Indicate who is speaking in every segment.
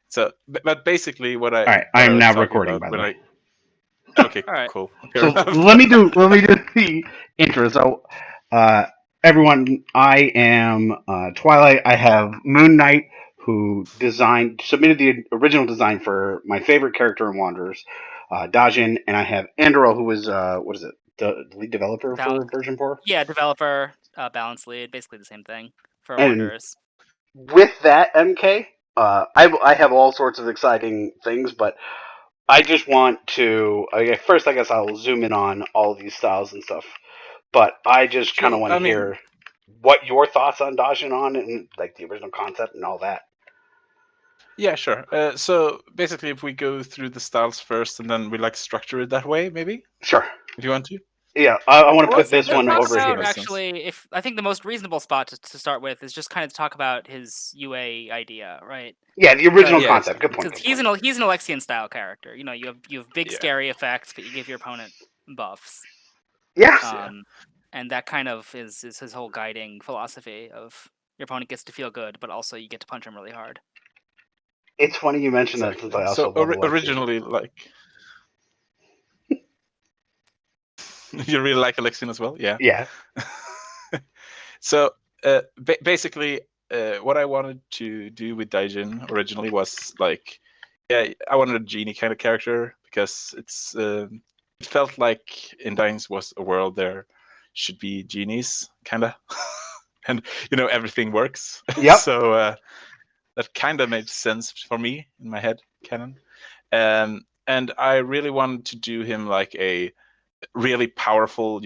Speaker 1: So, but basically, what
Speaker 2: All right,
Speaker 1: I
Speaker 2: I'm
Speaker 1: was
Speaker 2: now
Speaker 1: talking
Speaker 2: recording,
Speaker 1: about
Speaker 2: by the
Speaker 1: when
Speaker 2: way.
Speaker 1: okay,
Speaker 3: All right.
Speaker 1: cool, fair
Speaker 2: So
Speaker 1: enough.
Speaker 2: let me do the intro. So, everyone, I am Twilight. I have Moon Knight, who submitted the original design for my favorite character in Wanderers, Dajiin, and I have Andarel, who was what is it, the lead developer for version 4.
Speaker 3: Yeah, developer, balance lead, basically the same thing for
Speaker 2: And
Speaker 3: Wanderers.
Speaker 2: with that, MK, I have all sorts of exciting things, but I just want to. First, I guess I'll zoom in on all of these styles and stuff. But I just kind of
Speaker 1: Sure.
Speaker 2: want
Speaker 1: I
Speaker 2: to
Speaker 1: mean,
Speaker 2: hear what your thoughts on Dajian on and like the original concept and all that.
Speaker 1: yeah, sure. So basically, if we go through the styles first, and then we like structure it that way, maybe
Speaker 2: Sure.
Speaker 1: if you want to.
Speaker 2: Yeah, I want to
Speaker 3: Well,
Speaker 2: put this
Speaker 3: let's
Speaker 2: one
Speaker 3: talk
Speaker 2: over
Speaker 3: about
Speaker 2: here.
Speaker 1: Makes sense.
Speaker 3: actually. If I think the most reasonable spot to start with is just kind of talk about his UA idea, right?
Speaker 2: Yeah, the original
Speaker 3: Because
Speaker 1: Yeah,
Speaker 2: concept. Good
Speaker 1: exactly.
Speaker 2: point. Good
Speaker 3: he's
Speaker 2: point.
Speaker 3: an Alexian style character. You know, you have big
Speaker 1: Yeah.
Speaker 3: scary effects, but you give your opponent buffs.
Speaker 2: Yeah.
Speaker 1: Yeah.
Speaker 3: And that kind of is his whole guiding philosophy of your opponent gets to feel good, but also you get to punch him really hard.
Speaker 2: It's funny you mentioned that since
Speaker 1: Exactly.
Speaker 2: I also
Speaker 1: So
Speaker 2: love Alexia.
Speaker 1: originally, like, you really like Alexian as well, yeah.
Speaker 2: Yeah.
Speaker 1: So basically, what I wanted to do with Daijin originally was like, yeah, I wanted a genie kind of character because it felt like in Daijin's was a world there should be genies, kind of, and everything works.
Speaker 2: Yep.
Speaker 1: So that kind of made sense for me in my head canon. And I really wanted to do him like a really powerful,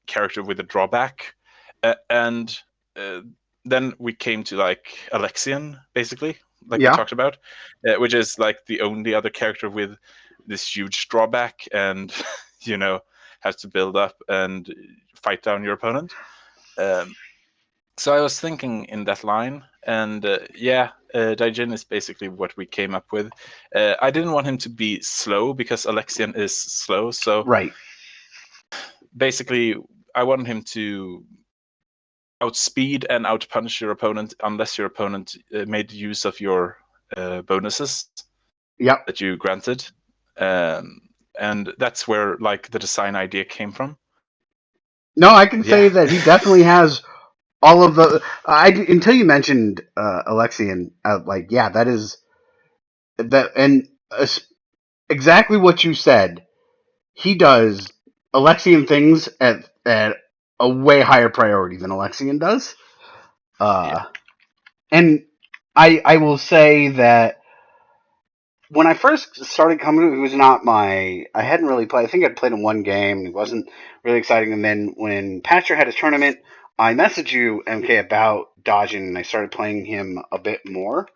Speaker 1: character with a drawback. And then we came to like Alexian, basically, like we
Speaker 2: Yeah.
Speaker 1: talked about, which is like the only other character with this huge drawback and, has to build up and fight down your opponent. So I was thinking in that line, and Daijin is basically what we came up with. I didn't want him to be slow because Alexian is slow, so
Speaker 2: Right.
Speaker 1: basically I wanted him to outspeed and outpunch your opponent unless your opponent made use of your bonuses
Speaker 2: Yep.
Speaker 1: that you granted. And that's where like the design idea came from.
Speaker 2: No, I can
Speaker 1: Yeah.
Speaker 2: say that he definitely has all of the. Until you mentioned Alexian, yeah, that is that, and exactly what you said. He does Alexian things at a way higher priority than Alexian does.
Speaker 1: Yeah.
Speaker 2: And I will say that when I first started coming to it, was not my. I hadn't really played. I think I'd played in one game. It wasn't really exciting. And then when Pastor had his tournament, I messaged you, MK, about dodging, and I started playing him a bit more.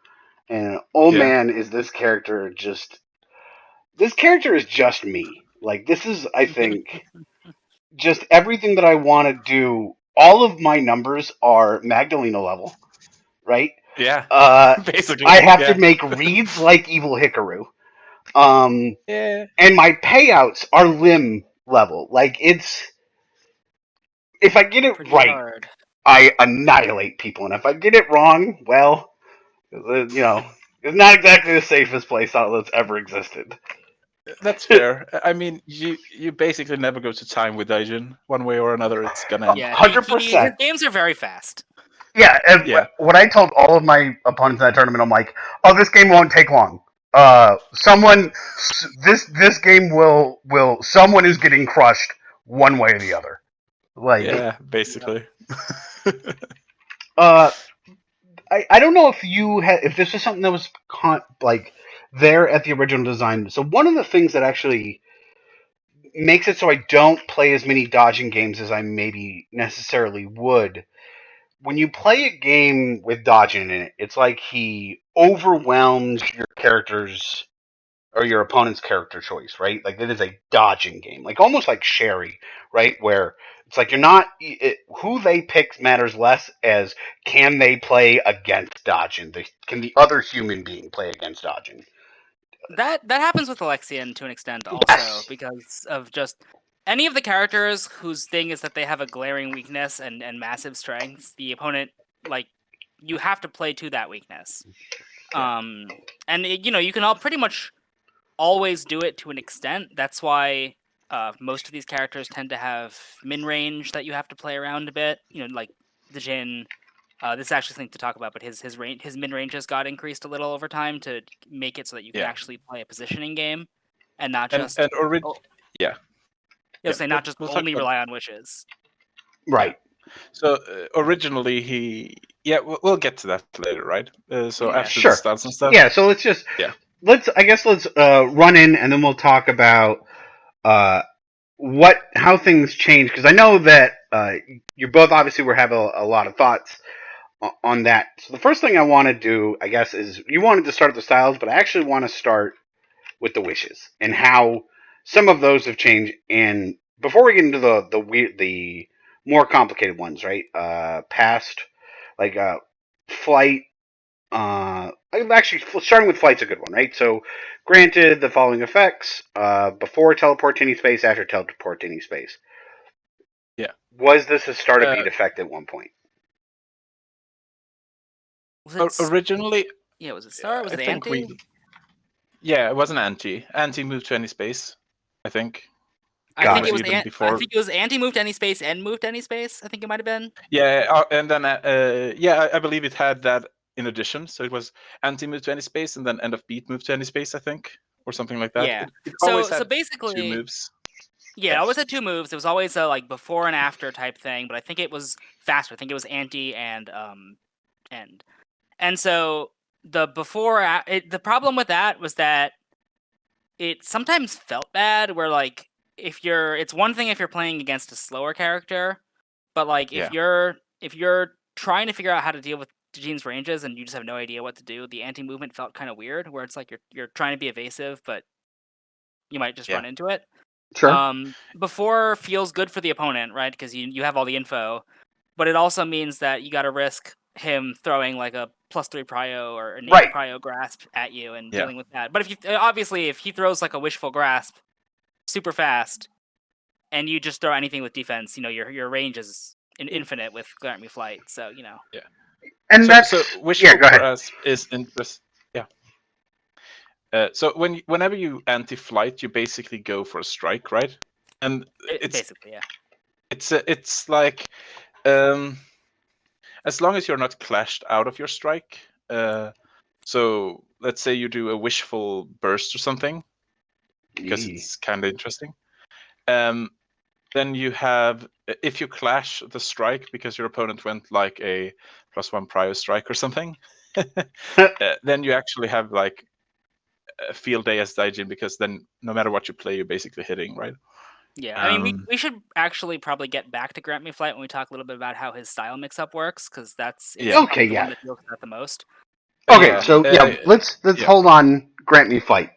Speaker 2: And oh
Speaker 1: Yeah.
Speaker 2: man, is this character just. This character is just me. Like, this is, I think, just everything that I want to do. All of my numbers are Magdalena level, right?
Speaker 1: Yeah.
Speaker 2: Uh,
Speaker 1: Basically.
Speaker 2: I have to
Speaker 1: Yeah.
Speaker 2: make reads like Evil Hikaru.
Speaker 1: Yeah.
Speaker 2: And my payouts are limb level. Like, it's. If I get it
Speaker 3: Pretty
Speaker 2: right,
Speaker 3: hard.
Speaker 2: I annihilate people. And if I get it wrong, well, it's not exactly the safest place that's ever existed.
Speaker 1: That's fair. I mean, you basically never go to time with Daijin. One way or another, it's gonna end.
Speaker 3: Yeah, his
Speaker 2: 100%.
Speaker 3: games are very fast.
Speaker 2: Yeah, and
Speaker 1: Yeah.
Speaker 2: what I told all of my opponents in that tournament, I'm like, "Oh, this game won't take long. This game will someone is getting crushed one way or the other." Like,
Speaker 1: Yeah, basically.
Speaker 2: uh, I don't know if if this was something that was like there at the original design. So one of the things that actually makes it so I don't play as many dodging games as I maybe necessarily would. When you play a game with dodging in it, it's like he overwhelms your character's or your opponent's character choice, right? Like it is a dodging game, like almost like Sherry, right? Where it's like you're not who they pick matters less as can they play against dodging? Can the other human being play against dodging?
Speaker 3: That happens with Alexian to an extent also
Speaker 2: Yes.
Speaker 3: because of just any of the characters whose thing is that they have a glaring weakness and massive strengths. The opponent, like, you have to play to that weakness. And you can all pretty much always do it to an extent. That's why most of these characters tend to have min range that you have to play around a bit. Like Dajiin. This is actually something to talk about, but his min range has got increased a little over time to make it so that you can actually play a positioning game, and not just
Speaker 1: yeah.
Speaker 3: not just
Speaker 1: We'll talk
Speaker 3: only
Speaker 1: about
Speaker 3: rely on wishes.
Speaker 2: Right.
Speaker 1: So originally we'll get to that later, right? So
Speaker 3: Yeah.
Speaker 1: after the
Speaker 2: Sure.
Speaker 1: stats and stuff.
Speaker 2: Yeah. So let's just let's run in, and then we'll talk about how things change, because I know that you both obviously have a lot of thoughts on that. So the first thing I want to do, I guess, is you wanted to start with the styles, but I actually want to start with the wishes and how some of those have changed. And before we get into the more complicated ones, right? Past, like flight. Actually, starting with flight's a good one, right? So, granted the following effects: before teleport to any space, after teleport to any space.
Speaker 1: Yeah.
Speaker 2: Was this a start a beat effect at one point?
Speaker 1: Originally,
Speaker 3: was it star? Was it anti?
Speaker 1: It was an anti. Anti moved to any space, I think.
Speaker 3: I think it was I think it was anti moved to any space and moved to any space. I think it might have been.
Speaker 1: Yeah, and then I believe it had that in addition. So it was anti move to any space, and then end of beat move to any space, I think, or something like that.
Speaker 3: Yeah.
Speaker 1: It always
Speaker 3: so
Speaker 1: had
Speaker 3: basically
Speaker 1: 2 moves.
Speaker 3: Yeah, it always had 2 moves. It was always a like before and after type thing, but I think it was faster. I think it was anti and end. And so the the problem with that was that it sometimes felt bad where like it's one thing if you're playing against a slower character, but like if you're trying to figure out how to deal with Dajiin's ranges and you just have no idea what to do, the anti-movement felt kind of weird where it's like you're trying to be evasive but you might just run into it.
Speaker 2: Sure.
Speaker 3: Before feels good for the opponent, right? Because you have all the info, but it also means that you got to risk him throwing like a +3 prio or innate prio grasp at you and dealing with that. But if he throws like a wishful grasp super fast, and you just throw anything with defense, your range is infinite with Grant Me Flight. So
Speaker 1: Yeah.
Speaker 2: And
Speaker 1: so wishful grasp is interest. Yeah. So whenever you anti-flight, you basically go for a strike, right? And it's
Speaker 3: basically, yeah.
Speaker 1: It's like as long as you're not clashed out of your strike. So let's say you do a wishful burst or something, because it's kind of interesting. Then you have, if you clash the strike because your opponent went like a +1 prio strike or something, then you actually have like a field day as Dajiin, because then no matter what you play, you're basically hitting, right?
Speaker 3: Yeah, I mean, we should actually probably get back to Grant Me Flight when we talk a little bit about how his style mix-up works, because that's the one that deals with that the most.
Speaker 2: Okay, so let's hold on Grant Me Flight,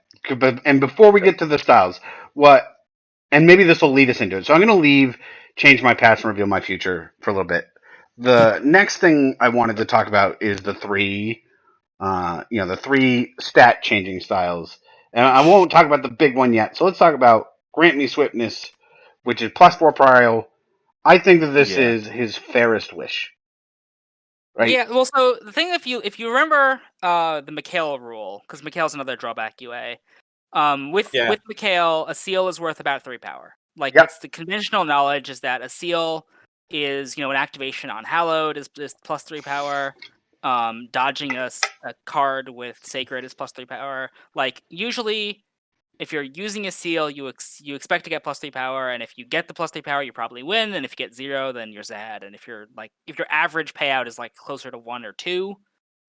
Speaker 2: and before we get to the styles, and maybe this will lead us into it. So I'm going to change my past and reveal my future for a little bit. The next thing I wanted to talk about is the 3 stat changing styles. And I won't talk about the big one yet. So let's talk about Grant Me Swiftness, which is +4 prio. I think that this is his fairest wish. Right?
Speaker 3: Yeah, well, so the thing, if you remember the Mikhail rule, because Mikhail's another drawback UA. With Mikhail, a seal is worth about 3 power. Like it's the conventional knowledge is that a seal is an activation on Hallowed is +3 power. Dodging a card with Sacred is +3 power. Like usually, if you're using a seal, you expect to get +3 power, and if you get the +3 power, you probably win. And if you get 0, then you're sad. And if your average payout is like closer to 1 or 2,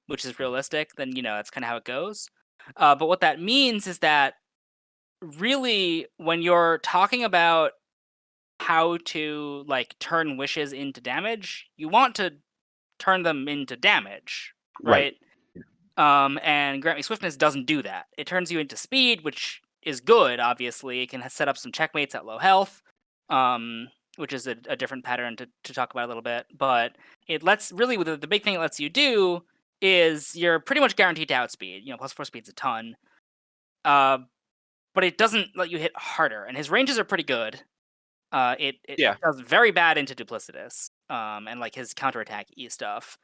Speaker 3: which is realistic, then that's kind of how it goes. But what that means is that really, when you're talking about how to like turn wishes into damage, you want to turn them into damage, right? And Grant Me Swiftness doesn't do that. It turns you into speed, which is good, obviously. It can set up some checkmates at low health, which is a different pattern to talk about a little bit. But it lets, really, the big thing it lets you do is you're pretty much guaranteed to outspeed. +4 speed's a ton. But it doesn't let you hit harder. And his ranges are pretty good. It does very bad into Duplicitous, and like his counterattack E stuff.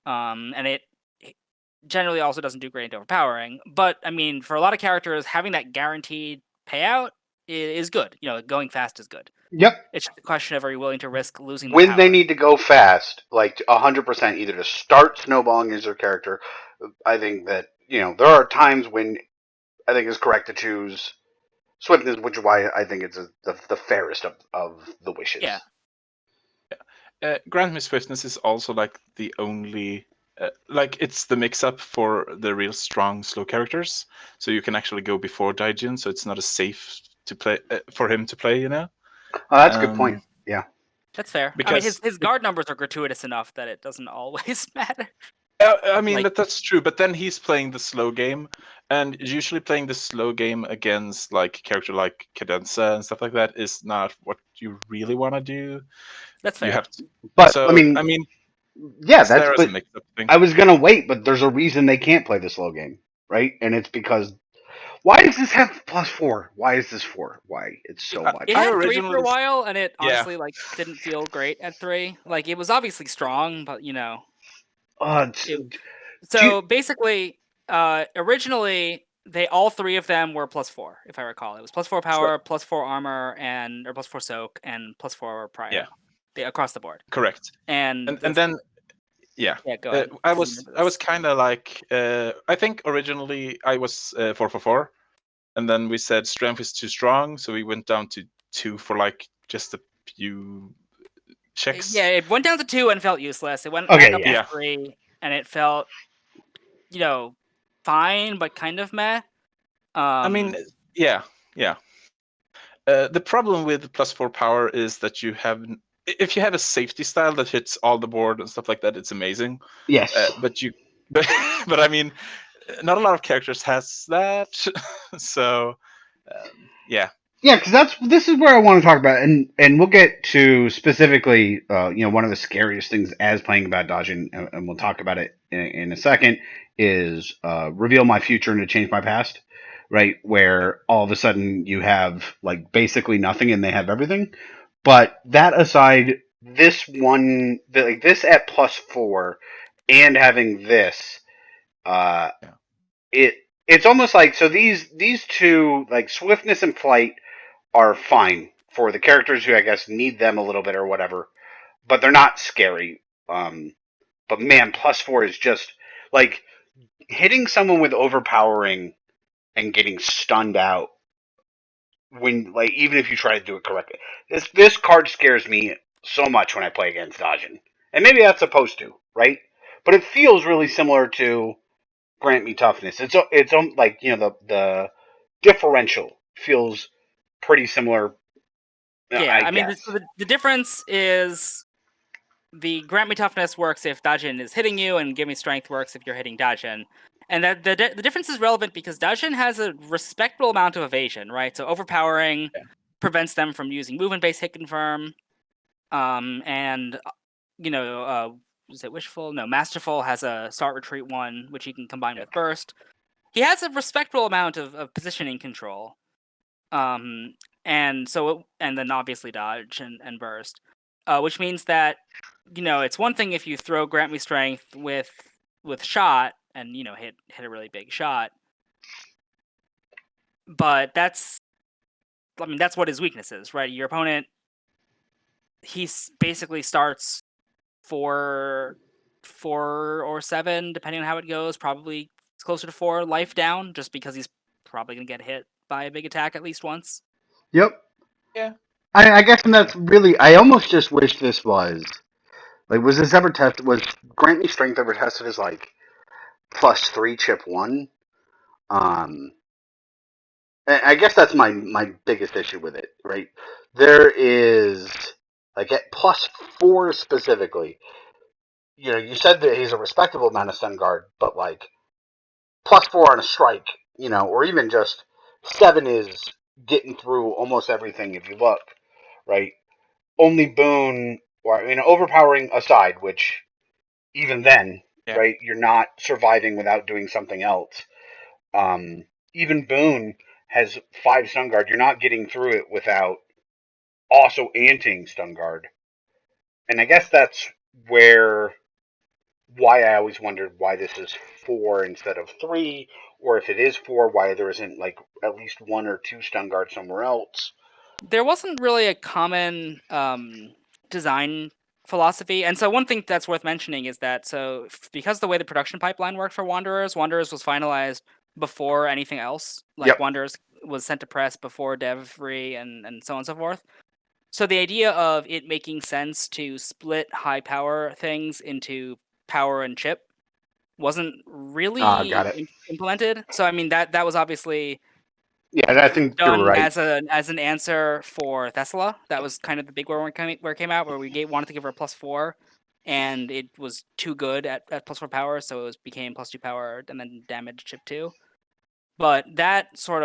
Speaker 3: And generally also doesn't do great into overpowering. But I mean, for a lot of characters, having that guaranteed payout is good. Going fast is good.
Speaker 2: Yep.
Speaker 3: It's just a question of, are you willing to risk losing the
Speaker 2: When
Speaker 3: power?
Speaker 2: they need to go fast, like 100%, either to start snowballing as their character. I think that there are times when I think it's correct to choose swiftness, which is why I think it's the fairest of the wishes.
Speaker 3: Yeah.
Speaker 1: Grant Me Swiftness is also like the only, it's the mix-up for the real strong slow characters. So you can actually go before Dajiin, so it's not as safe to play for him to play.
Speaker 2: Oh, that's a good point. Yeah,
Speaker 3: that's fair.
Speaker 1: Because
Speaker 3: I mean, his guard numbers are gratuitous enough that it doesn't always matter.
Speaker 1: I mean, that's true. But then he's playing the slow game, and usually playing the slow game against like a character like Cadenza and stuff like that is not what you really want to do.
Speaker 3: That's fair.
Speaker 1: You have to,
Speaker 2: but
Speaker 1: so,
Speaker 2: I mean, yeah, that's
Speaker 1: a mix-up thing.
Speaker 2: I was gonna wait, but there's a reason they can't play the slow game, right? And it's because why does this have +4? Why is this 4? Why it's so much?
Speaker 3: It had 3 for a while, and it honestly didn't feel great at 3. Like, it was obviously strong, but basically, originally all 3 of them were +4, if I recall. It was +4 power, +4 armor, or +4 soak, and +4 prior. Yeah, across the board.
Speaker 1: Correct. And then
Speaker 3: go ahead.
Speaker 1: I was kind of like I think originally I was 4 for 4, and then we said strength is too strong, so we went down to 2 for like just a few checks.
Speaker 3: Yeah, it went down to 2 and felt useless. It went back up to 3, and it felt fine, but kind of meh.
Speaker 1: I mean, yeah. The problem with +4 power is that if you have a safety style that hits all the board and stuff like that, it's amazing.
Speaker 2: Yes.
Speaker 1: But I mean, not a lot of characters has that. So, yeah.
Speaker 2: Yeah, because this is where I want to talk about, and we'll get to specifically, one of the scariest things as playing about Dajiin, and we'll talk about it in a second, is reveal my future and to change my past, right? Where all of a sudden you have like basically nothing and they have everything. But that aside, this at +4 and having this, it's almost like, so these two, like swiftness and flight, are fine for the characters who I guess need them a little bit or whatever, but they're not scary. But man, +4 is just like hitting someone with overpowering and getting stunned out when, like, even if you try to do it correctly. This card scares me so much when I play against Dajiin, and maybe that's supposed to, right? But it feels really similar to Grant Me Toughness. It's like the differential feels pretty similar.
Speaker 3: Yeah, I mean, the difference is the Grant Me Toughness works if Dajiin is hitting you, and Give Me Strength works if you're hitting Dajiin. And that the difference is relevant because Dajiin has a respectable amount of evasion, right? So overpowering prevents them from using movement-based hit confirm. And is it Wishful? No, Masterful has a Start Retreat 1, which you can combine with Burst. He has a respectable amount of positioning control. And then obviously dodge and burst, which means that it's one thing if you throw Grant Me Strength with shot and hit a really big shot, but that's what his weakness is, right? Your opponent, he basically starts 4 or 7, depending on how it goes. Probably it's closer to 4 life down, just because he's probably gonna get hit by a big attack at least once.
Speaker 2: Yep.
Speaker 1: Yeah.
Speaker 2: I guess that's really. I almost just wish this was like. Was this ever tested? Was Grant Me Strength ever tested as like +3 chip 1? I guess that's my biggest issue with it. Right. There is like at +4 specifically. You said that he's a respectable amount of stun guard, but like +4 on a strike, or even just 7 is getting through almost everything if you look, right? Only boon, or overpowering aside, which even then, right, you're not surviving without doing something else. Even boon has 5 stun guard. You're not getting through it without also anting stun guard. And I guess that's where why I always wondered why this is 4 instead of 3, or if it is 4, why there isn't like at least 1 or 2 stun guards somewhere else.
Speaker 3: There wasn't really a common design philosophy, and so one thing that's worth mentioning is that because the way the production pipeline worked for Wanderers was finalized before anything else. Like
Speaker 2: Yep.
Speaker 3: Wanderers was sent to press before Dev-Free and so on and so forth. So the idea of it making sense to split high power things into power and chip wasn't
Speaker 2: Got it.
Speaker 3: really implemented. So I mean that was obviously
Speaker 2: Yeah, I think you're
Speaker 3: done
Speaker 2: right.
Speaker 3: as an answer for Thessala. That was kind of the big where it came out, where we wanted to give her a +4, and it was too good at +4 power, so it became +2 power and then damage chip 2. But that's kind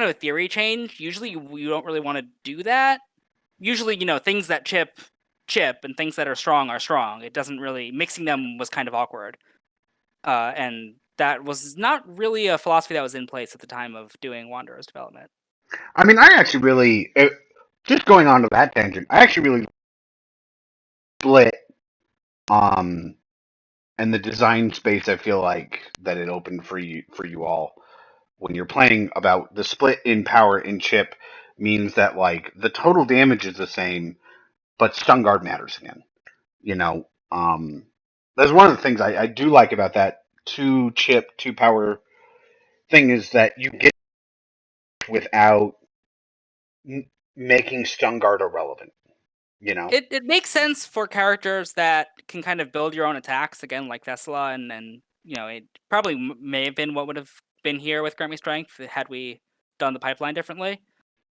Speaker 3: of a theory change. Usually you don't really want to do that. Usually, things that chip and things that are strong are strong. It doesn't really mixing them was kind of awkward. And that was not really a philosophy that was in place at the time of doing Wanderer's development.
Speaker 2: I mean, I actually really, just going on to that tangent, I actually really split, and the design space I feel like that it opened for you all when you're playing about the split in power in chip means that like the total damage is the same, but stun guard matters again. That's one of the things I do like about that 2 chip 2 power thing is that you get without making stun guard irrelevant.
Speaker 3: It makes sense for characters that can kind of build your own attacks again, like Thessala, and it probably may have been what would have been here with Grant Me Strength had we done the pipeline differently.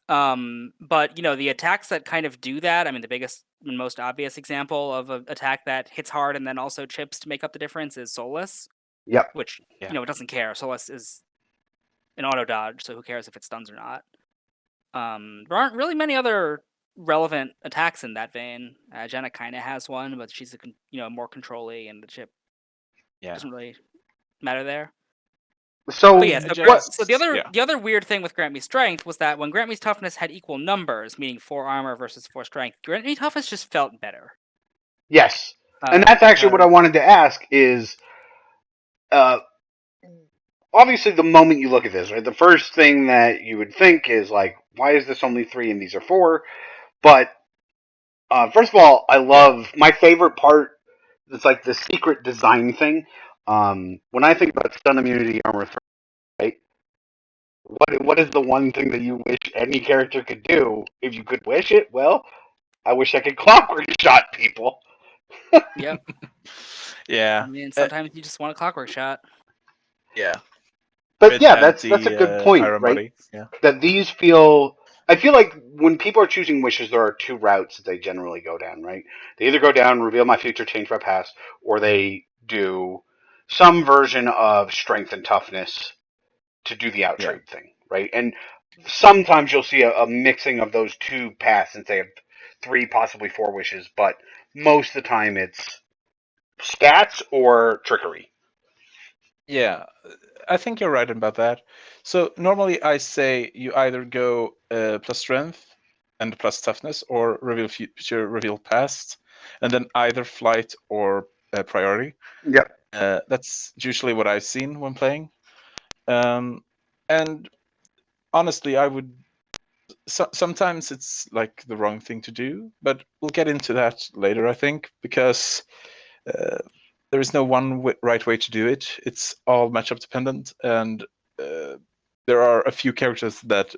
Speaker 3: But the attacks that kind of do that, I mean, the biggest and most obvious example of an attack that hits hard and then also chips to make up the difference is Soulless.
Speaker 2: Yep.
Speaker 3: Which it doesn't care. Soulless is an auto dodge, so who cares if it stuns or not? There aren't really many other relevant attacks in that vein. Jenna kind of has one, but she's more control-y, and the chip doesn't really matter there.
Speaker 2: So,
Speaker 3: the other weird thing with Grant Me Strength was that when Grant Me's toughness had equal numbers, meaning 4 armor versus 4 strength, Grant Me toughness just felt better.
Speaker 2: Yes, and that's actually what I wanted to ask is, obviously the moment you look at this, right, the first thing that you would think is like, why is this only 3 and these are 4? But first of all, I love my favorite part. It's like the secret design thing. When I think about stun immunity armor 3, right? What is the one thing that you wish any character could do? If you could wish it, well, I wish I could clockwork shot people.
Speaker 3: Yep.
Speaker 1: Yeah.
Speaker 3: I mean, sometimes you just want a clockwork shot.
Speaker 1: Yeah.
Speaker 2: But yeah, that's a good point, right?
Speaker 1: Body. Yeah.
Speaker 2: That these feel. I feel like when people are choosing wishes, there are 2 routes that they generally go down, right? They either go down, reveal my future, change my past, or they do some version of strength and toughness to do the outtrade thing, right? And sometimes you'll see a mixing of those 2 paths since they have 3, possibly 4 wishes, but most of the time it's stats or trickery.
Speaker 1: Yeah, I think you're right about that. So normally I say you either go plus strength and plus toughness, or reveal future, reveal past, and then either flight or priority.
Speaker 2: Yep.
Speaker 1: That's usually what I've seen when playing. And honestly, I would. Sometimes it's like the wrong thing to do, but we'll get into that later, I think, because there is no one right way to do it. It's all matchup dependent, and there are a few characters that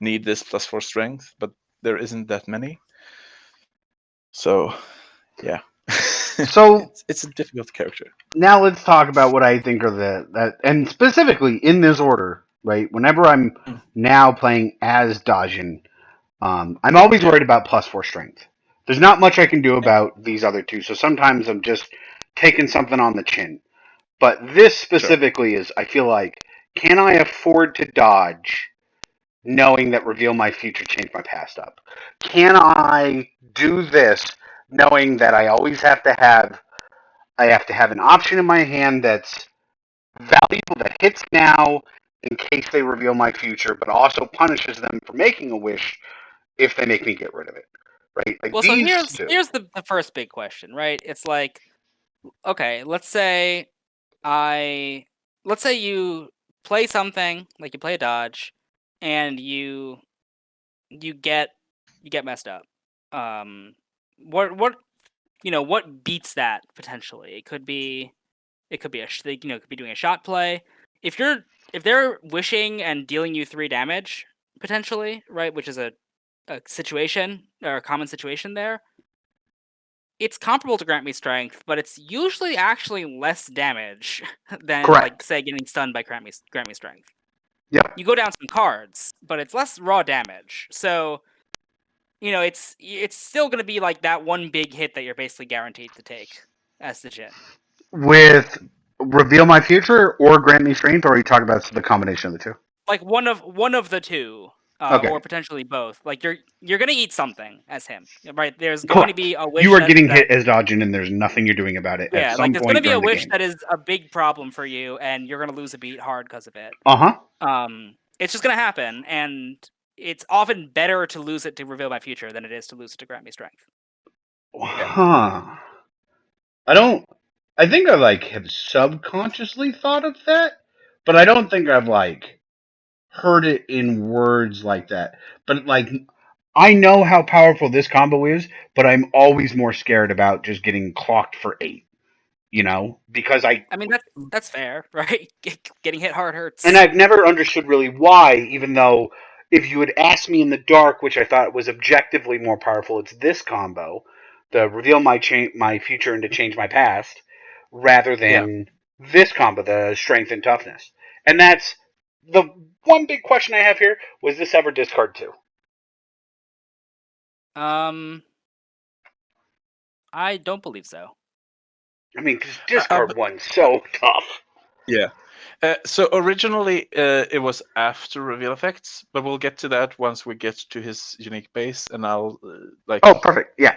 Speaker 1: need this +4 strength, but there isn't that many. So, yeah.
Speaker 2: So
Speaker 1: it's a difficult character.
Speaker 2: Now let's talk about what I think are that and specifically in this order, right? Whenever I'm now playing as Dajiin, I'm always worried about +4 strength. There's not much I can do about these other 2, so sometimes I'm just taking something on the chin. But this specifically is, I feel like, can I afford to dodge knowing that reveal my future, change my past up? Can I do this knowing that I always have to have an option in my hand that's valuable, that hits now in case they reveal my future, but also punishes them for making a wish if they make me get rid of it? right? Like
Speaker 3: well,
Speaker 2: these
Speaker 3: so here's the first big question, right? It's like, okay, let's say you play something, like you play a dodge, and you get messed up. What what beats that potentially? It could be it could be it could be doing a shot play. If they're wishing and dealing you 3 damage potentially, right, which is a situation or a common situation there, it's comparable to Grant Me Strength, but it's usually actually less damage than like say getting stunned by Grant Me Strength.
Speaker 2: Yeah.
Speaker 3: You go down some cards, but it's less raw damage. So, it's still going to be like that one big hit that you're basically guaranteed to take as the Jin.
Speaker 2: With Reveal My Future or Grant Me Strength, or are you talking about the combination of the two?
Speaker 3: Like one of the two,
Speaker 2: Okay.
Speaker 3: or potentially both. Like you're gonna eat something as him, right? There's going
Speaker 2: Correct.
Speaker 3: to be a wish.
Speaker 2: You are getting hit as Dajiin, and there's nothing you're doing about it at
Speaker 3: Yeah,
Speaker 2: some
Speaker 3: like there's
Speaker 2: point
Speaker 3: gonna be a
Speaker 2: during the
Speaker 3: wish
Speaker 2: game.
Speaker 3: that is a big problem for you, and you're gonna lose a beat hard because of it. It's just gonna happen, and it's often better to lose it to Reveal My Future than it is to lose it to Grant Me Strength.
Speaker 2: Huh. I think I like have subconsciously thought of that, but I don't think I've like heard it in words like that. But like I know how powerful this combo is, but I'm always more scared about just getting clocked for 8. Because
Speaker 3: I mean that's fair, right? Getting hit hard hurts.
Speaker 2: And I've never understood really why, even though if you had asked me in the dark, which I thought was objectively more powerful, it's this combo, the reveal my future and to change my past, rather than this combo, the strength and toughness. And that's the one big question I have here: was this ever discard 2?
Speaker 3: I don't believe so.
Speaker 2: I mean, because discard 1's so tough.
Speaker 1: Yeah. So originally it was after reveal effects, but we'll get to that once we get to his unique base, and I'll
Speaker 2: Oh, perfect. Yeah.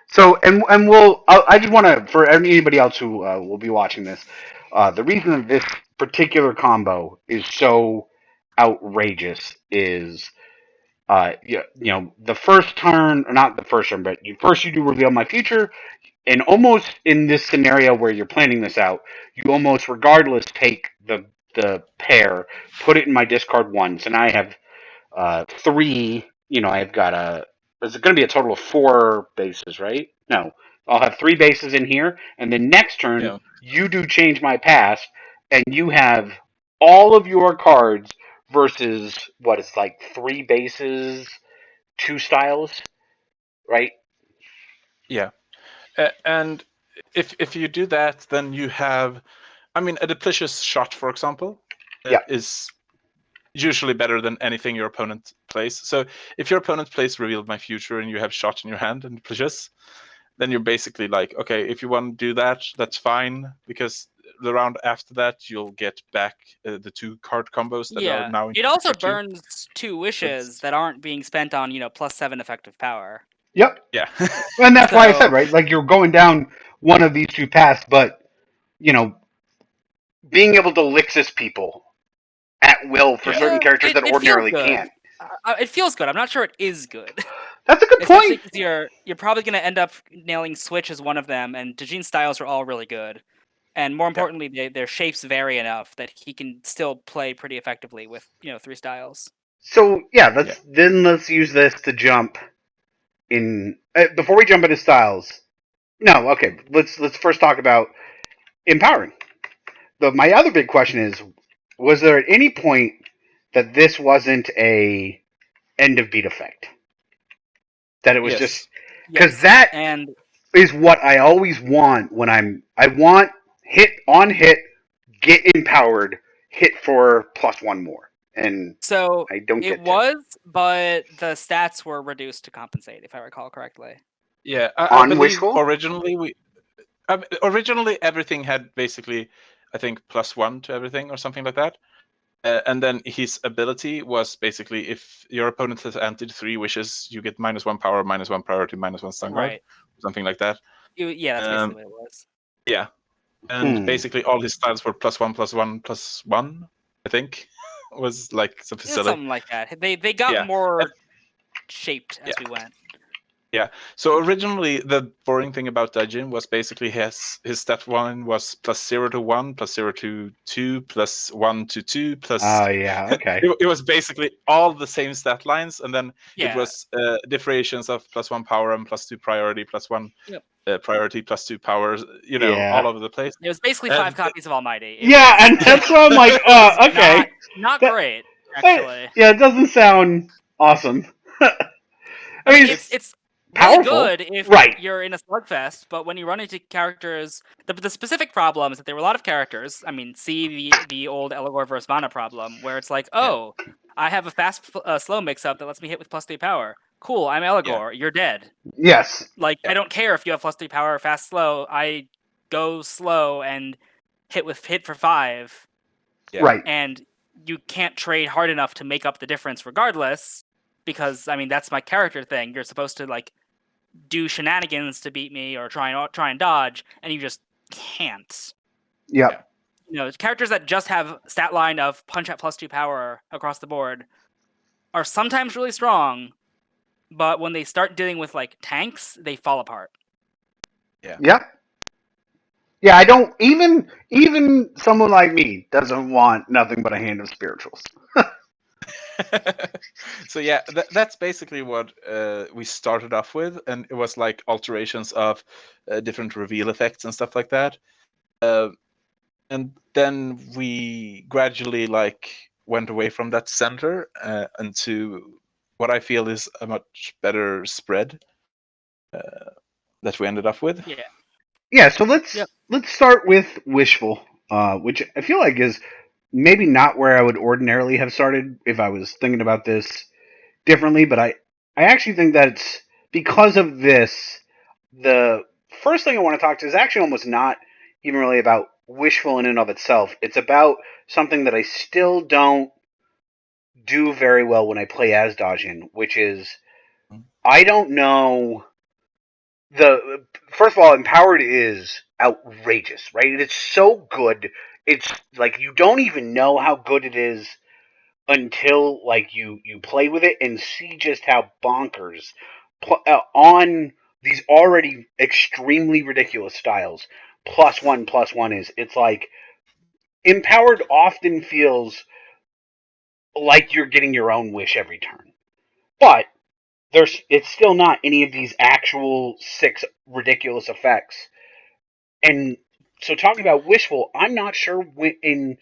Speaker 2: So and I just want to, for anybody else who will be watching this, the reason that this particular combo is so outrageous is the first turn, or not the first turn, but you do reveal my future, and almost in this scenario where you're planning this out, you almost regardless take the pair, put it in my discard once, and I have 3. I've got Is it going to be a total of 4 bases, right? No, I'll have 3 bases in here, and then next turn you do change my past, and you have all of your cards versus what it's like 3 bases, 2 styles, right?
Speaker 1: Yeah. And if you do that, then you have, I mean, a duplicious shot, for example, is usually better than anything your opponent plays. So if your opponent plays Revealed My Future and you have shot in your hand and duplicious, then you're basically like, okay, if you want to do that, that's fine, because the round after that you'll get back the 2 card combos that are now in
Speaker 3: it also burns 2 wishes that aren't being spent on +7 effective power.
Speaker 2: Yep.
Speaker 1: Yeah.
Speaker 2: And that's why I said, right, like you're going down one of these 2 paths, but being able to Lixus people at will for certain characters that ordinarily can't.
Speaker 3: It feels good. I'm not sure it is good.
Speaker 2: That's a good
Speaker 3: Especially
Speaker 2: point.
Speaker 3: because you're probably going to end up nailing Switch as one of them, and Dajiin's styles are all really good. And more importantly, their shapes vary enough that he can still play pretty effectively with 3 styles.
Speaker 2: So let's use this to jump in before we jump into styles. No, okay. Let's first talk about empowering. My other big question is: was there at any point that this wasn't a end of beat effect? That it was just because that is what I always want when I want hit on hit, get empowered, hit for +1 more, and
Speaker 3: so
Speaker 2: I don't get
Speaker 3: it was, but the stats were reduced to compensate, if I recall correctly.
Speaker 1: Yeah, I believe originally everything had basically, I think, +1 to everything or something like that. And then his ability was basically, if your opponent has anted 3 wishes, you get -1 power, -1 priority, -1 stun guard, something like that.
Speaker 3: Yeah, that's basically what it was.
Speaker 1: Yeah, and basically all his styles were +1, +1, +1. I think was like something silly.
Speaker 3: Something like that. They got more shaped as we went.
Speaker 1: Yeah. So originally, the boring thing about Dajiin was basically his stat line was +0 to 1, +0 to 2, +1 to 2, plus.
Speaker 2: Oh yeah, okay.
Speaker 1: It was basically all the same stat lines, and then
Speaker 3: Yeah.
Speaker 1: it was differentiations of +1 power and +2 priority, +1 priority, +2 powers. All over the place.
Speaker 3: It was basically 5 copies of Almighty.
Speaker 2: And that's why I'm like, okay,
Speaker 3: not great, actually.
Speaker 2: Yeah, it doesn't sound awesome.
Speaker 3: I mean, it's really
Speaker 2: powerful.
Speaker 3: good if you're in a slugfest, but when you run into characters, the specific problem is that there were a lot of characters. I mean, see the old Eligor versus Vana problem, where it's like, oh, I have a fast slow mix-up that lets me hit with +3 power. Cool, I'm Eligor. You're dead.
Speaker 2: Yes.
Speaker 3: Like, I don't care if you have +3 power, fast, slow. I go slow and hit for 5.
Speaker 2: Right.
Speaker 3: And you can't trade hard enough to make up the difference regardless. Because, I mean, that's my character thing. You're supposed to, like, do shenanigans to beat me or try and dodge, and you just can't.
Speaker 2: Yep.
Speaker 3: Characters that just have stat line of punch at +2 power across the board are sometimes really strong, but when they start dealing with, like, tanks, they fall apart.
Speaker 1: Yeah.
Speaker 2: Yep. Yeah, I don't even someone like me doesn't want nothing but a hand of spirituals.
Speaker 1: So yeah, that's basically what we started off with, and it was like alterations of different reveal effects and stuff like that. And then we gradually went away from that center into what I feel is a much better spread that we ended up with.
Speaker 3: Yeah.
Speaker 2: Yeah. So let's start with Wishful, which I feel like is maybe not where I would ordinarily have started if I was thinking about this differently, but I actually think that it's because of this. The first thing I want to talk to is actually almost not even really about Wishful in and of itself. It's about something that I still don't do very well when I play as Dajiin, which is I don't know. First of all, Empowered is outrageous, right? It's so good. It's like you don't even know how good it is until you play with it and see just how bonkers on these already extremely ridiculous styles +1/+1 is. It's like Empowered often feels like you're getting your own wish every turn, but it's still not any of these actual 6 ridiculous effects. And so talking about Wishful, I'm not sure when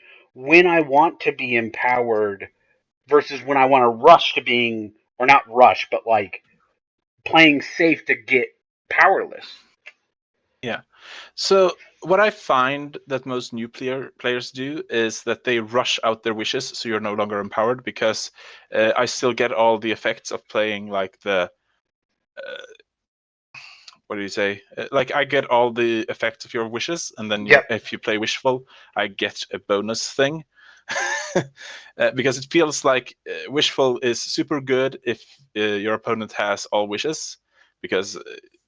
Speaker 2: I want to be empowered versus when I want to rush to being, or not rush, but playing safe to get powerless.
Speaker 1: Yeah. So what I find that most new players do is that they rush out their wishes, so you're no longer empowered, because I still get all the effects of playing the what do you say? I get all the effects of your wishes, and then if you play Wishful, I get a bonus thing. Because it feels like Wishful is super good if your opponent has all wishes, because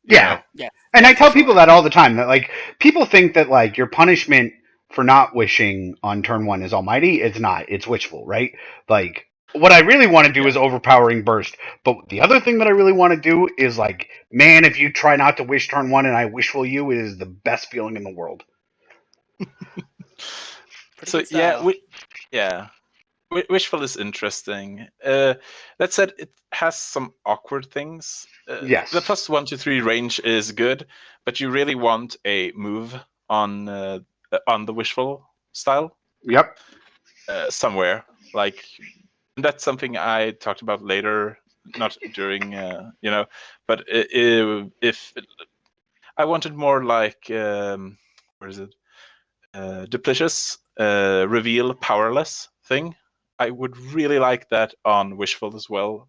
Speaker 2: and I tell people that all the time, that people think that your punishment for not wishing on turn 1 is Almighty. It's not. It's Wishful, right? What I really want to do is Overpowering Burst. But the other thing that I really want to do is man, if you try not to wish turn 1 and I Wishful you, it is the best feeling in the world.
Speaker 1: So Wishful is interesting. That said, it has some awkward things.
Speaker 2: Yes.
Speaker 1: The +1 to 3 range is good, but you really want a move on the Wishful style.
Speaker 2: Yep.
Speaker 1: Somewhere. That's something I talked about later, not during, but if I wanted more where is it? Duplicious reveal powerless thing. I would really like that on Wishful as well,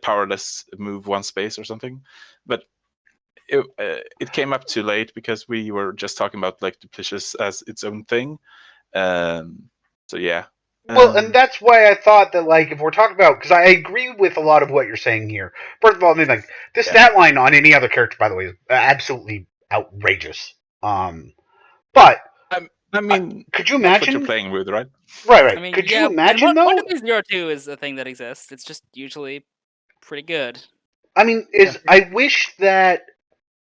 Speaker 1: powerless move 1 space or something. But it came up too late because we were just talking about Duplicious as its own thing. So yeah.
Speaker 2: Well, and that's why I thought that, if we're talking about, because I agree with a lot of what you're saying here. First of all, I mean, this stat line on any other character, by the way, is absolutely outrageous. But
Speaker 1: I mean,
Speaker 2: could you imagine
Speaker 1: what you're playing with, right?
Speaker 2: Right.
Speaker 3: I mean,
Speaker 2: could you imagine though?
Speaker 3: 1-2 is a thing that exists. It's just usually pretty good.
Speaker 2: I mean, I wish that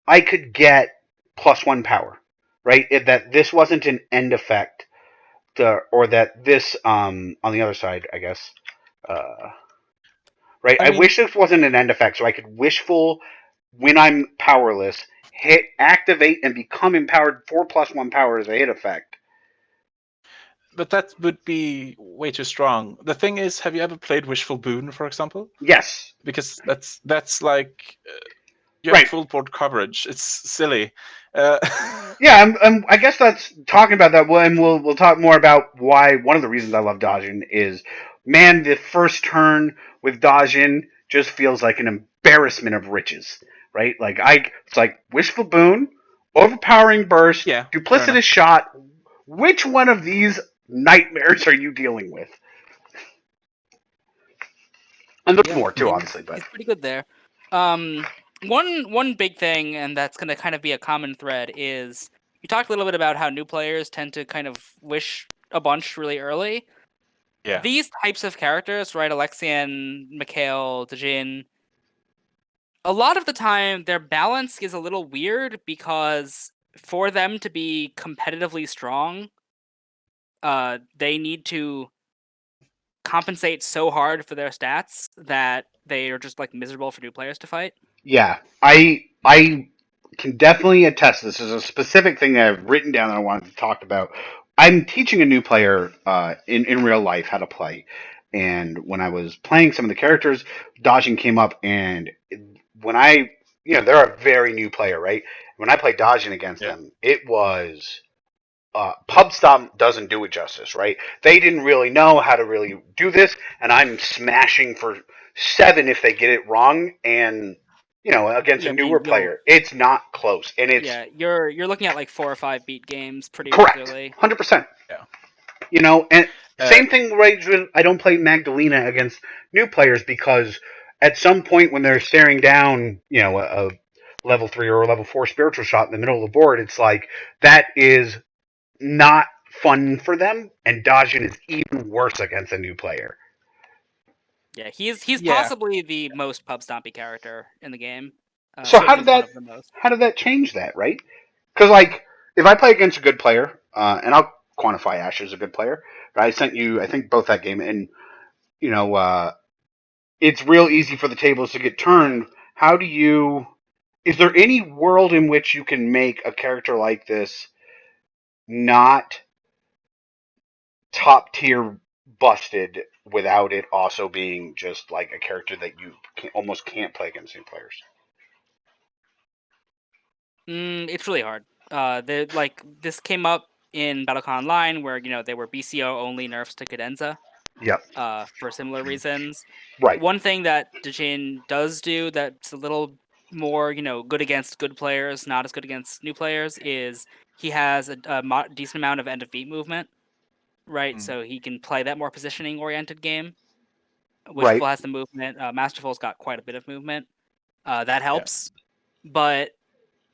Speaker 2: I could get +1 power, right? That this wasn't an end effect, or that this on the other side, I guess. Right? I
Speaker 1: mean,
Speaker 2: wish this wasn't an end effect, so I could wishful when I'm powerless, hit activate and become empowered for +1 power as a hit effect.
Speaker 1: But that would be way too strong. The thing is, have you ever played Wishful Boon, for example?
Speaker 2: Yes.
Speaker 1: Because that's like you have
Speaker 2: Right.
Speaker 1: full board coverage. It's silly.
Speaker 2: Yeah, I guess that's talking about that. And we'll talk more about why one of the reasons I love Dajiin is, man, the first turn with Dajiin just feels like an embarrassment of riches, right? Like it's like wishful boon, overpowering burst,
Speaker 1: Yeah, fair enough.
Speaker 2: duplicitous shot. Which one of these nightmares are you dealing with? And there's more too, obviously, but
Speaker 3: he's pretty good there. One big thing, and that's going to kind of be a common thread, is you talked a little bit about how new players tend to kind of wish a bunch really early.
Speaker 1: Yeah.
Speaker 3: These types of characters, right, Alexian, Mikhail, Dajiin, a lot of the time their balance is a little weird because for them to be competitively strong, they need to compensate so hard for their stats that they are just like miserable for new players to fight.
Speaker 2: yeah, I can definitely attest. This is a specific thing that I've written down that I wanted to talk about. I'm teaching a new player in real life how to play, and when I was playing some of the characters, Dodging came up, and when they're a very new player, right? When I played Dodging against them, it was pub stop doesn't do it justice, right? They didn't really know how to really do this, and I'm smashing for 7 if they get it wrong, and against a
Speaker 3: I
Speaker 2: newer
Speaker 3: mean,
Speaker 2: player, it's not close, and it's
Speaker 3: you're looking at like 4 or 5 beat games pretty
Speaker 2: correct,
Speaker 3: regularly.
Speaker 2: 100%.
Speaker 1: Yeah.
Speaker 2: And same thing, right? I don't play Magdalena against new players because at some point when they're staring down, a level 3 or a level 4 spiritual shot in the middle of the board, it's like that is not fun for them, and Dajian is even worse against a new player.
Speaker 3: Yeah, he's possibly the most pub stompy character in the game.
Speaker 2: So how did that change that, right? Because like if I play against a good player, and I'll quantify Ash as a good player, I sent you I think both that game, and it's real easy for the tables to get turned. How do you? Is there any world in which you can make a character like this not top tier busted without it also being just like a character that you almost can't play against new players?
Speaker 3: It's really hard. This came up in Battlecon Online where they were BCO only nerfs to Cadenza.
Speaker 2: Yep.
Speaker 3: For similar reasons.
Speaker 2: Right.
Speaker 3: One thing that Dajiin does do that's a little more good against good players, not as good against new players, is he has a decent amount of end of beat movement. Right, so he can play that more positioning oriented game. Wishful has the movement. Masterful's got quite a bit of movement. That helps, but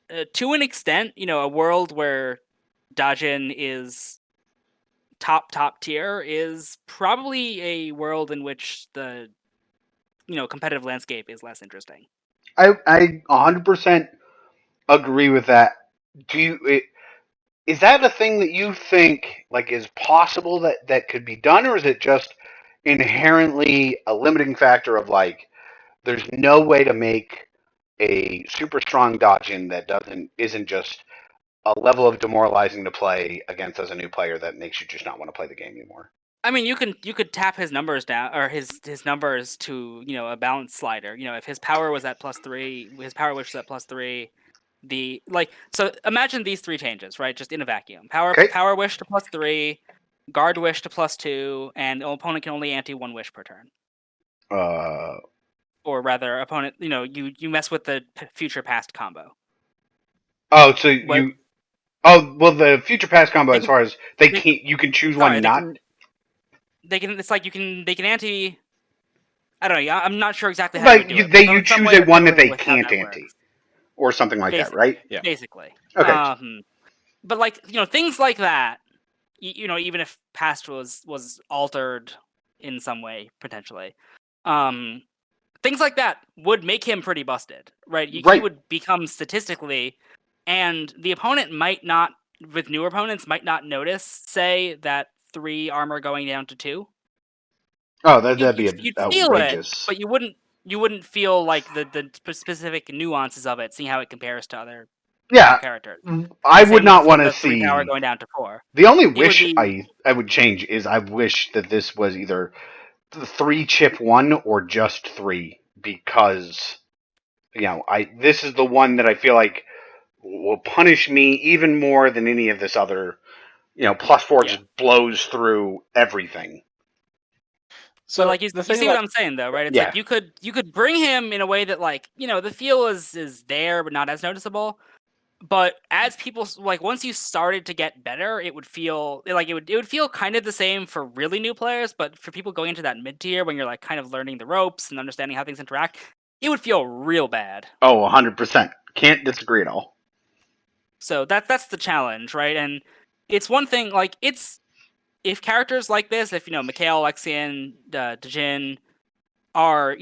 Speaker 3: to an extent, a world where Dajiin is top tier is probably a world in which the competitive landscape is less interesting.
Speaker 2: I 100% agree with that. Is that a thing that you think like is possible that could be done, or is it just inherently a limiting factor of like there's no way to make a super strong Dodgin that isn't just a level of demoralizing to play against as a new player that makes you just not want to play the game anymore?
Speaker 3: I mean, you could tap his numbers down, or his numbers to a balance slider. If his power was at +3, his power wish was at +3. So imagine these 3 changes, right? Just in a vacuum. Power wish to +3, guard wish to +2, and the opponent can only ante 1 wish per turn. Or rather, opponent, you mess with the future past combo.
Speaker 2: Oh, so the future past combo as far as you can choose one not.
Speaker 3: They can. It's like they can ante. I don't know. I'm not sure exactly how
Speaker 2: like
Speaker 3: to do it.
Speaker 2: You choose a one that they can't ante, or something like that, right?
Speaker 3: Yeah. Basically.
Speaker 2: Okay.
Speaker 3: But things like that. Even if past was altered in some way potentially, things like that would make him pretty busted, right? He would become statistically, and the opponent might not, with newer opponents, might not notice, say, that 3 armor going down to 2.
Speaker 2: Oh, that'd be
Speaker 3: you'd
Speaker 2: outrageous.
Speaker 3: feel it, but you wouldn't feel like the specific nuances of it, seeing how it compares to other characters.
Speaker 2: I would not want to
Speaker 3: the 3
Speaker 2: see
Speaker 3: power going down to 4.
Speaker 2: The only wish I would change is I wish that this was either 3 chip 1 or just 3, because this is the one that I feel like will punish me even more than any of this other. +4 just blows through everything.
Speaker 3: So like you see what I'm saying though, right? It's like you could bring him in a way that like, the feel is there but not as noticeable. But as people like once you started to get better, it would feel like it would feel kind of the same for really new players, but for people going into that mid tier when you're like kind of learning the ropes and understanding how things interact, it would feel real bad.
Speaker 2: Oh, 100%. Can't disagree at all.
Speaker 3: So that's the challenge, right? And it's one thing like if characters like this, if Mikhail, Lexian, Dajiin are,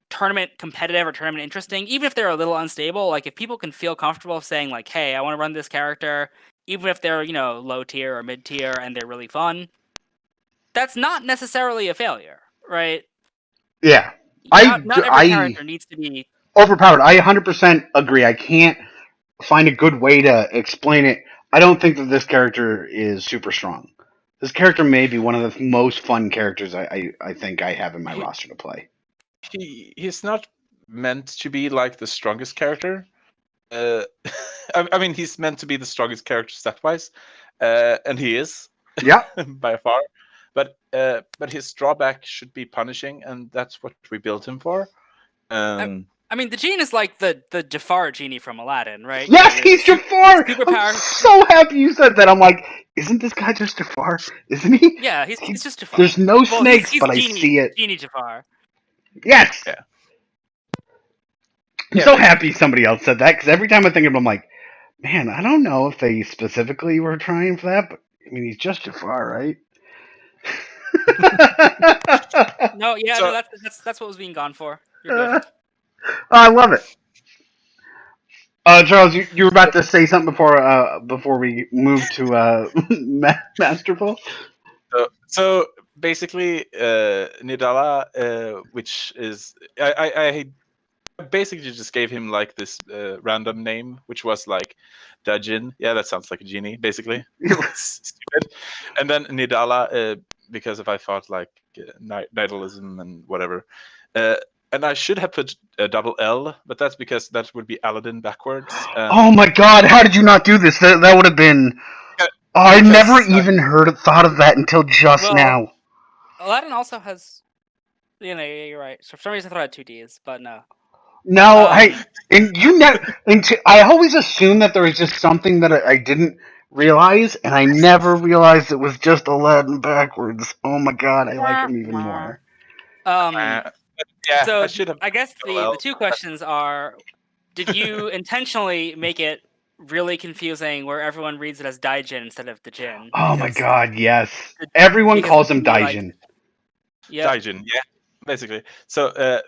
Speaker 3: tournament competitive or tournament interesting, even if they're a little unstable, like if people can feel comfortable saying like, hey, I want to run this character, even if they're, low tier or mid tier and they're really fun, that's not necessarily a failure, right?
Speaker 2: Yeah.
Speaker 3: Not every character needs to be
Speaker 2: overpowered. I 100% agree. I can't find a good way to explain it. I don't think that this character is super strong. This character may be one of the most fun characters I think I have in my roster to play.
Speaker 1: He's not meant to be like the strongest character. I mean, he's meant to be the strongest character stat-wise, and he is.
Speaker 2: Yeah,
Speaker 1: by far. But his drawback should be punishing, and that's what we built him for.
Speaker 3: I mean, Dajiin is like the Jafar genie from Aladdin, right?
Speaker 2: Yes, he's Jafar! I'm so happy you said that. I'm like, isn't this guy just Jafar? Isn't he?
Speaker 3: Yeah, he's just Jafar.
Speaker 2: There's no snakes, but I see it.
Speaker 3: Genie Jafar.
Speaker 2: Yes!
Speaker 1: Yeah.
Speaker 2: I'm so happy somebody else said that, because every time I think of him, I'm like, man, I don't know if they specifically were trying for that, but I mean, he's just Jafar, right?
Speaker 3: No, that's what was being gone for. You're good.
Speaker 2: I love it. Charles, you were about to say something before we move to Masterful?
Speaker 1: So basically, Nidala, which is I basically just gave him like this random name, which was like Dajiin. Yeah, that sounds like a genie, basically. Stupid. And then Nidala, because if I thought like Nidalism and whatever. And I should have put a double L, but that's because that would be Aladdin backwards.
Speaker 2: Oh my god, how did you not do this? That would have been... I never even thought of that until just now.
Speaker 3: Aladdin also has... you're right. So for some reason I thought I had 2 Ds, but no.
Speaker 2: No, I always assumed that there was just something that I didn't realize, and I never realized it was just Aladdin backwards. Oh my god, I like him even more.
Speaker 1: Yeah,
Speaker 3: so I guess the 2 questions are: did you intentionally make it really confusing where everyone reads it as Daijin instead of Dajiin?
Speaker 2: Oh my god, yes. Everyone calls him Daijin.
Speaker 1: Daijin, yeah, basically. So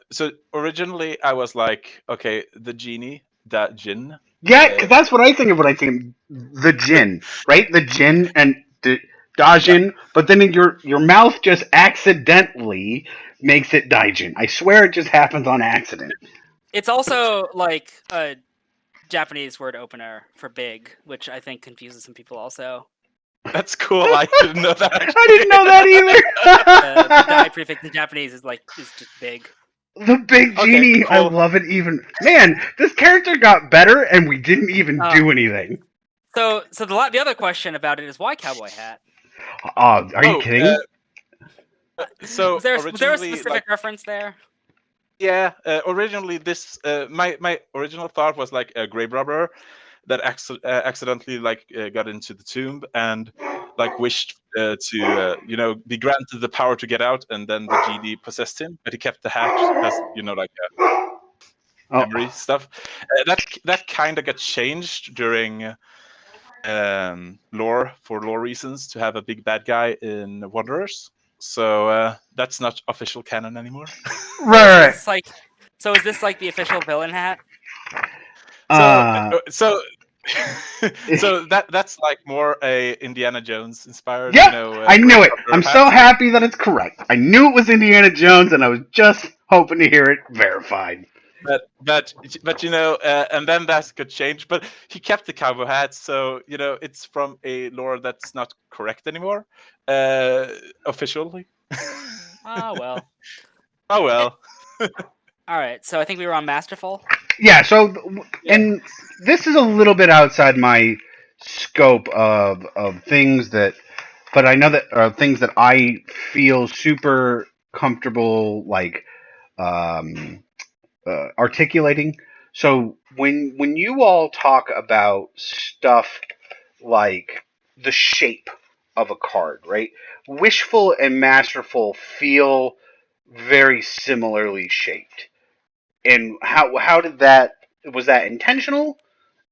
Speaker 1: originally I was like, okay, the genie, that Jin.
Speaker 2: Yeah, because that's what I think of when I think the Jin, right? The Jin and the Dajin, but then your mouth just accidentally makes it Daijin. I swear it just happens on accident.
Speaker 3: It's also like a Japanese word opener for big, which I think confuses some people also.
Speaker 1: That's cool. I didn't know that.
Speaker 2: I didn't know that either.
Speaker 3: The Dai prefix in Japanese is just big.
Speaker 2: The big genie. Cool. I love it even. Man, this character got better and we didn't even do anything.
Speaker 3: So the other question about it is why cowboy hat?
Speaker 2: Are you kidding?
Speaker 1: So
Speaker 3: was there a specific reference there?
Speaker 1: Yeah, originally this my original thought was like a grave robber that accidentally got into the tomb and wished to be granted the power to get out, and then the genie possessed him, but he kept the hat as memory stuff. That kind of got changed during lore reasons to have a big bad guy in Wanderers. So that's not official canon anymore.
Speaker 2: Right.
Speaker 3: So is this like the official villain hat?
Speaker 1: So that's like more a Indiana Jones inspired.
Speaker 2: Yep, I knew it.
Speaker 1: grasshopper
Speaker 2: I'm
Speaker 1: hat.
Speaker 2: so happy that it's correct. I knew it was Indiana Jones, and I was just hoping to hear it verified.
Speaker 1: But and then that could change. But he kept the cowboy hat, so it's from a lore that's not correct anymore, officially.
Speaker 3: Oh well.
Speaker 1: Oh well.
Speaker 2: All
Speaker 3: right, so I think we were on Masterful.
Speaker 2: Yeah. So, and this is a little bit outside my scope of things that, but I know that are things that I feel super comfortable articulating. So when you all talk about stuff like the shape of a card, right? Wishful and Masterful feel very similarly shaped. And how did that, was that intentional?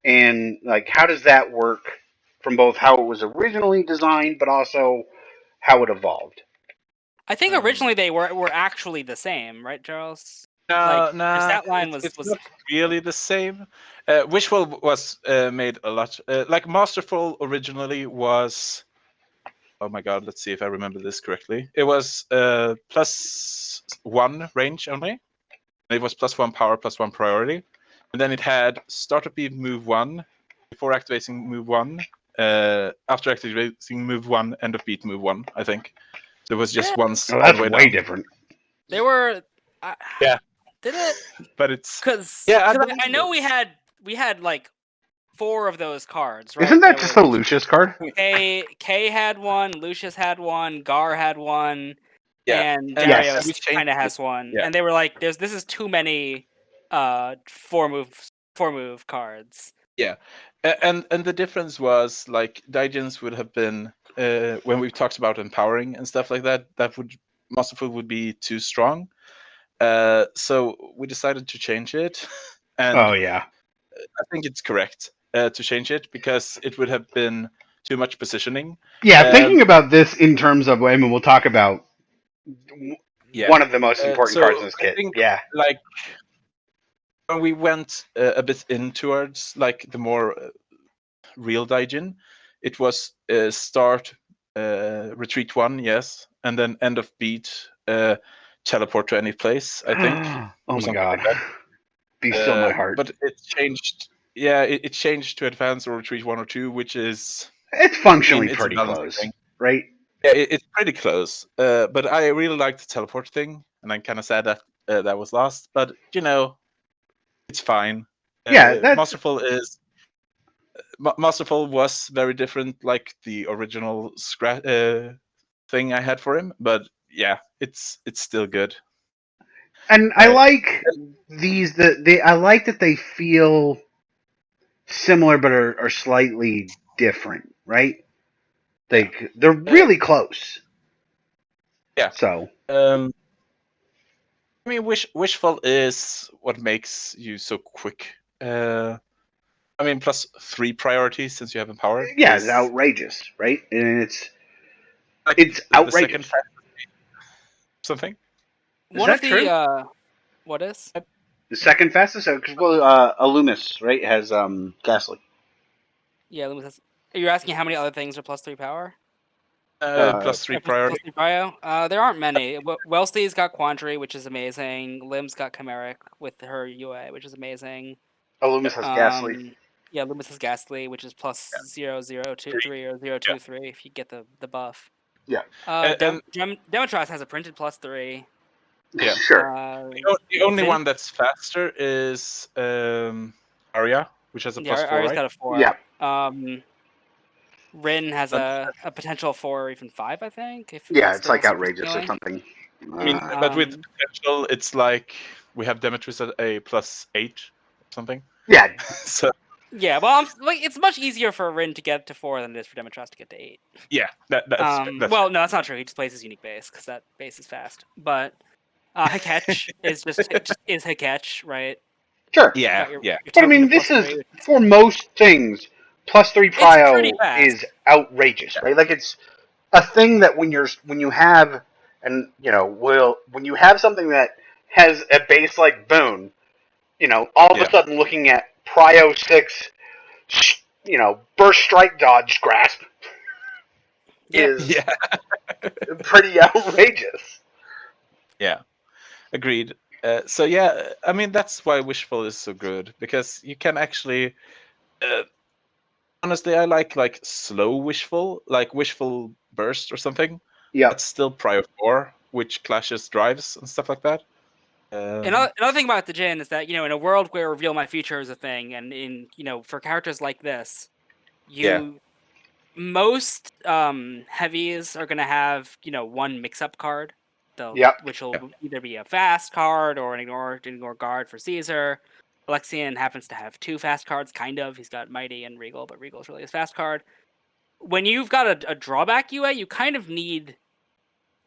Speaker 2: And like how does that work from both how it was originally designed but also how it evolved?
Speaker 3: I think originally they were actually the same, right, Charles?
Speaker 1: No,
Speaker 3: that line was
Speaker 1: not really the same. Wishful was made a lot. Like Masterful originally was. Oh my god! Let's see if I remember this correctly. It was +1 range only. It was +1 power, +1 priority, and then it had start of beat move 1, before activating move 1, after activating move 1, end of beat move 1. I think so. It was just once.
Speaker 2: Oh, that's
Speaker 1: all the
Speaker 2: way
Speaker 1: way down.
Speaker 2: different.
Speaker 3: They were.
Speaker 1: Yeah.
Speaker 3: Did it?
Speaker 1: But it's
Speaker 3: because I know we had like 4 of those cards, right?
Speaker 2: Isn't that just a Lucius card?
Speaker 3: K had one, Lucius had one, Gar had one, and
Speaker 2: Darius
Speaker 3: kind of has one.
Speaker 1: Yeah.
Speaker 3: And they were like, "This is too many 4 move cards."
Speaker 1: Yeah, and the difference was like Dajiin's would have been when we talked about empowering and stuff like that. Masterful would be too strong. So we decided to change it, and I think it's correct to change it because it would have been too much positioning.
Speaker 2: Yeah, thinking about this in terms of, I mean, we'll talk about one of the most important cards in this kit.
Speaker 1: Like when we went a bit in towards like the more real Dajiin, it was start retreat 1, yes, and then end of beat teleport to any place, I think.
Speaker 2: Oh my god. Like be still my heart.
Speaker 1: But it changed. Yeah, it changed to advance or retreat 1 or 2, which is
Speaker 2: it's functionally pretty close, right?
Speaker 1: Yeah, it's pretty close. But I really like the teleport thing, and I'm kind of sad that that was lost. But it's fine. Masterful was very different, like the original thing I had for him. But yeah, it's still good.
Speaker 2: And I like these. I like that they feel similar, but are slightly different, right? They're really close.
Speaker 1: Yeah.
Speaker 2: So.
Speaker 1: I mean, wishful is what makes you so quick. I mean, +3 priorities since you have empowered.
Speaker 2: Yeah, it's outrageous, right? And it's outrageous.
Speaker 1: Something.
Speaker 2: Is that true?
Speaker 3: What is?
Speaker 2: The second fastest? Well, Alumis, right, has Ghastly.
Speaker 3: Yeah, Alumis has. You're asking how many other things are +3 power?
Speaker 1: +3 priority.
Speaker 3: +3 prio? There aren't many. Welsty's got Quandary, which is amazing. Lim's got Chimeric with her UA, which is amazing.
Speaker 2: Alumis has Ghastly.
Speaker 3: Yeah, Loomis has Ghastly, which is +003 or 023 if you get the buff.
Speaker 2: Yeah.
Speaker 3: Demetros has a printed +3.
Speaker 1: Yeah,
Speaker 2: sure.
Speaker 1: The only one that's faster is Arya, which has a +4.
Speaker 3: Arya's
Speaker 1: right?
Speaker 3: got a 4.
Speaker 2: Yeah.
Speaker 3: Rin has a potential 4 or even 5, I think.
Speaker 2: It's like outrageous or something.
Speaker 1: I mean, but with potential, it's like we have Demetrius at a +8 or something.
Speaker 2: Yeah.
Speaker 1: So.
Speaker 3: Yeah, well, it's much easier for Rin to get to 4 than it is for Demetros to get to 8.
Speaker 1: Yeah, that's
Speaker 3: well, no, that's not true. He just plays his unique base because that base is fast. But Hekech is is Hekech, right?
Speaker 2: Sure.
Speaker 1: Yeah.
Speaker 2: But I mean, this is for most things. +3 prio is outrageous, right? Like it's a thing that when you have And when you have something that has a base like Boone, all of a sudden looking at Prio 6, burst strike dodge grasp is pretty outrageous.
Speaker 1: Yeah, agreed. So yeah, I mean that's why Wishful is so good, because you can actually. Honestly, I like slow Wishful, like Wishful Burst or something.
Speaker 2: Yep.
Speaker 1: That's still Prio 4, which clashes drives and stuff like that.
Speaker 3: Another thing about Dajiin is that, in a world where Reveal My Future is a thing, and for characters like this, most heavies are going to have, one mix-up card, which will either be a fast card or an ignore guard for Caesar. Alexian happens to have 2 fast cards, kind of. He's got Mighty and Regal, but Regal's really his fast card. When you've got a drawback UA, you kind of need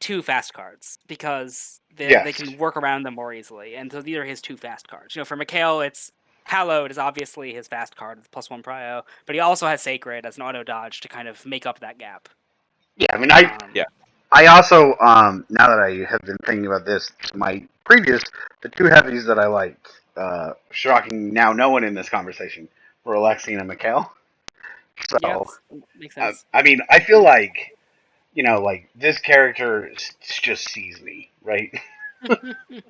Speaker 3: 2 fast cards because they can work around them more easily. And so these are his 2 fast cards. For Mikhail, it's Hallowed is obviously his fast card with +1 prio, but he also has Sacred as an auto dodge to kind of make up that gap.
Speaker 2: Yeah, I mean, I also, now that I have been thinking about this, the 2 heavies that I liked, shocking now no one in this conversation, were Alexian and Mikhail. So,
Speaker 3: yeah, makes sense.
Speaker 2: I mean, I feel like, this character just sees me, right?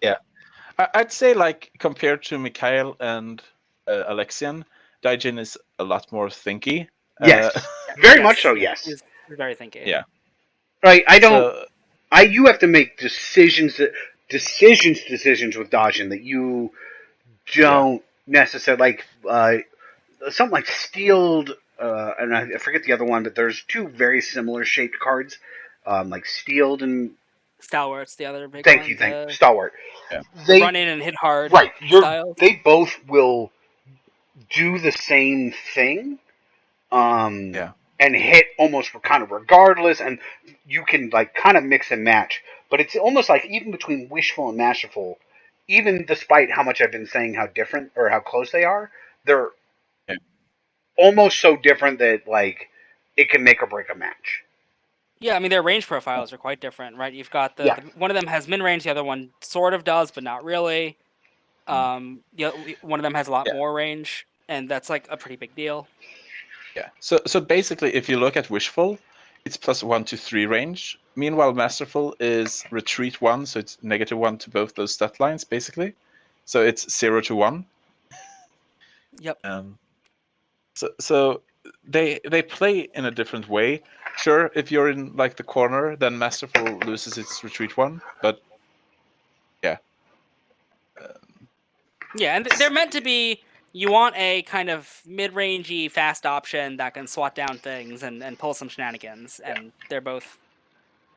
Speaker 1: Yeah. I'd say, compared to Mikhail and Alexian, Dajiin is a lot more thinky.
Speaker 2: Yes. Very much so, yes.
Speaker 3: He's very thinky.
Speaker 1: Yeah.
Speaker 2: Right, you have to make decisions with Dajiin that you don't necessarily, something like Steeled, and I forget the other one, but there's 2 very similar shaped cards, like Steeled and
Speaker 3: Stalwart's the other big
Speaker 2: thank
Speaker 3: one.
Speaker 2: you, Stalwart.
Speaker 3: Yeah. They run in and hit hard.
Speaker 2: Right,
Speaker 3: styles.
Speaker 2: They both will do the same thing, and hit almost kind of regardless, and you can kind of mix and match. But it's almost like even between Wishful and Masterful, even despite how much I've been saying how different or how close they are, they're almost so different that it can make or break a match.
Speaker 3: Yeah, I mean their range profiles are quite different, right? You've got the one of them has min range, the other one sort of does, but not really. One of them has a lot more range, and that's a pretty big deal.
Speaker 1: Yeah. So basically, if you look at Wishful, it's +1 to 3 range. Meanwhile, Masterful is retreat 1, so it's -1 to both those stat lines, basically. So it's 0 to 1.
Speaker 3: Yep.
Speaker 1: So they play in a different way. Sure, if you're in the corner, then Masterful loses its retreat 1, but yeah.
Speaker 3: Yeah, and they're meant to be. You want a kind of mid-rangey fast option that can swat down things and pull some shenanigans, and they're both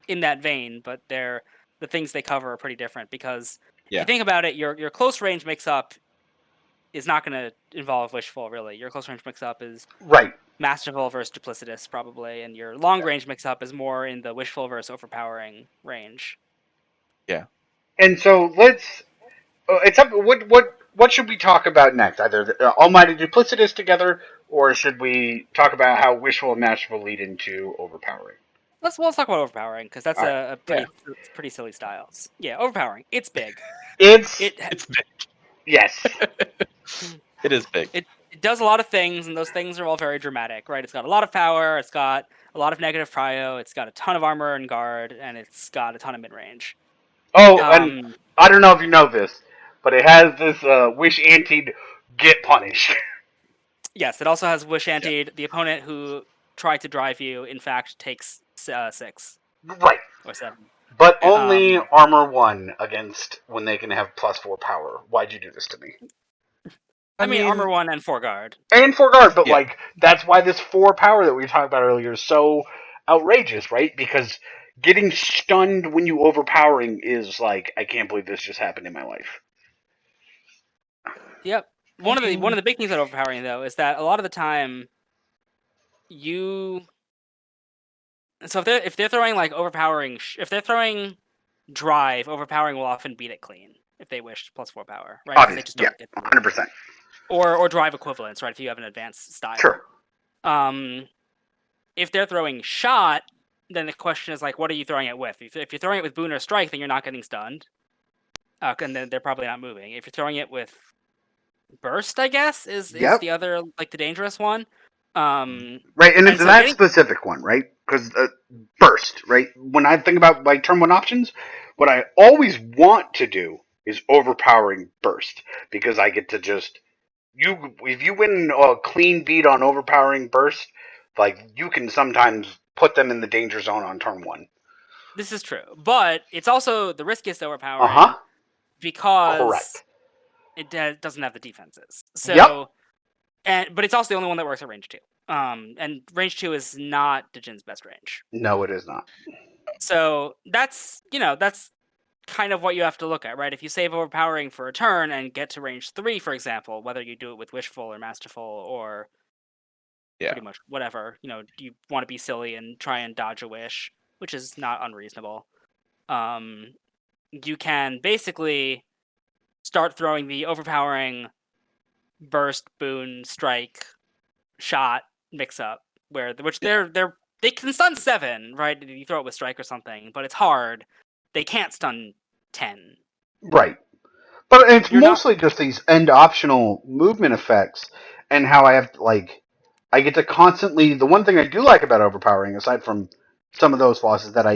Speaker 3: in that vein, but the things they cover are pretty different because if you think about it, your close range mix-up is not going to involve Wishful, really. Your close range mix-up is Masterful versus Duplicitous, probably, and your long range mix-up is more in the Wishful versus Overpowering range.
Speaker 1: Yeah.
Speaker 2: And so it's up. What should we talk about next? Either Almighty Duplicitous together, or should we talk about how Wishful and Masterful lead into Overpowering?
Speaker 3: Let's talk about Overpowering because that's a pretty silly styles. Yeah, Overpowering. It's big.
Speaker 1: It's big.
Speaker 2: Yes.
Speaker 1: It is big.
Speaker 3: It does a lot of things, and those things are all very dramatic, right? It's got a lot of power, it's got a lot of negative prio, it's got a ton of armor and guard, and it's got a ton of mid-range.
Speaker 2: Oh, and I don't know if you know this, but it has this wish antied get punished.
Speaker 3: Yes, it also has wish antied. The opponent who tried to drive you, in fact, takes 6.
Speaker 2: Right.
Speaker 3: Or 7.
Speaker 2: But only armor 1 against when they can have +4 power. Why'd you do this to me?
Speaker 3: I mean armor 1 and 4 guard.
Speaker 2: And 4 guard, but that's why this 4 power that we talked about earlier is so outrageous, right? Because getting stunned when you overpowering is I can't believe this just happened in my life.
Speaker 3: Yep. One of the big things about overpowering though is that a lot of the time so if they're throwing overpowering, if they're throwing drive, overpowering will often beat it clean if they wish +4 power, right?
Speaker 2: Obviously, they just don't get 100%.
Speaker 3: Or drive equivalents, right? If you have an advanced style.
Speaker 2: Sure.
Speaker 3: If they're throwing shot, then the question is like, what are you throwing it with? If you're throwing it with Boon or Strike, then you're not getting stunned, and then they're probably not moving. If you're throwing it with Burst, I guess is the other like the dangerous one.
Speaker 2: Right, and it's that specific one, right? Because Burst, right? When I think about like turn 1 options, what I always want to do is overpowering Burst, because I get to just if you win a clean beat on overpowering Burst, like you can sometimes put them in the danger zone on turn 1.
Speaker 3: This is true, but it's also the riskiest overpowering because it doesn't have the defenses. So, but it's also the only one that works at range 2. And range 2 is not Dajiin's best range.
Speaker 2: No, it is not.
Speaker 3: So that's kind of what you have to look at, right? If you save overpowering for a turn and get to range 3, for example, whether you do it with Wishful or Masterful or pretty much whatever, you want to be silly and try and dodge a wish, which is not unreasonable. You can basically start throwing the overpowering Burst, Boon, Strike, Shot mix up, which they can stun 7, right? If you throw it with Strike or something, but it's hard. They can't stun 10.
Speaker 2: Right. But it's mostly just these end optional movement effects, and how I have I get to constantly. The one thing I do like about overpowering, aside from some of those flaws, is that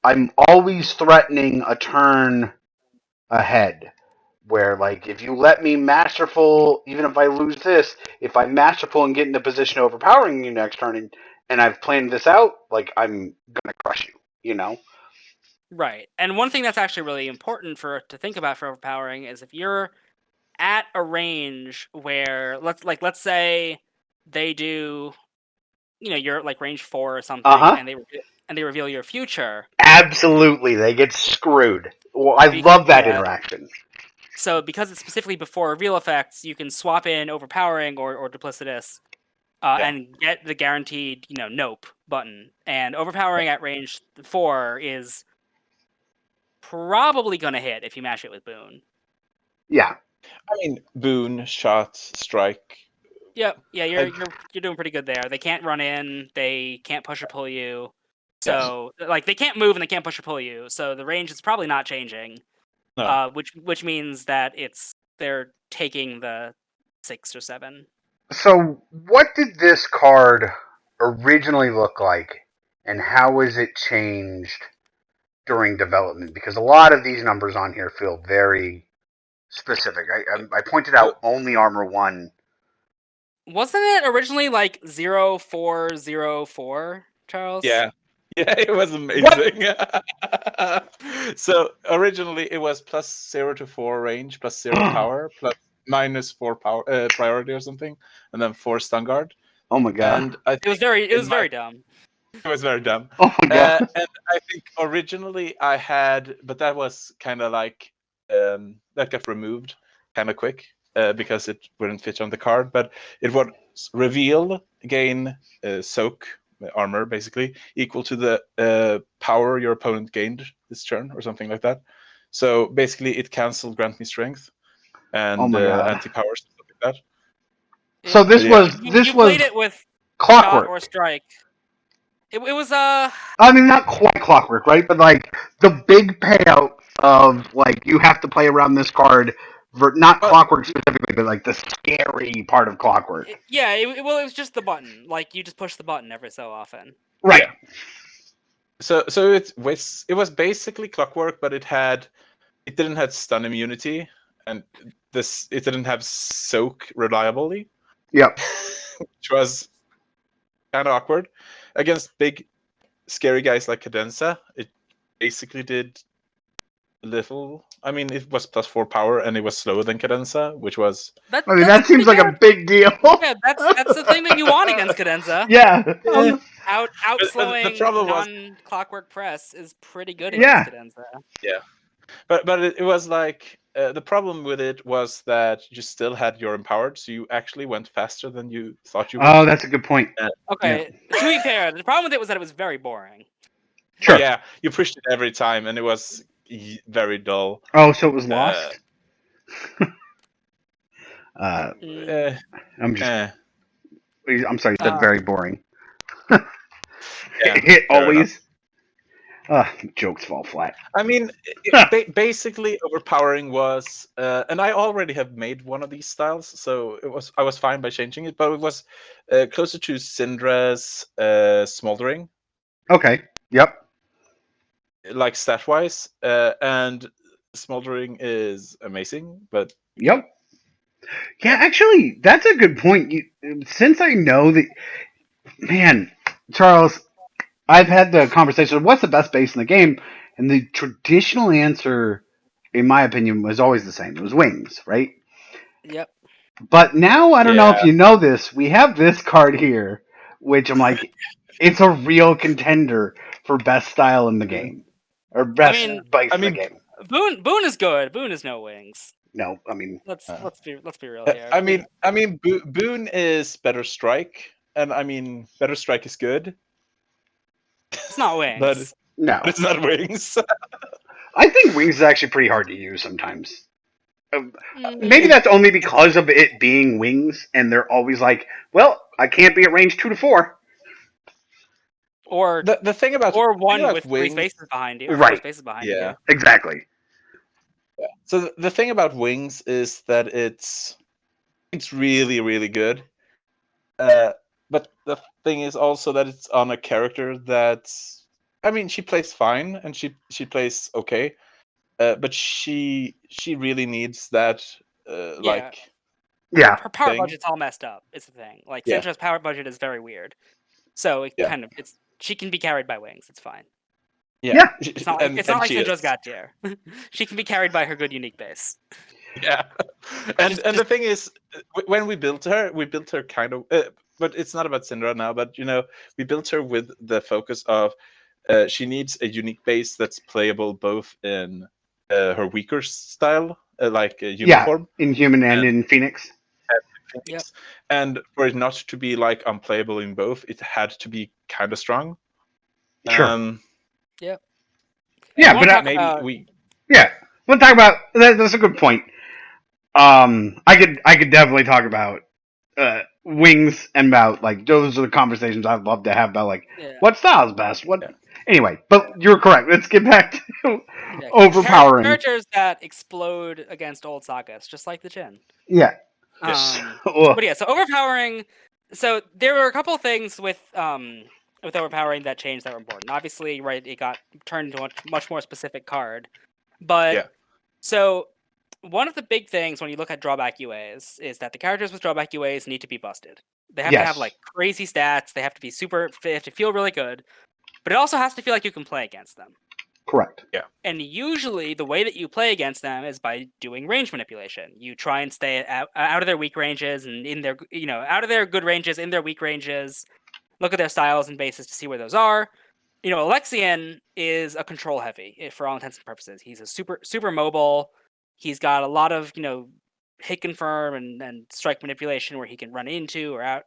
Speaker 2: I'm always threatening a turn ahead. Where if you let me masterful, even if I lose this, if I masterful and get into position overpowering you next turn, and I've planned this out, I'm gonna crush you.
Speaker 3: Right. And one thing that's actually really important to think about for overpowering is if you're at a range where let's say they do, you're like range 4 or something, and they reveal your future.
Speaker 2: Absolutely, they get screwed. Well, I love that interaction.
Speaker 3: So because it's specifically before reveal effects, you can swap in overpowering or duplicitous, and get the guaranteed nope button. And overpowering at range 4 is probably gonna hit if you mash it with Boon.
Speaker 2: Yeah.
Speaker 1: I mean, Boon, Shot, Strike.
Speaker 3: Yep. Yeah, you're doing pretty good there. They can't run in, they can't push or pull you. So they can't move and they can't push or pull you. So the range is probably not changing. No. Which means that they're taking the 6 or 7.
Speaker 2: So what did this card originally look like, and how has it changed during development? Because a lot of these numbers on here feel very specific. I pointed out only armor 1.
Speaker 3: Wasn't it originally 0404, Charles?
Speaker 1: Yeah, it was amazing. So originally it was +0 to 4 range, +0 power, -4 power priority or something, and then 4 stun guard.
Speaker 2: Oh my god!
Speaker 3: And it was very dumb.
Speaker 1: It was very dumb.
Speaker 2: Oh my god!
Speaker 1: And I think originally I had, but that was kind of that got removed kind of quick because it wouldn't fit on the card. But it was reveal, gain, soak armor basically equal to the power your opponent gained this turn or something like that. So basically it canceled grant me strength and anti-power stuff like that.
Speaker 2: So this was
Speaker 3: you played it with
Speaker 2: Clockwork
Speaker 3: Shot or Strike. It was
Speaker 2: I mean, not quite Clockwork, right? But the big payout of you have to play around this card, not Clockwork specifically, but the scary part of Clockwork.
Speaker 3: It was just the button. You just push the button every so often.
Speaker 2: Right.
Speaker 1: Yeah. So it was basically Clockwork, but it didn't have stun immunity, and it didn't have soak reliably.
Speaker 2: Yep.
Speaker 1: Which was kind of awkward. Against big, scary guys like Cadenza, it basically did little. I mean, it was +4 power, and it was slower than Cadenza, which was...
Speaker 2: that seems like a big deal.
Speaker 3: Yeah, that's the thing that you want against Cadenza.
Speaker 2: Yeah.
Speaker 3: Outslowing non-Clockwork press is pretty good against Cadenza.
Speaker 1: Yeah. But it was the problem with it was that you still had your empowered, so you actually went faster than you thought you would.
Speaker 2: Oh, that's a good point.
Speaker 3: Okay, to be fair, the problem with it was that it was very boring.
Speaker 2: Sure.
Speaker 1: Yeah, you pushed it every time, and it was very dull.
Speaker 2: Oh, so it was lost? I'm sorry, you said very boring. Hit always? Jokes fall flat.
Speaker 1: I mean, basically, overpowering was, and I already have made one of these styles, so I was fine by changing it, but it was closer to Syndra's smoldering.
Speaker 2: Okay. Yep.
Speaker 1: Like stat wise, and smoldering is amazing, but
Speaker 2: Yep. Yeah, actually, that's a good point. Since I know that, man, Charles, I've had the conversation. What's the best base in the game? And the traditional answer, in my opinion, was always the same. It was wings, right?
Speaker 3: Yep.
Speaker 2: But now I don't know
Speaker 1: yeah.
Speaker 2: if you know this. We have this card here, which I'm like, it's a real contender for best style in the game, or best base in the game.
Speaker 3: Boone is good. Boone is no wings.
Speaker 2: No, I mean,
Speaker 3: let's be real here.
Speaker 1: I mean, Boone is better strike, and I mean, better strike is good.
Speaker 3: It's not wings.
Speaker 1: but it's not wings.
Speaker 2: I think wings is actually pretty hard to use sometimes. Maybe that's only because of it being wings, and they're always like, "Well, I can't be at range 2 to 4."
Speaker 3: Or
Speaker 1: the thing about
Speaker 3: one with
Speaker 1: wings,
Speaker 3: 3 spaces behind you, or
Speaker 2: right?
Speaker 3: 4 spaces behind you. Yeah,
Speaker 2: exactly.
Speaker 1: Yeah. So the thing about wings is that it's really, really good. But the thing is also that it's on a character that's, I mean, she plays fine and she plays okay, but she really needs that like.
Speaker 2: Yeah,
Speaker 3: her power budget's all messed up. Is the thing. Like Syndra's power budget is very weird, so it kind of she can be carried by wings. It's fine.
Speaker 2: Yeah.
Speaker 3: It's not like Syndra's got Jair. She can be carried by her good unique base.
Speaker 1: Yeah, and the thing is, when we built her kind of, but it's not about Syndra now. But we built her with the focus of she needs a unique base that's playable both in her weaker style, like human form,
Speaker 2: in human and in Phoenix.
Speaker 1: And for it not to be like unplayable in both, it had to be kind of strong.
Speaker 2: Sure.
Speaker 3: Yeah.
Speaker 2: Yeah, but maybe we'll talk about that. That's a good point. I could definitely talk about wings and about like those are the conversations I'd love to have about like what style is best. Anyway, but you're correct. Let's get back to overpowering
Speaker 3: characters that explode against old sagas, just like the Jhin.
Speaker 2: Yeah.
Speaker 3: But yeah, so overpowering. So there were a couple things with overpowering that changed that were important. Obviously, right, it got turned into a much more specific card. But so one of the big things when you look at drawback UAs is that the characters with drawback UAs need to be busted. They have to have like crazy stats. They have to be they have to feel really good. But it also has to feel like you can play against them.
Speaker 2: Correct.
Speaker 1: Yeah.
Speaker 3: And usually the way that you play against them is by doing range manipulation. You try and stay out of their weak ranges and in their out of their good ranges, in their weak ranges. Look at their styles and bases to see where those are. Alexian is a control heavy for all intents and purposes. He's a super mobile. He's got a lot of hit confirm and strike manipulation where he can run into or out.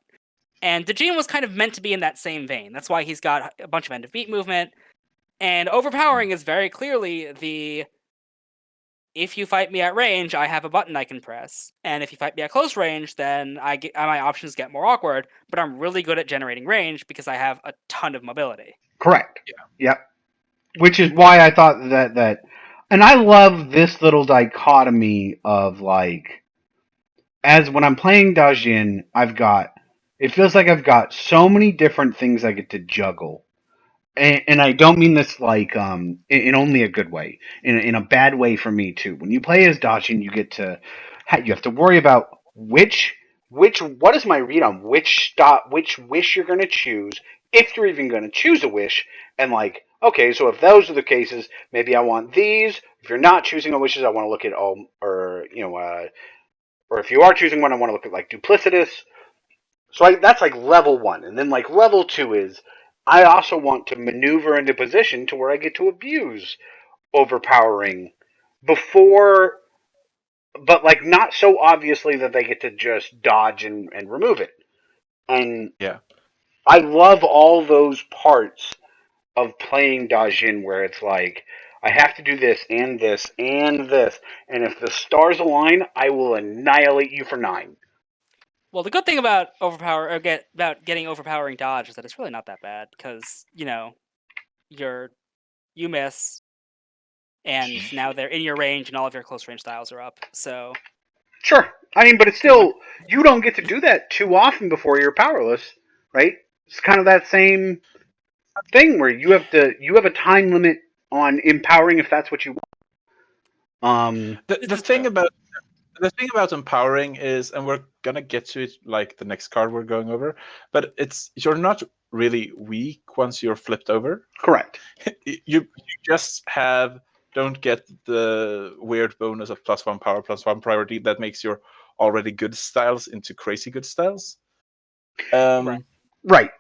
Speaker 3: And Dajiin was kind of meant to be in that same vein. That's why he's got a bunch of end of beat movement. And overpowering is very clearly if you fight me at range, I have a button I can press. And if you fight me at close range, then my options get more awkward, but I'm really good at generating range because I have a ton of mobility.
Speaker 2: Correct. Yeah. Yep. Which is why I thought that and I love this little dichotomy of like as when I'm playing Dajiin, it feels like I've got so many different things I get to juggle. And I don't mean this like in only a good way, in a bad way for me too. When you play as Dajiin, you have to worry about what is my read on which wish you're going to choose, if you're even going to choose a wish, and like okay, so if those are the cases, maybe I want these. If you're not choosing a wishes, I want to look at all, or or if you are choosing one, I want to look at like duplicitous. So that's like level 1, and then like level 2 is I also want to maneuver into position to where I get to abuse overpowering before, but like not so obviously that they get to just dodge and remove it. And I love all those parts of playing Dajiin where it's like I have to do this and this and this, and if the stars align, I will annihilate you for 9.
Speaker 3: Well, the good thing about getting overpowering dodge is that it's really not that bad because your you miss, and now they're in your range, and all of your close range styles are up. So
Speaker 2: Sure. I mean, but it's still, you don't get to do that too often before you're powerless, right? It's kind of that same thing where you have a time limit on empowering if that's what you want.
Speaker 1: The thing about empowering is, and we're gonna get to it like the next card we're going over, but you're not really weak once you're flipped over.
Speaker 2: Correct.
Speaker 1: You just don't get the weird bonus of +1 power, +1 priority that makes your already good styles into crazy good styles.
Speaker 2: Right.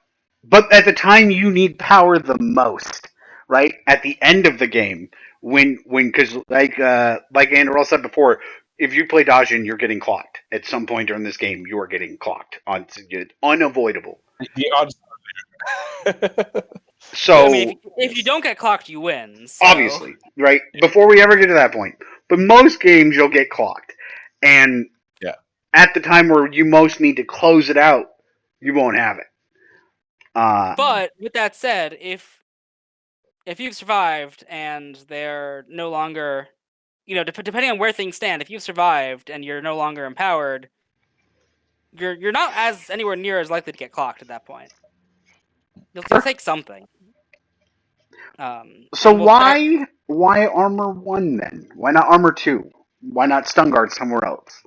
Speaker 2: But at the time you need power the most, right? At the end of the game, because like Andarel said before, if you play Dajiin, you're getting clocked. At some point during this game, you are getting clocked. It's unavoidable.
Speaker 1: The odds.
Speaker 2: So
Speaker 3: I mean, if you don't get clocked, you win. So.
Speaker 2: Obviously, right? Before we ever get to that point. But most games you'll get clocked. And at the time where you most need to close it out, you won't have it.
Speaker 3: But with that said, if you've survived and they're no longer, depending on where things stand, if you've survived and you're no longer empowered, you're not anywhere near as likely to get clocked at that point. You'll take something.
Speaker 2: So why armor 1 then? Why not armor 2? Why not stun guard somewhere else?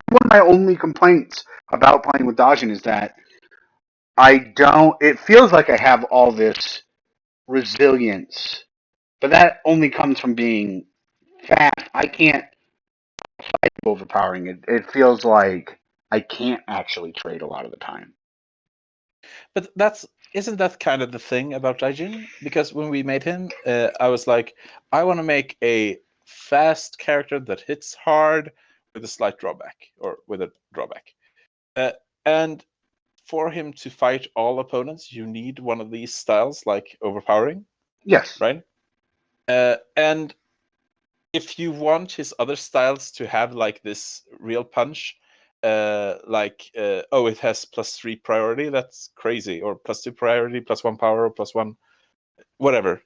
Speaker 2: One of my only complaints about playing with Dajiin is that it feels like I have all this resilience, but that only comes from being fast. I can't fight overpowering. It feels like I can't actually trade a lot of the time.
Speaker 1: But isn't that kind of the thing about Dajiin? Because when we made him, I was like, I want to make a fast character that hits hard with a slight drawback, or with a drawback. And for him to fight all opponents, you need one of these styles, like overpowering.
Speaker 2: Yes.
Speaker 1: Right? And if you want his other styles to have like this real punch, it has +3 priority, that's crazy, or +2 priority, +1 power, or +1 whatever,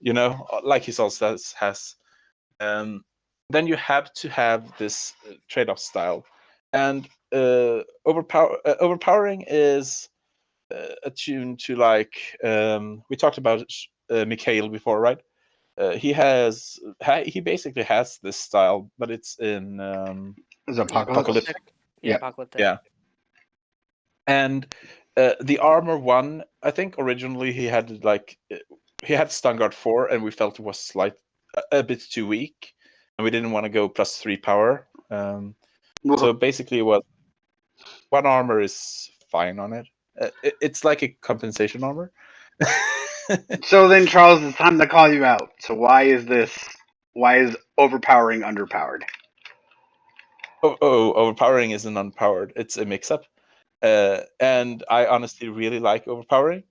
Speaker 1: like his all styles has, then you have to have this trade-off style. And overpowering is attuned to, like, we talked about Mikhail before, right? He basically has this style, but it's in apocalyptic.
Speaker 3: Yeah, apocalyptic.
Speaker 1: Yeah. And the armor 1, I think originally he had stun guard 4, and we felt it was a bit too weak, and we didn't want to go +3 power. So basically, 1 armor is fine on it. It's like a compensation armor.
Speaker 2: So then, Charles, it's time to call you out. So why is overpowering underpowered?
Speaker 1: Overpowering isn't unpowered. It's a mix-up. And I honestly really like overpowering.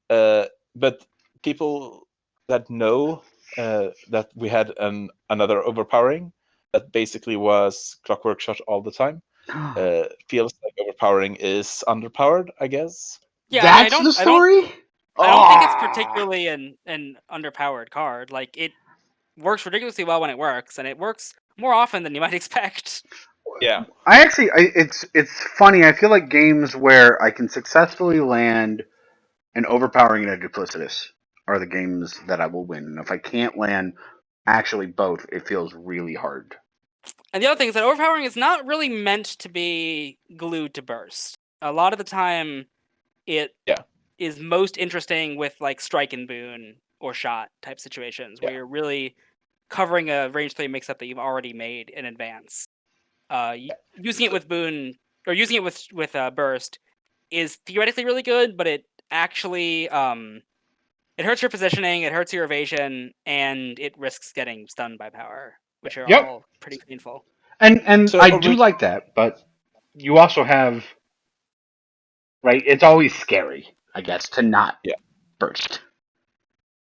Speaker 1: But people that know that we had another overpowering that basically was Clockwork Shot all the time feels like overpowering is underpowered, I guess.
Speaker 2: Yeah, that's the story?
Speaker 3: I don't think it's particularly an underpowered card. Like, it works ridiculously well when it works, and it works more often than you might expect.
Speaker 1: Yeah.
Speaker 2: It's funny. I feel like games where I can successfully land an overpowering and a duplicitous are the games that I will win. And if I can't land actually both, it feels really hard.
Speaker 3: And the other thing is that overpowering is not really meant to be glued to burst. A lot of the time, it is most interesting with, like, strike and boon or shot type situations where you're really covering a range 3 mix-up that you've already made in advance. Using it with boon, or using it with burst, is theoretically really good, but it actually it hurts your positioning, it hurts your evasion, and it risks getting stunned by power, which are all pretty painful.
Speaker 2: And so I do like that, but you also have, right? It's always scary, I guess, to not burst.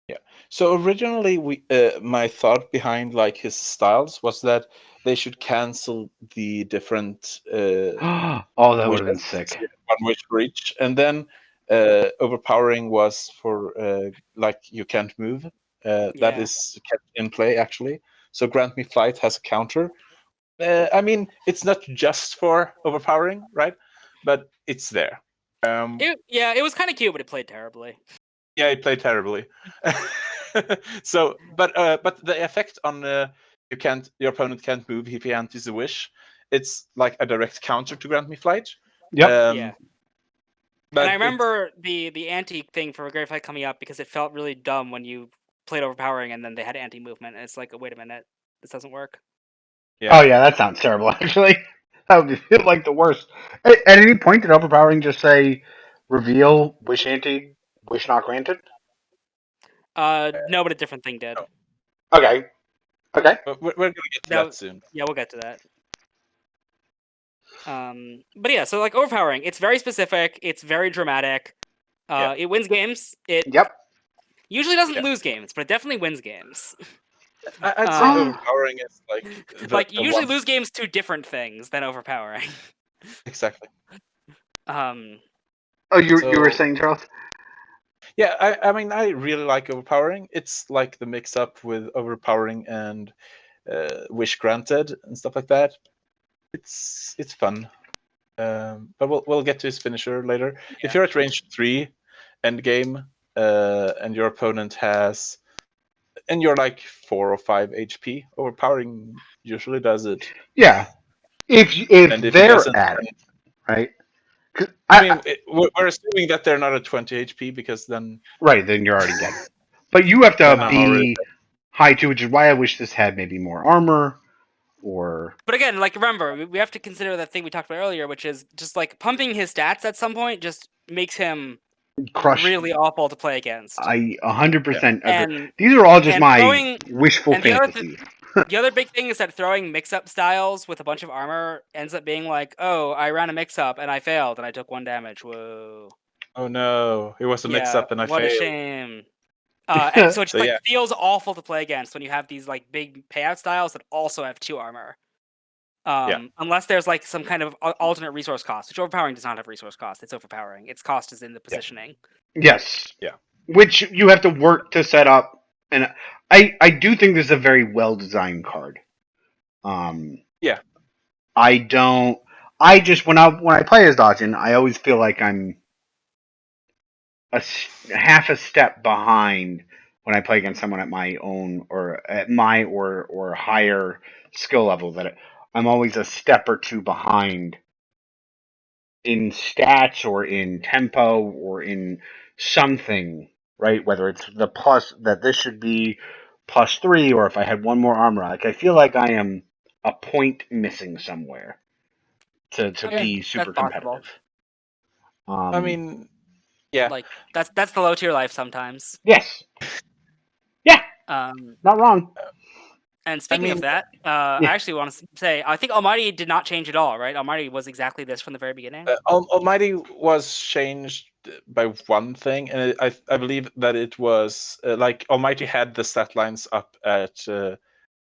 Speaker 1: Yeah. So originally, my thought behind, like, his styles was that they should cancel the different.
Speaker 2: That would have been sick.
Speaker 1: One wish for each, and then overpowering was for like you can't move. that is kept in play actually. So Grant Me Flight has a counter. I mean, it's not just for overpowering, right? But it's there.
Speaker 3: It was kind of cute, but it played terribly.
Speaker 1: Yeah, it played terribly. So, but the effect on your opponent can't move if he antis a wish. It's like a direct counter to Grant Me Flight.
Speaker 2: Yep.
Speaker 3: Yeah.
Speaker 1: But
Speaker 3: and I remember the anti thing for Great Fight coming up because it felt really dumb when you played overpowering and then they had anti movement, and it's like, wait a minute, this doesn't work.
Speaker 2: Yeah. Oh yeah, that sounds terrible. Actually, that would feel like the worst. At any point, did overpowering just say reveal wish anti wish not granted?
Speaker 3: No, but a different thing did.
Speaker 2: Okay. Okay.
Speaker 1: But we're gonna get to that soon.
Speaker 3: Yeah, we'll get to that. But yeah, so like overpowering, it's very specific, it's very dramatic. It wins games. It usually doesn't lose games, but it definitely wins games.
Speaker 1: I'd say overpowering is like
Speaker 3: you usually lose games to different things than overpowering.
Speaker 1: Exactly.
Speaker 2: Oh, you were saying, Charles?
Speaker 1: Yeah, I mean, I really like overpowering. It's like the mix-up with overpowering and wish granted and stuff like that. It's fun. But we'll get to his finisher later. Yeah. If you're at range 3 end game and your opponent has, and you're like 4 or 5 HP, overpowering usually does it.
Speaker 2: Yeah, if they're at it, right?
Speaker 1: I mean, we're assuming that they're not at 20 HP because then
Speaker 2: then you're already dead. But you have to be high too, which is why I wish this had maybe more armor.
Speaker 3: But again, like remember, we have to consider that thing we talked about earlier, which is just like pumping his stats at some point just makes him really awful to play against.
Speaker 2: I 100% agree. These are all just my wishful fantasy.
Speaker 3: The other big thing is that throwing mix-up styles with a bunch of armor ends up being like, oh, I ran a mix-up and I failed and I took 1 damage. Whoa.
Speaker 1: Oh no, it was a mix-up and I failed.
Speaker 3: What a shame. And so it just feels awful to play against when you have these like big payout styles that also have 2 armor. Unless there's like some kind of alternate resource cost, which overpowering does not have resource cost. It's overpowering. Its cost is in the positioning.
Speaker 2: Yes.
Speaker 1: Yeah.
Speaker 2: Which you have to work to set up, and I do think this is a very well designed card.
Speaker 1: Yeah.
Speaker 2: I just when I play as Dajiin, I always feel like I'm half a step behind when I play against someone at my own or at my or higher skill level. That I'm always a step or 2 behind in stats or in tempo or in something, right? Whether it's the plus that this should be +3 or if I had 1 more armor. Like I feel like I am a point missing somewhere to be super competitive.
Speaker 1: I mean, yeah,
Speaker 3: like that's the low tier life sometimes.
Speaker 2: Yes. Yeah. Not wrong.
Speaker 3: And speaking of that, I actually want to say I think Almighty did not change at all, right? Almighty was exactly this from the very beginning.
Speaker 1: Almighty was changed by one thing, and I believe that it was like Almighty had the stat lines up at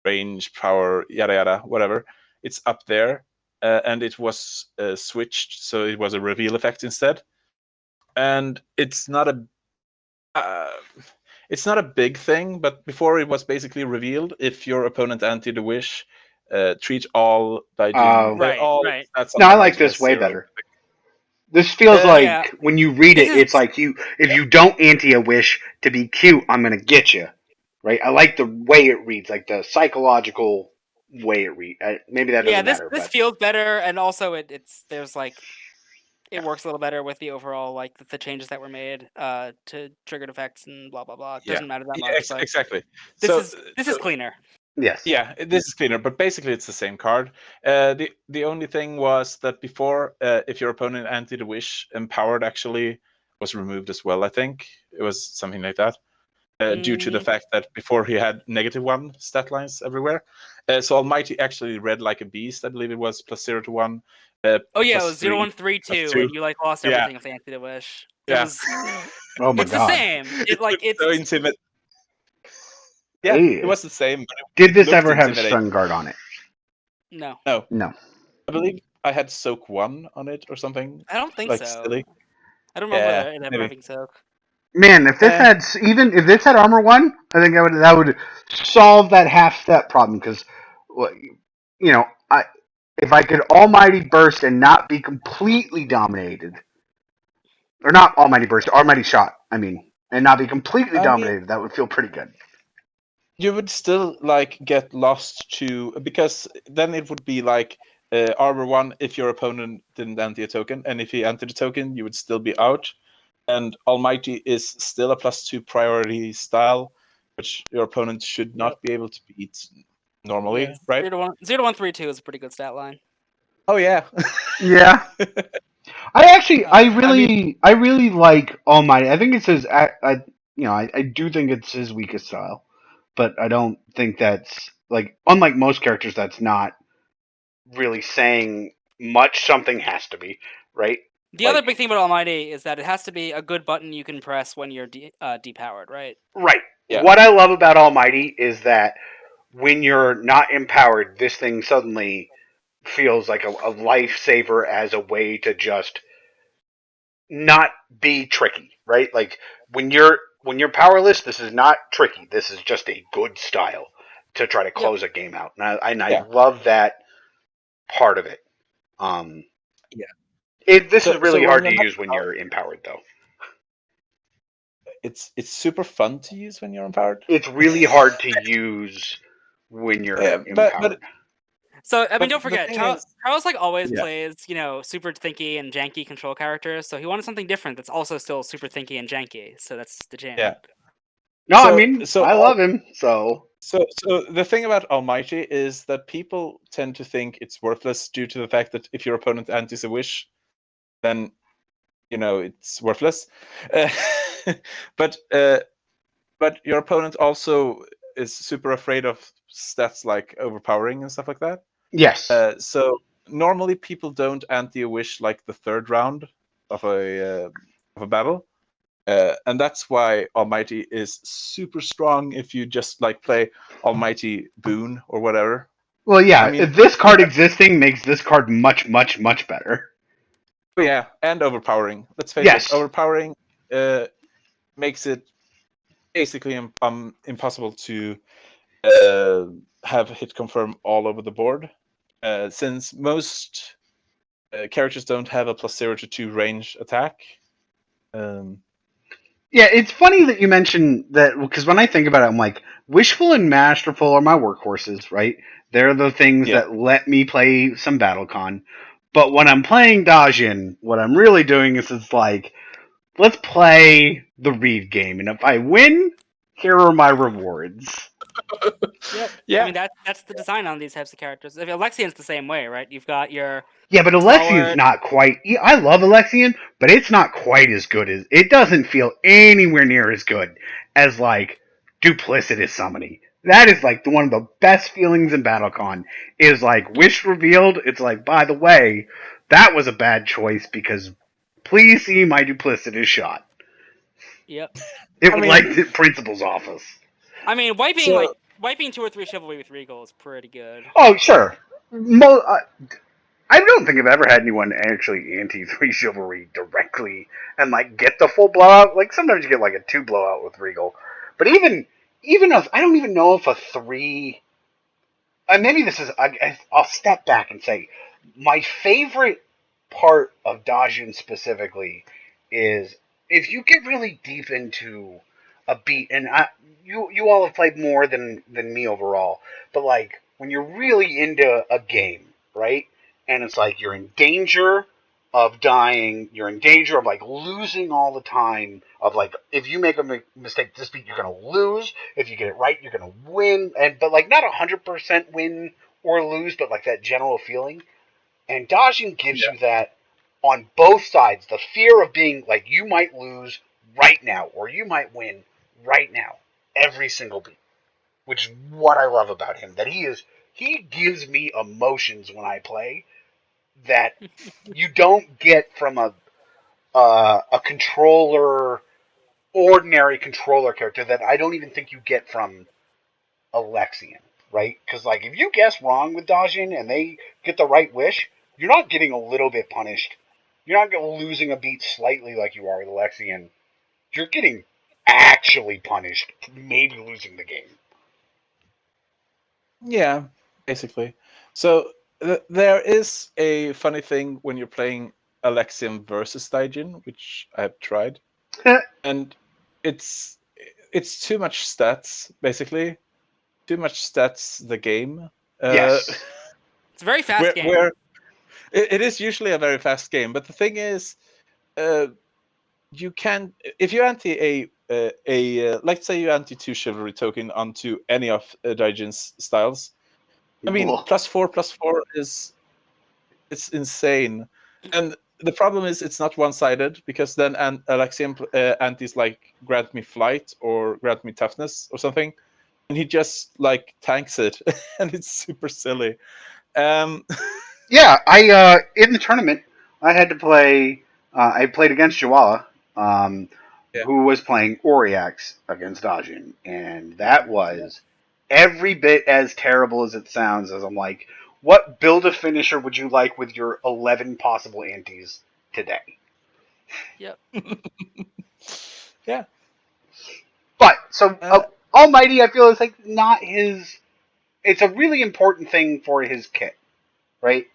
Speaker 1: range, power, yada yada, whatever. It's up there, and it was switched, so it was a reveal effect instead. And it's not a big thing, but before it was basically revealed if your opponent anti the wish, treat all Dajiin.
Speaker 3: Right.
Speaker 2: No, I like this way better. This feels like when you read it, it's like if you don't anti a wish to be cute, I'm gonna get you. Right? I like the way it reads, like the psychological way it reads. Maybe that doesn't matter.
Speaker 3: This feels better, and also it works a little better with the overall like the changes that were made to triggered effects and blah blah blah. It doesn't matter that much.
Speaker 1: Exactly.
Speaker 3: This is cleaner.
Speaker 2: Yes.
Speaker 1: Yeah, this is cleaner, but basically it's the same card. The only thing was that before, if your opponent anti the wish, empowered actually was removed as well. I think it was something like that, due to the fact that before he had -1 stat lines everywhere. So Almighty actually read like a beast. I believe it was +0 to 1.
Speaker 3: It was 0, 1, 3, 2, and you like lost everything if they anti the wish.
Speaker 2: Oh my god!
Speaker 3: It's the same. It's
Speaker 1: so intimidating. Yeah, it was the same.
Speaker 2: Did this ever have Stun Guard on it?
Speaker 3: No.
Speaker 2: I
Speaker 1: believe I had Soak 1 on it or something.
Speaker 3: I don't think so.
Speaker 1: Silly.
Speaker 3: I don't remember it ever having Soak.
Speaker 2: Man, if this had armor 1, I think that would solve that half step problem because, you know, if I could Almighty Burst and not be completely dominated, or not Almighty Burst, Almighty Shot, I mean, and not be completely
Speaker 1: I mean,
Speaker 2: dominated, that would feel pretty good.
Speaker 1: you would still like get lost to, because then it would be like armor 1 if your opponent didn't anti a token, and if he anti the token, you would still be out. And Almighty is still a +2 priority style, which your opponent should not be able to beat normally, right?
Speaker 3: 0-1-3-2 is a pretty good stat line.
Speaker 1: Oh yeah.
Speaker 2: Yeah. I really like Almighty. I think it's his. I do think it's his weakest style, but I don't think that's like unlike most characters. That's not really saying much. Something has to be right.
Speaker 3: The other big thing about Almighty is that it has to be a good button you can press when you're depowered, right?
Speaker 2: Right.
Speaker 1: Yeah.
Speaker 2: What I love about Almighty is that when you're not empowered, this thing suddenly feels like a lifesaver as a way to just not be tricky, right? Like when you're powerless, this is not tricky. This is just a good style to try to close a game out, and I love that part of it. This is really hard to use when you're empowered, though.
Speaker 1: It's super fun to use when you're empowered.
Speaker 2: It's really hard to use when you're empowered.
Speaker 3: So I mean, don't forget, Charles like always plays, super thinky and janky control characters. So he wanted something different that's also still super thinky and janky. So that's the jam.
Speaker 1: Yeah.
Speaker 2: No, I love him. So
Speaker 1: the thing about Almighty is that people tend to think it's worthless due to the fact that if your opponent antis a wish, then it's worthless. But your opponent also is super afraid of stats like overpowering and stuff like that.
Speaker 2: Yes.
Speaker 1: So normally people don't anti a wish like the third round of a battle. And that's why Almighty is super strong if you just like play Almighty Boon or whatever.
Speaker 2: Well, yeah, I mean, this card existing makes this card much, much, much better.
Speaker 1: Yeah, and overpowering. Let's face it, overpowering makes it basically impossible to have hit confirm all over the board, since most characters don't have a +0 to 2 range attack.
Speaker 2: Yeah, it's funny that you mentioned that because when I think about it, I'm like, Wishful and Masterful are my workhorses, right? They're the things that let me play some Battlecon. But when I'm playing Dajiin, what I'm really doing is it's like, let's play the read game, and if I win, here are my rewards.
Speaker 3: Yep. Yeah. I mean, that's the design on these types of characters. Alexian's the same way, right? You've got your...
Speaker 2: Yeah, but Alexian's not quite... I love Alexian, but it's not quite as good as... It doesn't feel anywhere near as good as, like, duplicitous summoning. That is, like, one of the best feelings in Battlecon, is, like, Wish revealed, it's like, by the way, that was a bad choice because please see my duplicitous shot.
Speaker 3: Yep.
Speaker 2: It would like the principal's office.
Speaker 3: I mean, wiping 2 or 3 Chivalry with Regal is pretty good.
Speaker 2: Oh, sure. I don't think I've ever had anyone actually anti-3 Chivalry directly and, like, get the full blowout. Like, sometimes you get, like, a 2 blowout with Regal. But even if, I don't even know if a 3... maybe this is... I'll step back and say, my favorite part of Dajiin specifically is if you get really deep into a beat, and you all have played more than me overall, but, like, when you're really into a game, right? And it's like you're in danger of dying, you're in danger of, like, losing all the time, of, like, if you make a mistake this beat, you're going to lose. If you get it right, you're going to win. But, like, not 100% win or lose, but, like, that general feeling. And Dajiin gives you that on both sides. The fear of being, like, you might lose right now, or you might win right now, every single beat. Which is what I love about him. That he gives me emotions when I play that you don't get from a controller, ordinary controller character, that I don't even think you get from Alexian, right? Because, like, if you guess wrong with Dajiin and they get the right wish, you're not getting a little bit punished. You're not losing a beat slightly like you are with Alexian. you're getting actually punished, maybe losing the game.
Speaker 1: Yeah, basically. So there is a funny thing when you're playing Alexium versus Dajiin, which I have tried, and it's too much stats, basically. Too much stats. The game.
Speaker 2: Yes.
Speaker 3: It's a very fast game.
Speaker 1: Where it is usually a very fast game, but the thing is, you can, if you anti let's say you anti 2 chivalry token onto any of Daijin's styles. I mean, +4/+4 it's insane, and the problem is it's not one-sided, because then Alexium antis like grant me flight or grant me toughness or something, and he just like tanks it, and it's super silly.
Speaker 2: Yeah, I in the tournament I had to play. I played against Joala, who was playing Oriax against Dajiin, and that was every bit as terrible as it sounds. As I'm like, what build a finisher would you like with your 11 possible antis today?
Speaker 3: Yep.
Speaker 1: Yeah.
Speaker 2: But so Almighty, I feel is like not his. It's a really important thing for his kit, right?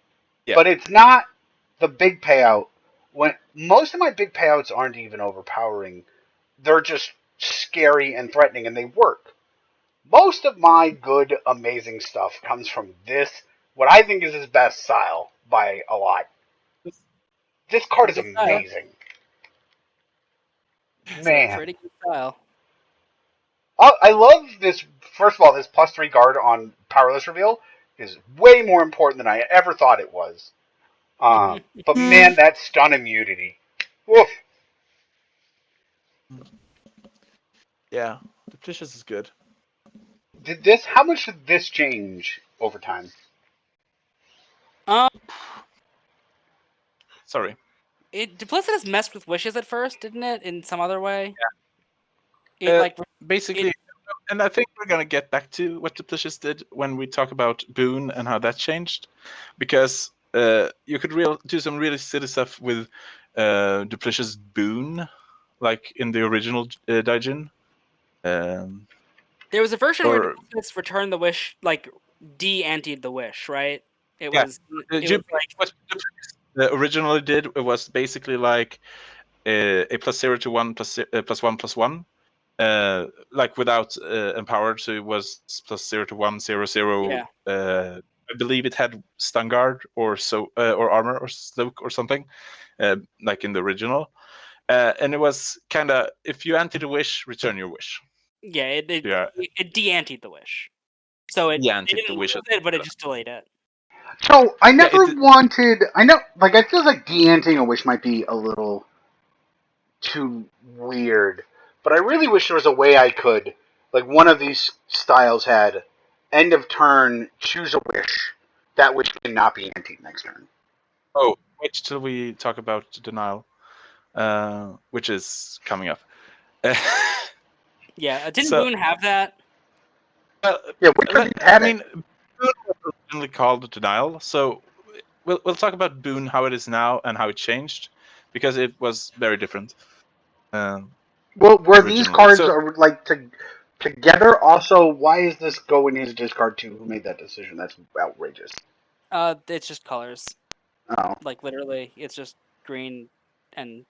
Speaker 1: Yeah.
Speaker 2: But it's not the big payout. When most of my big payouts aren't even overpowering, they're just scary and threatening, and they work. Most of my good, amazing stuff comes from this, what I think is his best style by a lot. This card is amazing. Man.
Speaker 3: Pretty good style.
Speaker 2: I love this. First of all, this +3 guard on Powerless Reveal is way more important than I ever thought it was. But man, that stun immunity. Woof.
Speaker 1: Yeah, Duplicious is good.
Speaker 2: How much did this change over time?
Speaker 1: Sorry.
Speaker 3: Duplicitous messed with wishes at first, didn't it? In some other way.
Speaker 1: Yeah. Basically, and I think we're gonna get back to what Duplicious did when we talk about Boon and how that changed, because you could do some really silly stuff with Duplicious Boon, like in the original Daijin.
Speaker 3: There was a version where Duplicious returned the wish, like de-antied the wish, right? It was like
Speaker 1: what Duplicious originally did was basically like a +0 to 1 +1/+1. Like without empowered, so it was +0 to 1 0 0.
Speaker 3: Yeah.
Speaker 1: I believe it had stun guard or or armor or soak or something, like in the original. And it was kind of, if you anti the wish, return your wish.
Speaker 3: Yeah, it de-antied the wish. So it didn't the wish, but it just delayed it.
Speaker 2: So I never wanted. I know, like, I feel like de-anting a wish might be a little too weird, but I really wish there was a way I could, like, one of these styles had end of turn, choose a wish. That wish cannot be antied next turn.
Speaker 1: Oh, wait till we talk about denial, which is coming up.
Speaker 3: Yeah, didn't Boon have that?
Speaker 2: Yeah, I
Speaker 1: mean, Boon was originally called denial, so we'll talk about Boon, how it is now and how it changed, because it was very different.
Speaker 2: Well, where these cards are like together. Also, why is this go in his discard too? Who made that decision? That's outrageous.
Speaker 3: It's just colors.
Speaker 2: Oh,
Speaker 3: like literally, it's just green and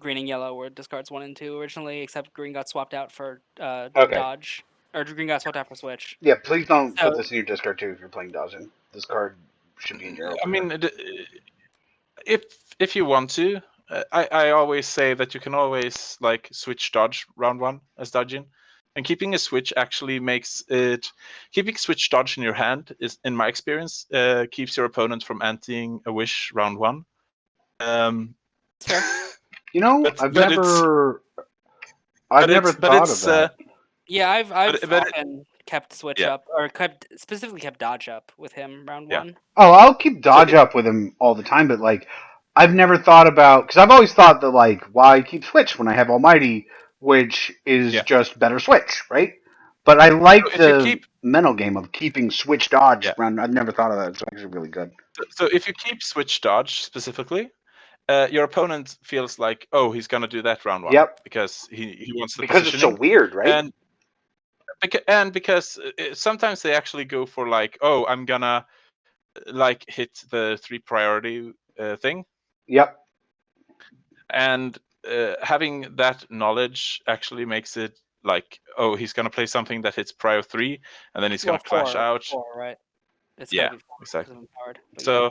Speaker 3: yellow were discards 1 and 2 originally, except green got swapped out for dodge, or green got swapped out for switch.
Speaker 2: Yeah, please don't put this in your discard too if you're playing Dajiin. This card should be in your opener.
Speaker 1: I mean, if you want to, I always say that you can always like switch dodge round 1 as Dajiin, and keeping a switch actually makes it. Keeping switch dodge in your hand is, in my experience, keeps your opponent from anteing a wish round 1.
Speaker 3: Fair.
Speaker 2: You know, I've never thought of that.
Speaker 3: Yeah, I've often kept switch up, or specifically kept dodge up with him round 1.
Speaker 2: Oh, I'll keep dodge up with him all the time, but like, I've never thought about, because I've always thought that, like, why keep switch when I have Almighty, which is just better switch, right? But I like the mental game of keeping switch dodge around. I've never thought of that. It's actually really good.
Speaker 1: So if you keep switch dodge specifically, your opponent feels like, oh, he's gonna do that round 1.
Speaker 2: Yep.
Speaker 1: Because he wants the
Speaker 2: because
Speaker 1: positioning.
Speaker 2: It's so weird, right?
Speaker 1: And because sometimes they actually go for like, oh, I'm gonna like hit the 3 priority thing.
Speaker 2: Yep.
Speaker 1: And having that knowledge actually makes it like, oh, he's gonna play something that hits prio 3, and then he's gonna clash out.
Speaker 3: 4, right? It's
Speaker 1: yeah,
Speaker 3: gotta be 4,
Speaker 1: exactly.
Speaker 3: Hard,
Speaker 1: So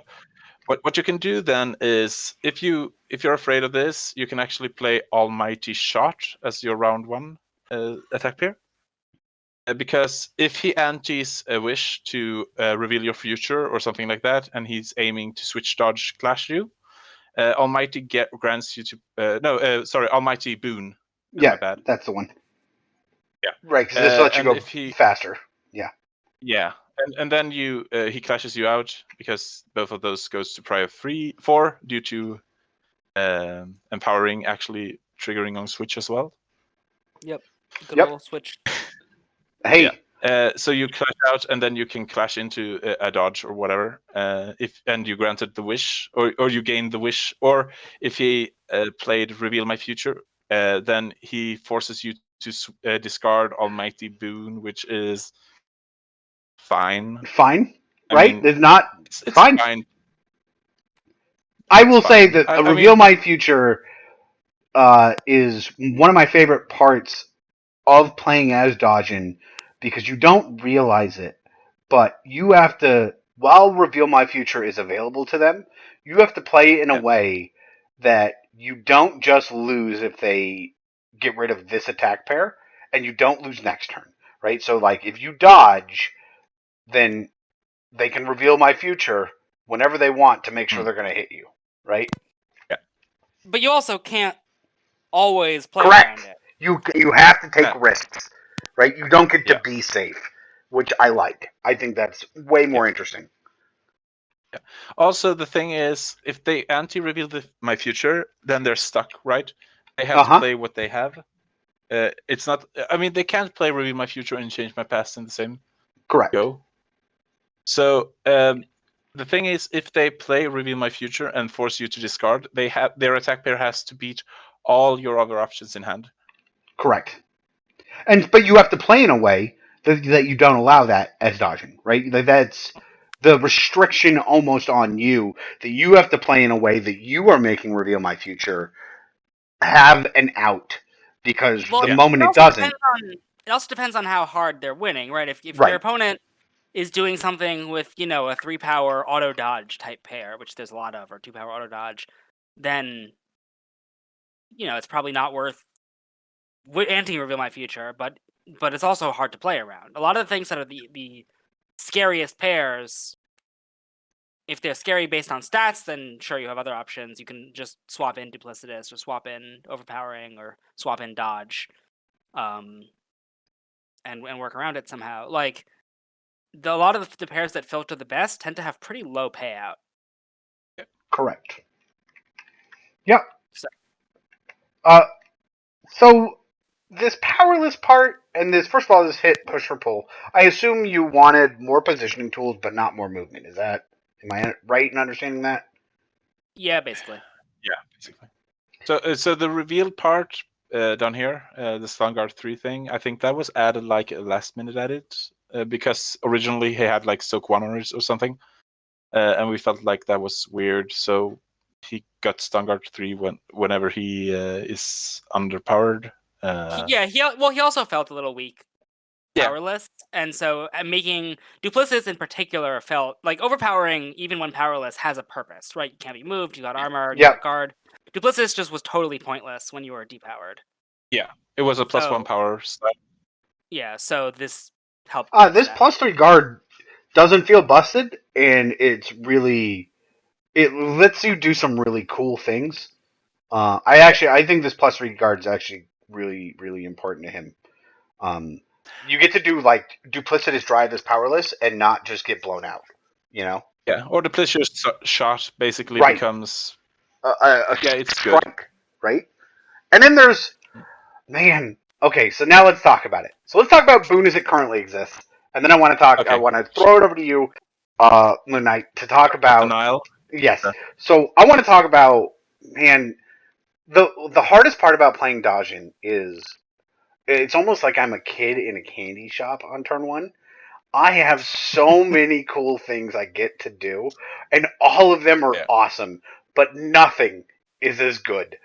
Speaker 3: yeah.
Speaker 1: what you can do then is, if you're afraid of this, you can actually play Almighty Shot as your round 1 attack pair. Because if he antes a wish to reveal your future or something like that, and he's aiming to switch dodge clash you, Almighty grants you to Almighty Boon.
Speaker 2: Yeah,
Speaker 1: my bad.
Speaker 2: that's the one.
Speaker 1: Yeah,
Speaker 2: right, because this lets you go faster. Yeah.
Speaker 1: Yeah, and then he clashes you out because both of those goes to prio 4 due to empowering actually triggering on switch as well.
Speaker 3: Yep. Good old switch.
Speaker 2: Hey.
Speaker 1: Yeah. So you clash out, and then you can clash into a dodge or whatever. And you granted the wish, or you gained the wish, or if he played Reveal My Future, then he forces you to discard Almighty Boon, which is fine.
Speaker 2: Fine, right? I mean, it's not. It's fine. I will say that Reveal My Future is one of my favorite parts of playing as Dajiin, because you don't realize it, but you have to, while Reveal My Future is available to them, you have to play in a way that you don't just lose if they get rid of this attack pair, and you don't lose next turn, right? So, like, if you dodge, then they can Reveal My Future whenever they want to make sure they're going to hit you, right?
Speaker 1: Yeah.
Speaker 3: But you also can't always play
Speaker 2: Correct.
Speaker 3: around it.
Speaker 2: You have to take risks, right? You don't get to be safe, which I like. I think that's way more interesting.
Speaker 1: Yeah. Also, the thing is, if they anti-reveal My Future, then they're stuck, right? They have to play what they have. It's not. I mean, they can't play Reveal My Future and Change My Past in the same go. So the thing is, if they play Reveal My Future and force you to discard, their attack pair has to beat all your other options in hand.
Speaker 2: Correct. But you have to play in a way that you don't allow that as Dajiin, right? That's the restriction almost on you, that you have to play in a way that you are making Reveal My Future have an out, because the moment it doesn't.
Speaker 3: It also depends on how hard they're winning, right? If your opponent is doing something with, a 3-power auto dodge type pair, which there's a lot of, or 2-power auto dodge, then it's probably not worth anti-Reveal My Future, but it's also hard to play around. A lot of the things that are the scariest pairs, if they're scary based on stats, then sure, you have other options. You can just swap in Duplicitous, or swap in Overpowering, or swap in Dodge, and work around it somehow. Like, a lot of the pairs that filter the best tend to have pretty low payout.
Speaker 2: Correct. Yep. So this powerless part, and this, first of all, this hit push or pull, I assume you wanted more positioning tools but not more movement. Am I right in understanding that?
Speaker 3: Yeah, basically.
Speaker 1: Yeah, basically. So the reveal part down here, the Vanguard 3 thing, I think that was added like a last minute edit, because originally he had like Soak 1 or something, and we felt like that was weird, so he got Vanguard 3 whenever he is underpowered.
Speaker 3: He also felt a little weak, powerless, and so making Duplicitous in particular felt like Overpowering, even when powerless, has a purpose, right? You can't be moved, you got armor, you got guard. Duplicitous just was totally pointless when you were depowered.
Speaker 1: Yeah, it was a +1 power stat.
Speaker 3: Yeah, so this helped.
Speaker 2: This +3 guard doesn't feel busted, and it lets you do some really cool things. I think this +3 guard is actually really, really important to him. You get to do like Duplicitous Drive as powerless and not just get blown out, Yeah,
Speaker 1: or Duplicitous Shot basically becomes
Speaker 2: it's strike, good. Right? And then there's okay, so now let's talk about it. So let's talk about Boon as it currently exists, and then I want to throw it over to you, Moon Knight, to talk about
Speaker 1: denial.
Speaker 2: Yes. So I want to talk about man, the hardest part about playing Dajiin is it's almost like I'm a kid in a candy shop on turn one. I have so many cool things I get to do, and all of them are awesome, but nothing is as good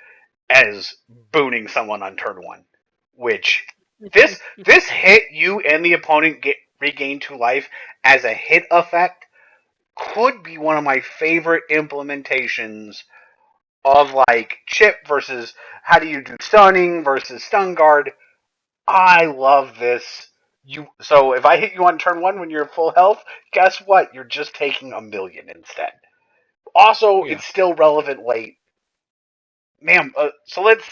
Speaker 2: as booning someone on turn one. Which this hit you and the opponent regain 2 life as a hit effect could be one of my favorite implementations of like chip versus how do you do stunning versus stun guard. I love this. So if I hit you on turn one when you're full health, guess what? You're just taking 1,000,000 instead. Also, it's still relevant late. Man, so let's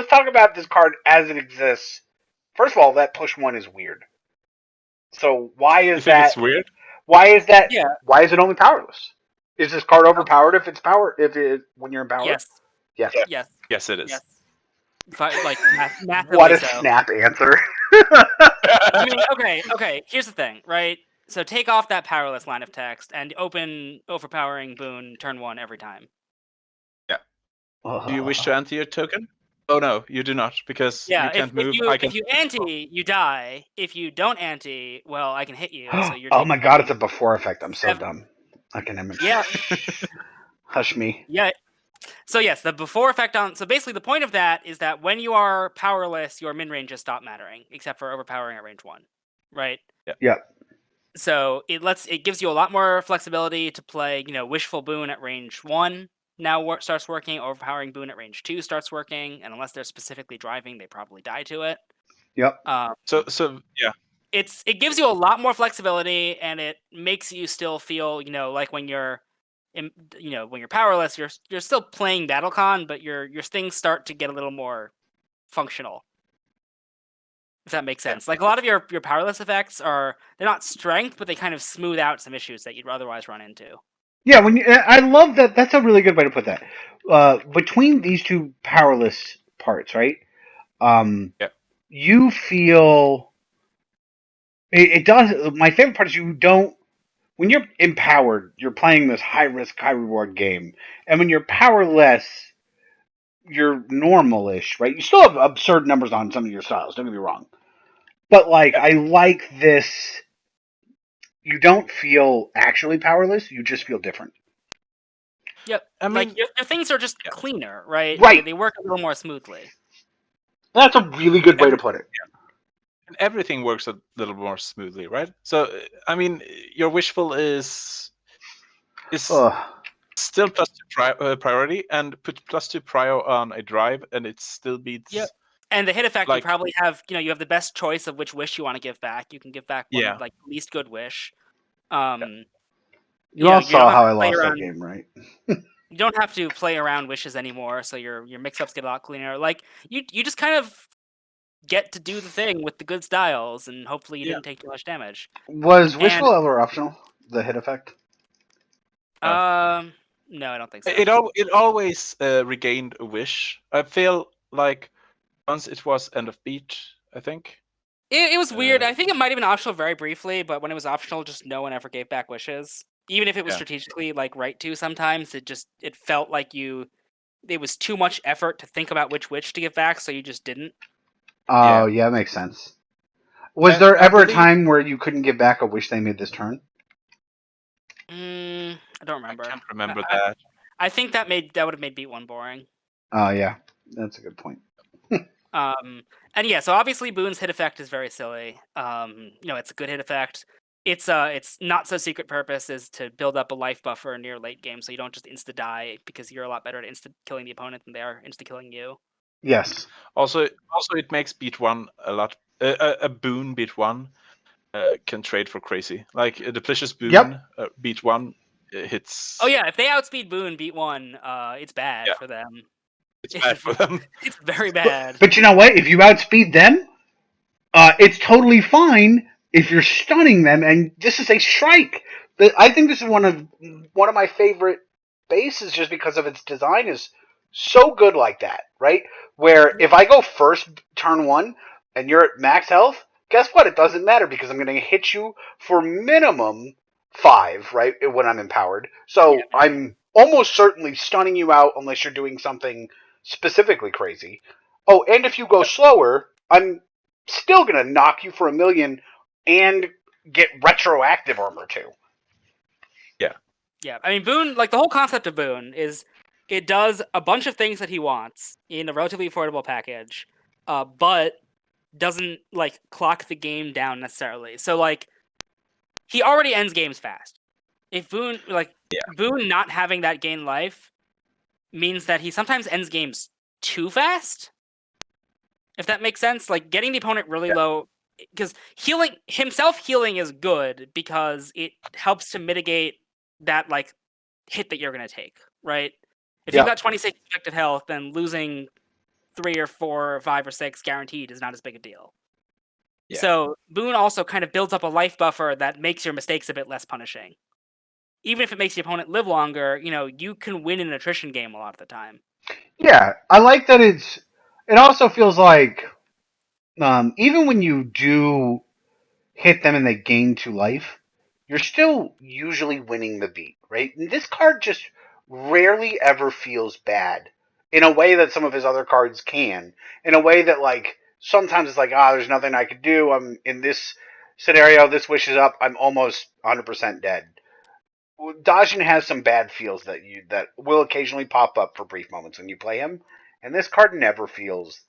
Speaker 2: talk about this card as it exists. First of all, that push one is weird. So why is
Speaker 1: you think
Speaker 2: that?
Speaker 1: It's weird?
Speaker 2: Why is that?
Speaker 3: Yeah.
Speaker 2: Why is it only powerless? Is this card overpowered if it's when you're in power?
Speaker 3: Yes.
Speaker 2: Yes.
Speaker 3: Yes.
Speaker 1: Yes, it is.
Speaker 3: Yes. Like massively
Speaker 2: What a
Speaker 3: so.
Speaker 2: snap answer.
Speaker 3: I mean, okay. Here's the thing, right? So take off that powerless line of text and open overpowering boon turn one every time.
Speaker 1: Yeah. Do you wish to enter your token? Oh no, you do not, because you can't move.
Speaker 3: If you anti, you die. If you don't anti, well, I can hit you. So you're.
Speaker 2: Oh my god, it's a before effect. I'm so dumb. I can imagine.
Speaker 3: Yeah.
Speaker 2: Hush me.
Speaker 3: Yeah. So yes, the before effect on. So basically, the point of that is that when you are powerless, your min ranges stop mattering, except for overpowering at range 1, right?
Speaker 2: Yeah.
Speaker 3: So it gives you a lot more flexibility to play. Wishful boon at range 1 now starts working. Overpowering boon at range 2 starts working, and unless they're specifically driving, they probably die to it.
Speaker 2: Yep.
Speaker 1: So yeah.
Speaker 3: It gives you a lot more flexibility, and it makes you still feel like when you're when you're powerless, you're still playing Battlecon, but your things start to get a little more functional, if that makes sense. Like a lot of your powerless effects they're not strength, but they kind of smooth out some issues that you'd otherwise run into.
Speaker 2: Yeah, I love that. That's a really good way to put that. Between these two powerless parts, right? You feel it does. My favorite part is you don't. When you're empowered, you're playing this high risk, high reward game, and when you're powerless, you're normal-ish, right? You still have absurd numbers on some of your styles. Don't get me wrong, but I like this. You don't feel actually powerless. You just feel different.
Speaker 3: Yep. I mean, your things are just cleaner, right?
Speaker 2: Right.
Speaker 3: They work a little more smoothly.
Speaker 2: That's a really good way to put it.
Speaker 1: And everything works a little more smoothly, right? So, I mean, your wishful is still +2 priority, and put +2 prior on a drive, and it still beats.
Speaker 3: Yep. And the hit effect, you probably have, you have the best choice of which wish you want to give back. You can give back one, least good wish.
Speaker 2: You all saw how I lost that game, right?
Speaker 3: You don't have to play around wishes anymore, so your mix-ups get a lot cleaner. Like you just kind of get to do the thing with the good styles, and hopefully you didn't take too much damage.
Speaker 2: Was wishful ever optional? The hit effect?
Speaker 3: No, I don't think so.
Speaker 1: It always regained a wish. I feel like once it was end of beat, I think.
Speaker 3: It was weird. I think it might have been optional very briefly, but when it was optional, just no one ever gave back wishes. Even if it was strategically right to, sometimes it felt like it was too much effort to think about which wish to give back, so you just didn't.
Speaker 2: Oh, yeah, that makes sense. Was there ever a time where you couldn't give back a wish they made this turn?
Speaker 3: I don't remember.
Speaker 1: I can't remember that.
Speaker 3: I think that would have made beat 1 boring.
Speaker 2: Oh, yeah. That's a good point.
Speaker 3: And yeah, so obviously Boone's hit effect is very silly. It's a good hit effect. It's not so secret purpose is to build up a life buffer near late game, so you don't just insta die, because you're a lot better at insta killing the opponent than they are insta killing you.
Speaker 2: Yes.
Speaker 1: Also, it makes beat 1 a lot. A boon beat 1 can trade for crazy. Like the Duplicious boon beat 1 hits.
Speaker 3: Oh yeah, if they outspeed boon beat 1, it's bad for them.
Speaker 1: It's bad for them.
Speaker 3: It's very bad.
Speaker 2: But you know what? If you outspeed them, it's totally fine if you're stunning them, and this is a strike. I think this is one of my favorite bases, just because of its design is so good like that, right? Where if I go first turn 1 and you're at max health, guess what? It doesn't matter, because I'm going to hit you for minimum 5, right? When I'm empowered. So I'm almost certainly stunning you out unless you're doing something specifically crazy. Oh, and if you go slower, I'm still going to knock you for 1,000,000 and get retroactive armor too.
Speaker 3: Yeah, I mean, Boone, like, the whole concept of Boone is it does a bunch of things that he wants in a relatively affordable package, but doesn't, like, clock the game down necessarily. So, like, he already ends games fast. If Boone, Boone not having that gain life means that he sometimes ends games too fast. If that makes sense, like, getting the opponent really low, because healing is good because it helps to mitigate that, like, hit that you're going to take, right? If you've got 26 effective health, then losing 3 or 4 or 5 or 6 guaranteed is not as big a deal.
Speaker 1: Yeah.
Speaker 3: So Boone also kind of builds up a life buffer that makes your mistakes a bit less punishing. Even if it makes the opponent live longer, you can win an attrition game a lot of the time.
Speaker 2: Yeah, I like that it also feels like even when you do hit them and they gain 2 life, you're still usually winning the beat, right? And this card just rarely ever feels bad in a way that some of his other cards can. In a way that, like, sometimes it's like, there's nothing I could do. I'm in this scenario, this wish is up, I'm almost 100% dead. Dajiin has some bad feels that will occasionally pop up for brief moments when you play him, and this card never feels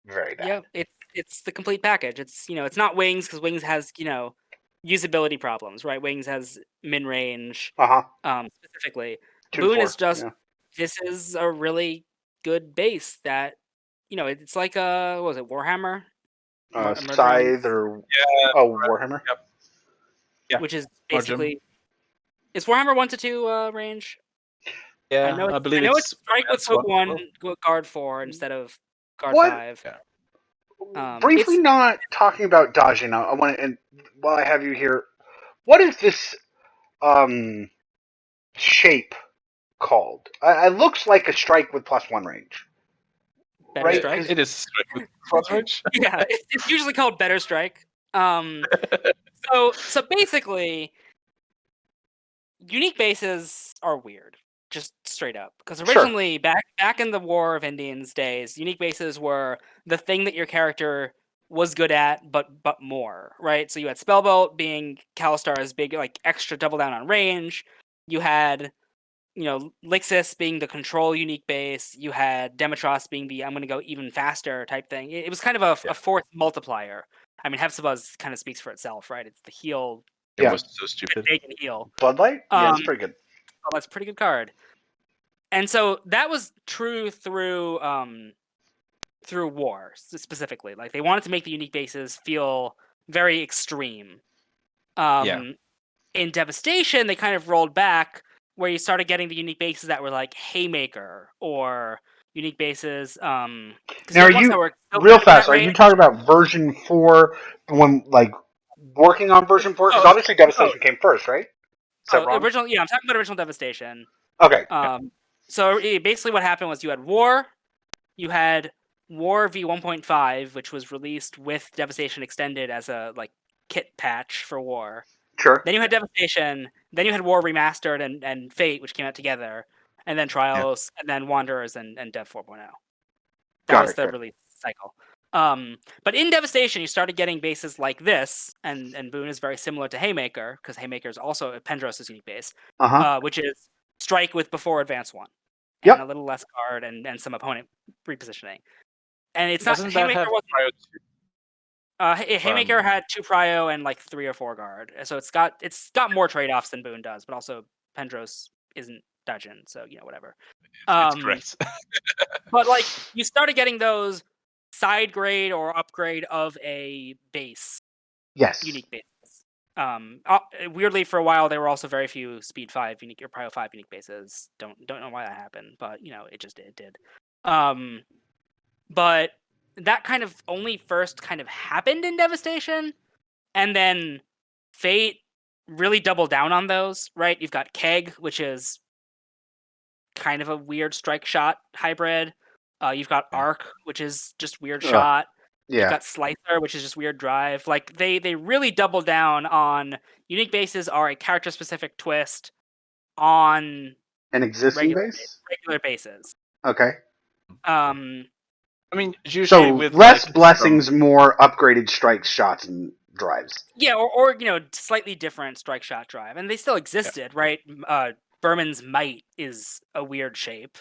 Speaker 2: very bad.
Speaker 3: Yeah, it's the complete package. It's it's not Wings, because Wings has usability problems, right? Wings has min range, specifically.
Speaker 2: 2 to
Speaker 3: Boone
Speaker 2: 4.
Speaker 3: is just this is a really good base that it's like what was it, Warhammer?
Speaker 2: Scythe or Warhammer.
Speaker 1: Yep. Yeah.
Speaker 3: Which is basically is Warhammer 1 to 2 range.
Speaker 1: Yeah,
Speaker 3: I
Speaker 1: believe
Speaker 3: it's strike with hook 1, guard 4 instead of guard 5.
Speaker 2: Briefly, not talking about Dajiin. I want to, and while I have you here, what is this shape called? It looks like a strike with +1 range.
Speaker 3: Better
Speaker 2: right?
Speaker 3: strike.
Speaker 1: It is strike with +1 range.
Speaker 3: Yeah, it's usually called better strike. So basically, unique bases are weird, just straight up. Because originally, back in the War of Indians days, unique bases were the thing that your character was good at, but more, right? So you had Spellbolt being Kalistar's big, like, extra double down on range. You had, Lixis being the control unique base. You had Demetros being the I'm going to go even faster type thing. It was kind of a fourth multiplier. I mean, Hepzibah's kind of speaks for itself, right? It's the heal.
Speaker 1: It was so stupid.
Speaker 3: They can heal.
Speaker 2: Bloodlight? Yeah, it's pretty good.
Speaker 3: Oh, that's a pretty good card. And so that was true through War specifically. Like, they wanted to make the unique bases feel very extreme. In Devastation, they kind of rolled back, where you started getting the unique bases that were like Haymaker or unique bases.
Speaker 2: Now, are you real fast? Are you talking about version 4? The one, like, working on version 4? Because obviously Devastation came first, right? Is that wrong?
Speaker 3: Original, yeah, I'm talking about original Devastation.
Speaker 2: Okay.
Speaker 3: So basically, what happened was you had War, you had War v1.5, which was released with Devastation Extended as a kit patch for War.
Speaker 2: Sure.
Speaker 3: Then you had Devastation. Then you had War Remastered and Fate, which came out together, and then Trials, and then Wanderers and Dev 4.0. That was the release cycle. But in Devastation, you started getting bases like this, and Boone is very similar to Haymaker, because Haymaker is also a Pendros' unique base, which is strike with before advance 1, and a little less guard and some opponent repositioning. And it's not Haymaker Haymaker had 2 prio and 3 or 4 guard, so it's got more trade-offs than Boone does, but also Pendros isn't Dajiin, so whatever.
Speaker 1: It's correct.
Speaker 3: But you started getting those side grade or upgrade of a base.
Speaker 2: Yes.
Speaker 3: Unique bases. Weirdly, for a while there were also very few Speed 5 unique or Prio 5 unique bases. Don't know why that happened, but it did. But that kind of only first kind of happened in Devastation, and then Fate really doubled down on those, right? You've got Keg, which is kind of a weird strike shot hybrid. You've got Arc, which is just weird shot.
Speaker 2: Yeah.
Speaker 3: You've got Slicer, which is just weird drive. They really double down on unique bases are a character specific twist on
Speaker 2: An existing base?
Speaker 3: Regular bases.
Speaker 2: Okay.
Speaker 1: I mean, usually
Speaker 2: So
Speaker 1: with
Speaker 2: less
Speaker 1: like
Speaker 2: blessings, more upgraded strikes, shots, and drives.
Speaker 3: Yeah, or slightly different strike shot drive, and they still existed, right? Berman's Might is a weird shape.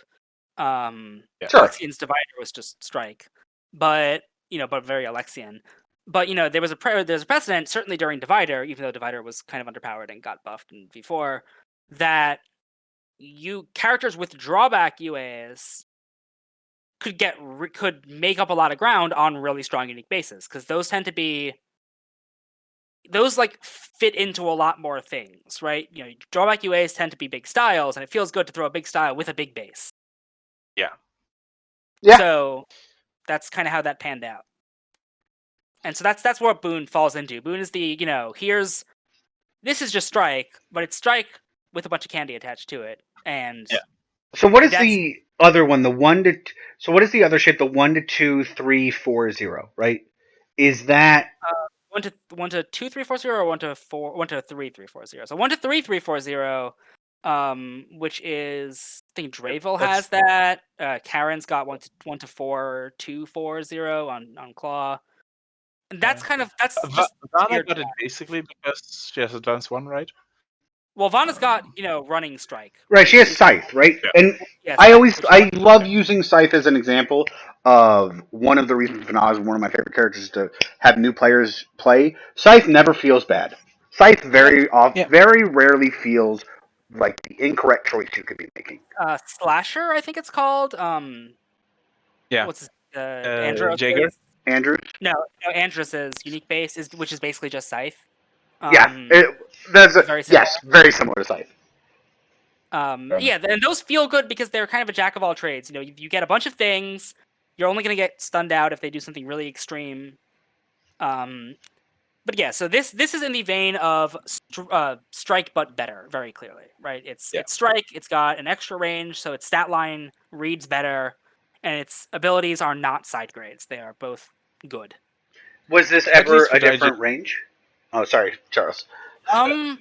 Speaker 2: Sure.
Speaker 3: Alexian's Divider was just strike, but but very Alexian. But there was there's a precedent, certainly during Divider, even though Divider was kind of underpowered and got buffed in V4, that characters with drawback UAs could make up a lot of ground on really strong unique bases, because those tend to be like fit into a lot more things, right? Drawback UAs tend to be big styles, and it feels good to throw a big style with a big base.
Speaker 1: Yeah.
Speaker 3: So that's kind of how that panned out. And so that's what Boon falls into. Boon is the, this is just strike, but it's strike with a bunch of candy attached to it. And
Speaker 2: so what is the other one? So what is the other shape? The 1 to 2 3 4 0, right? Is that
Speaker 3: 1 to 2 3 4 0 or 1 to 3 3 4 0? So 1 to 3 3 4 0, which is, I think Dravel has that. Karen's got 1 to 4 2 4 0 on Claw. And that's just
Speaker 1: Vanna got it basically because she has advanced 1, right?
Speaker 3: Well, Vanna's got running strike.
Speaker 2: Right, she has Scythe, right?
Speaker 1: Yeah.
Speaker 2: And I love using Scythe as an example of one of the reasons Vanna is one of my favorite characters to have new players play. Scythe never feels bad. Scythe very rarely feels like the incorrect choice you could be making.
Speaker 3: Slasher, I think it's called.
Speaker 1: Yeah.
Speaker 3: What's
Speaker 1: Andros? Jaeger?
Speaker 2: Andrews?
Speaker 3: No, Andros' unique base which is basically just Scythe.
Speaker 2: That's very similar to Scythe.
Speaker 3: Yeah, and those feel good because they're kind of a jack of all trades. You get a bunch of things. You're only going to get stunned out if they do something really extreme. But yeah, so this is in the vein of strike, but better, very clearly, right? It's strike. It's got an extra range, so its stat line reads better, and its abilities are not side grades. They are both good.
Speaker 2: Was this ever a different range? Oh, sorry, Charles.
Speaker 1: I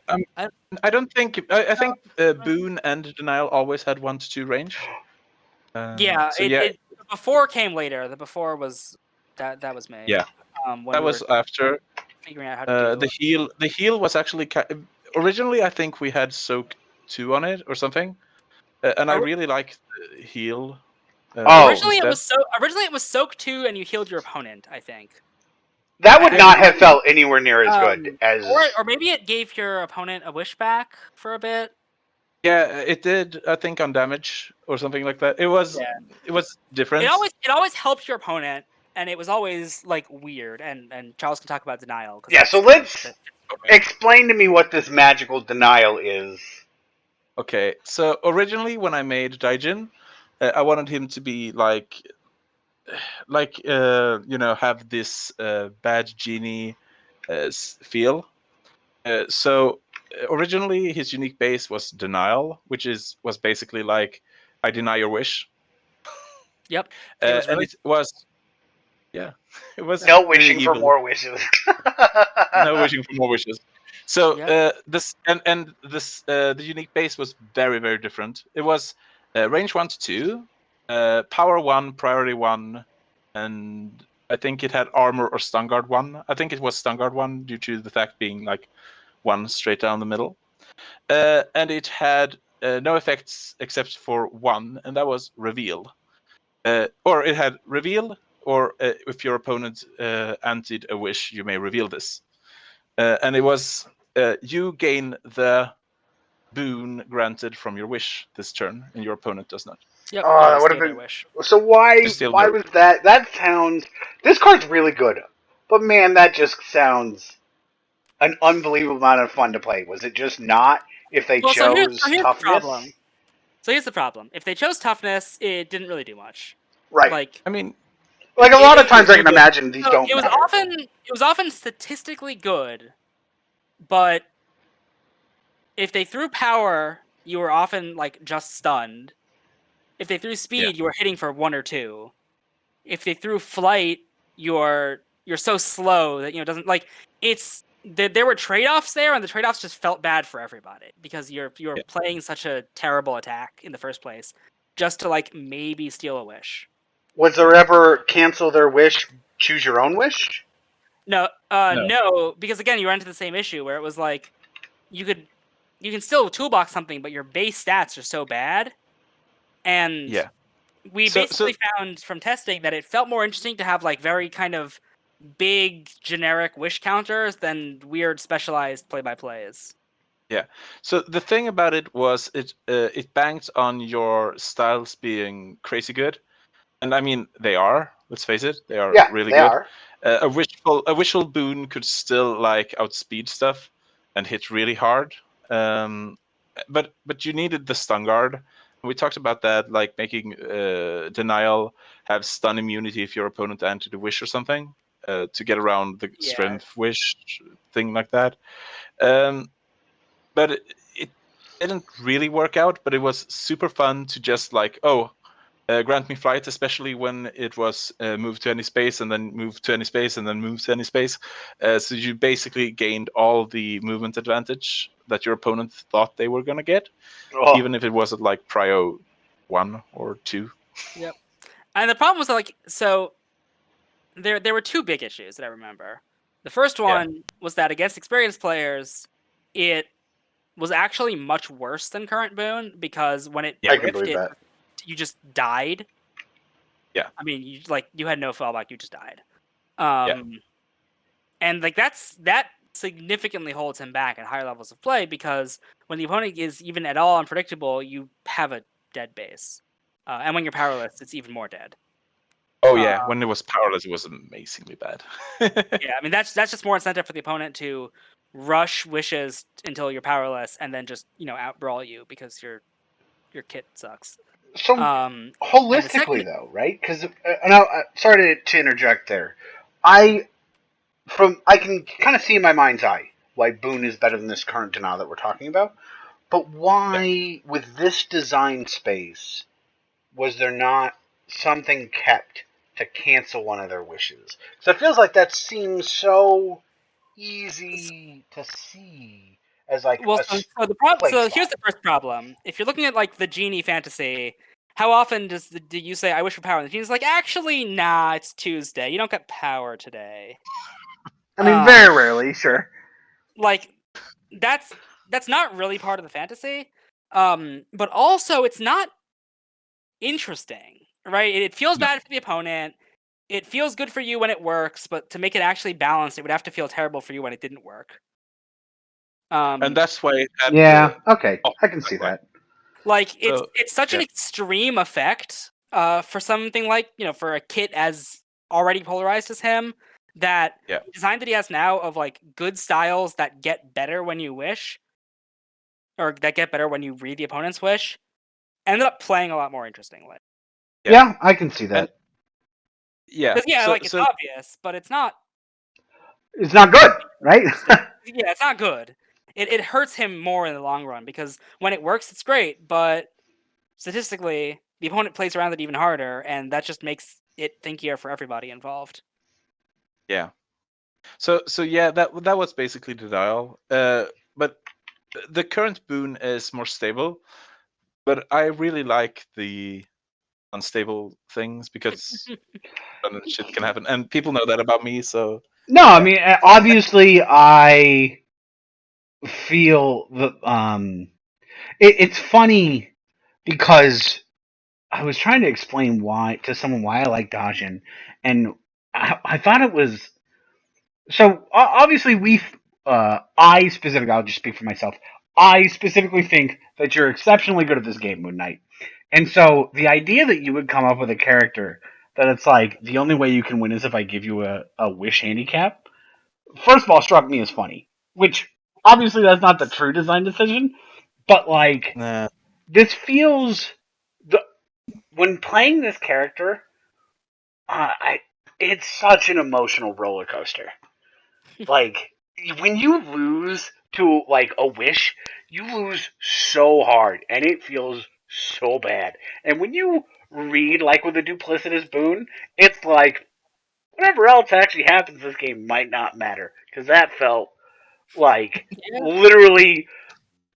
Speaker 1: don't think. I think Boon and Denial always had 1 to 2 range.
Speaker 3: It before came later. The before was that was me.
Speaker 1: Yeah, that was after
Speaker 3: figuring out how to do
Speaker 1: the heal. The heal was actually originally. I think we had Soak 2 on it or something, and I really liked the heal.
Speaker 3: Originally it was Soak 2, and you healed your opponent, I think.
Speaker 2: That would not have felt anywhere near as good as...
Speaker 3: Or maybe it gave your opponent a wish back for a bit.
Speaker 1: Yeah, it did, I think, on damage or something like that. It was different.
Speaker 3: It always helped your opponent, and it was always like weird, and Charles can talk about Denial.
Speaker 2: So let's explain to me what this magical Denial is.
Speaker 1: Okay, so originally when I made Dajiin, I wanted him to be have this bad genie feel. So originally his unique base was Denial, which was basically like, I deny your wish.
Speaker 3: Yep.
Speaker 1: It was
Speaker 2: no wishing for more wishes.
Speaker 1: No wishing for more wishes. So the unique base was very, very different. It was range 1 to 2, power 1, priority 1, and I think it had armor or stun guard 1. I think it was stun guard 1 due to the fact being like 1 straight down the middle. And it had no effects except for 1, and that was reveal. Or it had reveal, or if your opponent anted a wish, you may reveal this. And it was you gain the boon granted from your wish this turn, and your opponent does not.
Speaker 3: Yep. That would have been
Speaker 2: wish. So why was that? That sounds. This card's really good, but man, that just sounds an unbelievable amount of fun to play. Was it just not if they chose toughness?
Speaker 3: So here's the problem. If they chose toughness, it didn't really do much.
Speaker 2: Right.
Speaker 3: Like,
Speaker 1: I mean,
Speaker 2: like a lot of times I can imagine these don't
Speaker 3: it was
Speaker 2: matter.
Speaker 3: It was often statistically good, but if they threw power, you were often like just stunned. If they threw speed, you were hitting for 1 or 2. If they threw flight, you're so slow that it doesn't like it's there were trade-offs there, and the trade-offs just felt bad for everybody because you're playing such a terrible attack in the first place just to like maybe steal a wish.
Speaker 2: Was there ever cancel their wish, choose your own wish?
Speaker 3: No, no, because again, you run into the same issue where it was like you can still toolbox something, but your base stats are so bad, and we basically found from testing that it felt more interesting to have like very kind of big generic wish counters than weird specialized play-by-plays.
Speaker 1: Yeah. So the thing about it was it banked on your styles being crazy good, and I mean they are. Let's face it, they are really
Speaker 2: they
Speaker 1: good.
Speaker 2: Are.
Speaker 1: A wishful boon could still like outspeed stuff and hit really hard. But you needed the stun guard. We talked about that, like making denial have stun immunity if your opponent entered a wish or something to get around the strength wish thing like that. But it didn't really work out. But it was super fun to just like, grant me flight, especially when it was move to any space and then move to any space and then move to any space. So you basically gained all the movement advantage that your opponent thought they were going to get, even if it was at like prio 1 or 2.
Speaker 3: Yep. And the problem was like, so there were two big issues that I remember. The first one was that against experienced players, it was actually much worse than current boon because when it drifted, you just died.
Speaker 1: Yeah.
Speaker 3: I mean, you had no fallback, you just died. And like that significantly holds him back at higher levels of play because when the opponent is even at all unpredictable, you have a dead base. And when you're powerless, it's even more dead.
Speaker 1: Oh yeah, when it was powerless, it was amazingly bad.
Speaker 3: Yeah, I mean that's just more incentive for the opponent to rush wishes until you're powerless and then just outbrawl you because your kit sucks.
Speaker 2: So holistically, though, right? Because sorry to interject there. I can kind of see in my mind's eye why Boone is better than this current denial that we're talking about. But why, with this design space, was there not something kept to cancel one of their wishes? Because it feels like that seems so easy to see as like
Speaker 3: so here's the first problem. If you're looking at like the genie fantasy, how often do you say I wish for power? And the genie's like, actually, nah, it's Tuesday. You don't get power today.
Speaker 2: I mean, very rarely, sure.
Speaker 3: Like that's not really part of the fantasy. But also it's not interesting, right? It feels bad for the opponent. It feels good for you when it works, but to make it actually balanced, it would have to feel terrible for you when it didn't work.
Speaker 1: And that's why.
Speaker 2: Okay, I can see that.
Speaker 3: Like it's such an extreme effect for something like for a kit as already polarized as him that the design that he has now of like good styles that get better when you wish, or that get better when you read the opponent's wish, ended up playing a lot more interestingly.
Speaker 2: Yeah, I can see that.
Speaker 3: It's obvious, but it's not.
Speaker 2: It's not good, right?
Speaker 3: Yeah, it's not good. It hurts him more in the long run because when it works, it's great, but statistically, the opponent plays around it even harder, and that just makes it thinkier for everybody involved.
Speaker 1: Yeah. So yeah, that was basically denial. But the current boon is more stable. But I really like the unstable things because shit can happen, and people know that about me. So
Speaker 2: I mean, obviously, I feel that it's funny because I was trying to explain to someone why I like Dajiin, and I thought it was so obviously I specifically, I'll just speak for myself. I specifically think that you're exceptionally good at this game, Moon Knight. And so the idea that you would come up with a character that it's like the only way you can win is if I give you a wish handicap, first of all, struck me as funny. Which obviously that's not the true design decision, but like this feels when playing this character, it's such an emotional roller coaster. Like when you lose to like a wish, you lose so hard, and it feels so bad. And when you read like with a duplicitous boon, it's like whatever else actually happens in this game might not matter because that felt Like, literally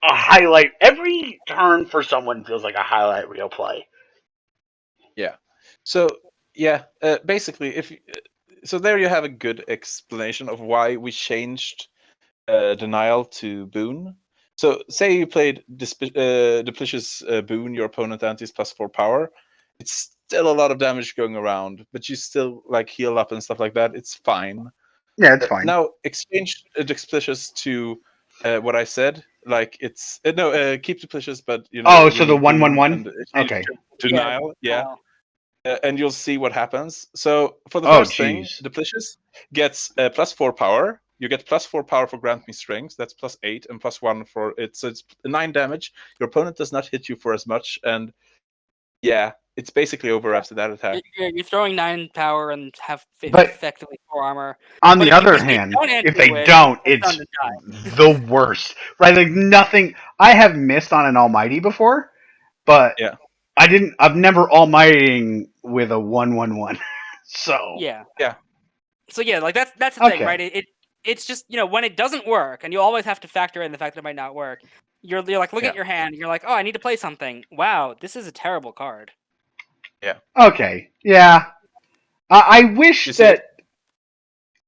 Speaker 2: a highlight. Every turn for someone feels like a highlight reel play.
Speaker 1: Yeah. So yeah, basically, so there you have a good explanation of why we changed Denial to Boon. So say you played Duplicious Boon, your opponent antis +4 power. It's still a lot of damage going around, but you still like heal up and stuff like that. It's fine.
Speaker 2: Yeah, it's fine.
Speaker 1: Now exchange Duplicious to what I said. Like it's keep Duplicious, but
Speaker 2: Oh, so the
Speaker 1: remove Boon
Speaker 2: 1/1/1?
Speaker 1: and exchange
Speaker 2: Okay.
Speaker 1: to Denial. Yeah. And you'll see what happens. So for the first thing, Duplicious gets +4 power. You get +4 power for Grant Me Strength. That's +8 and +1 for it. So it's 9 damage. Your opponent does not hit you for as much, and yeah, it's basically over after that attack.
Speaker 3: You're throwing 9 power and have effectively 4 armor.
Speaker 2: On the other hand, if they don't, it's the worst. Right? Like nothing. I have missed on an Almighty before, but
Speaker 1: yeah.
Speaker 2: I've never Almightying with a 1/1/1. So
Speaker 3: yeah. So like that's the thing, right? It's just when it doesn't work, and you always have to factor in the fact that it might not work. You're like look at your hand, and you're like, oh, I need to play something. Wow, this is a terrible card.
Speaker 1: Yeah.
Speaker 2: Okay. Yeah. I wish that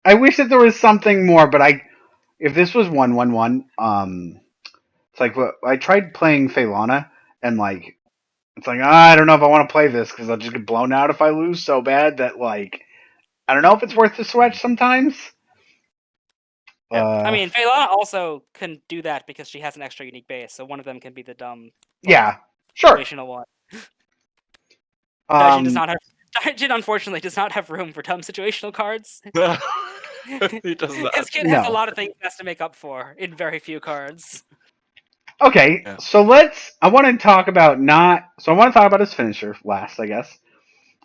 Speaker 2: there was something more, but if this was 1/1/1, it's like I tried playing Phelana, and like it's like I don't know if I want to play this because I'll just get blown out if I lose so bad that like I don't know if it's worth the sweat sometimes.
Speaker 1: Yeah.
Speaker 3: I mean, Phelana also can do that because she has an extra unique base, so one of them can be the dumb.
Speaker 2: Yeah, sure.
Speaker 3: Situational one. Dajiin does not have. Dajiin unfortunately does not have room for dumb situational cards.
Speaker 1: He does not.
Speaker 3: His kid has a lot of things he has to make up for in very few cards.
Speaker 2: Okay, so I want to talk about his finisher last, I guess.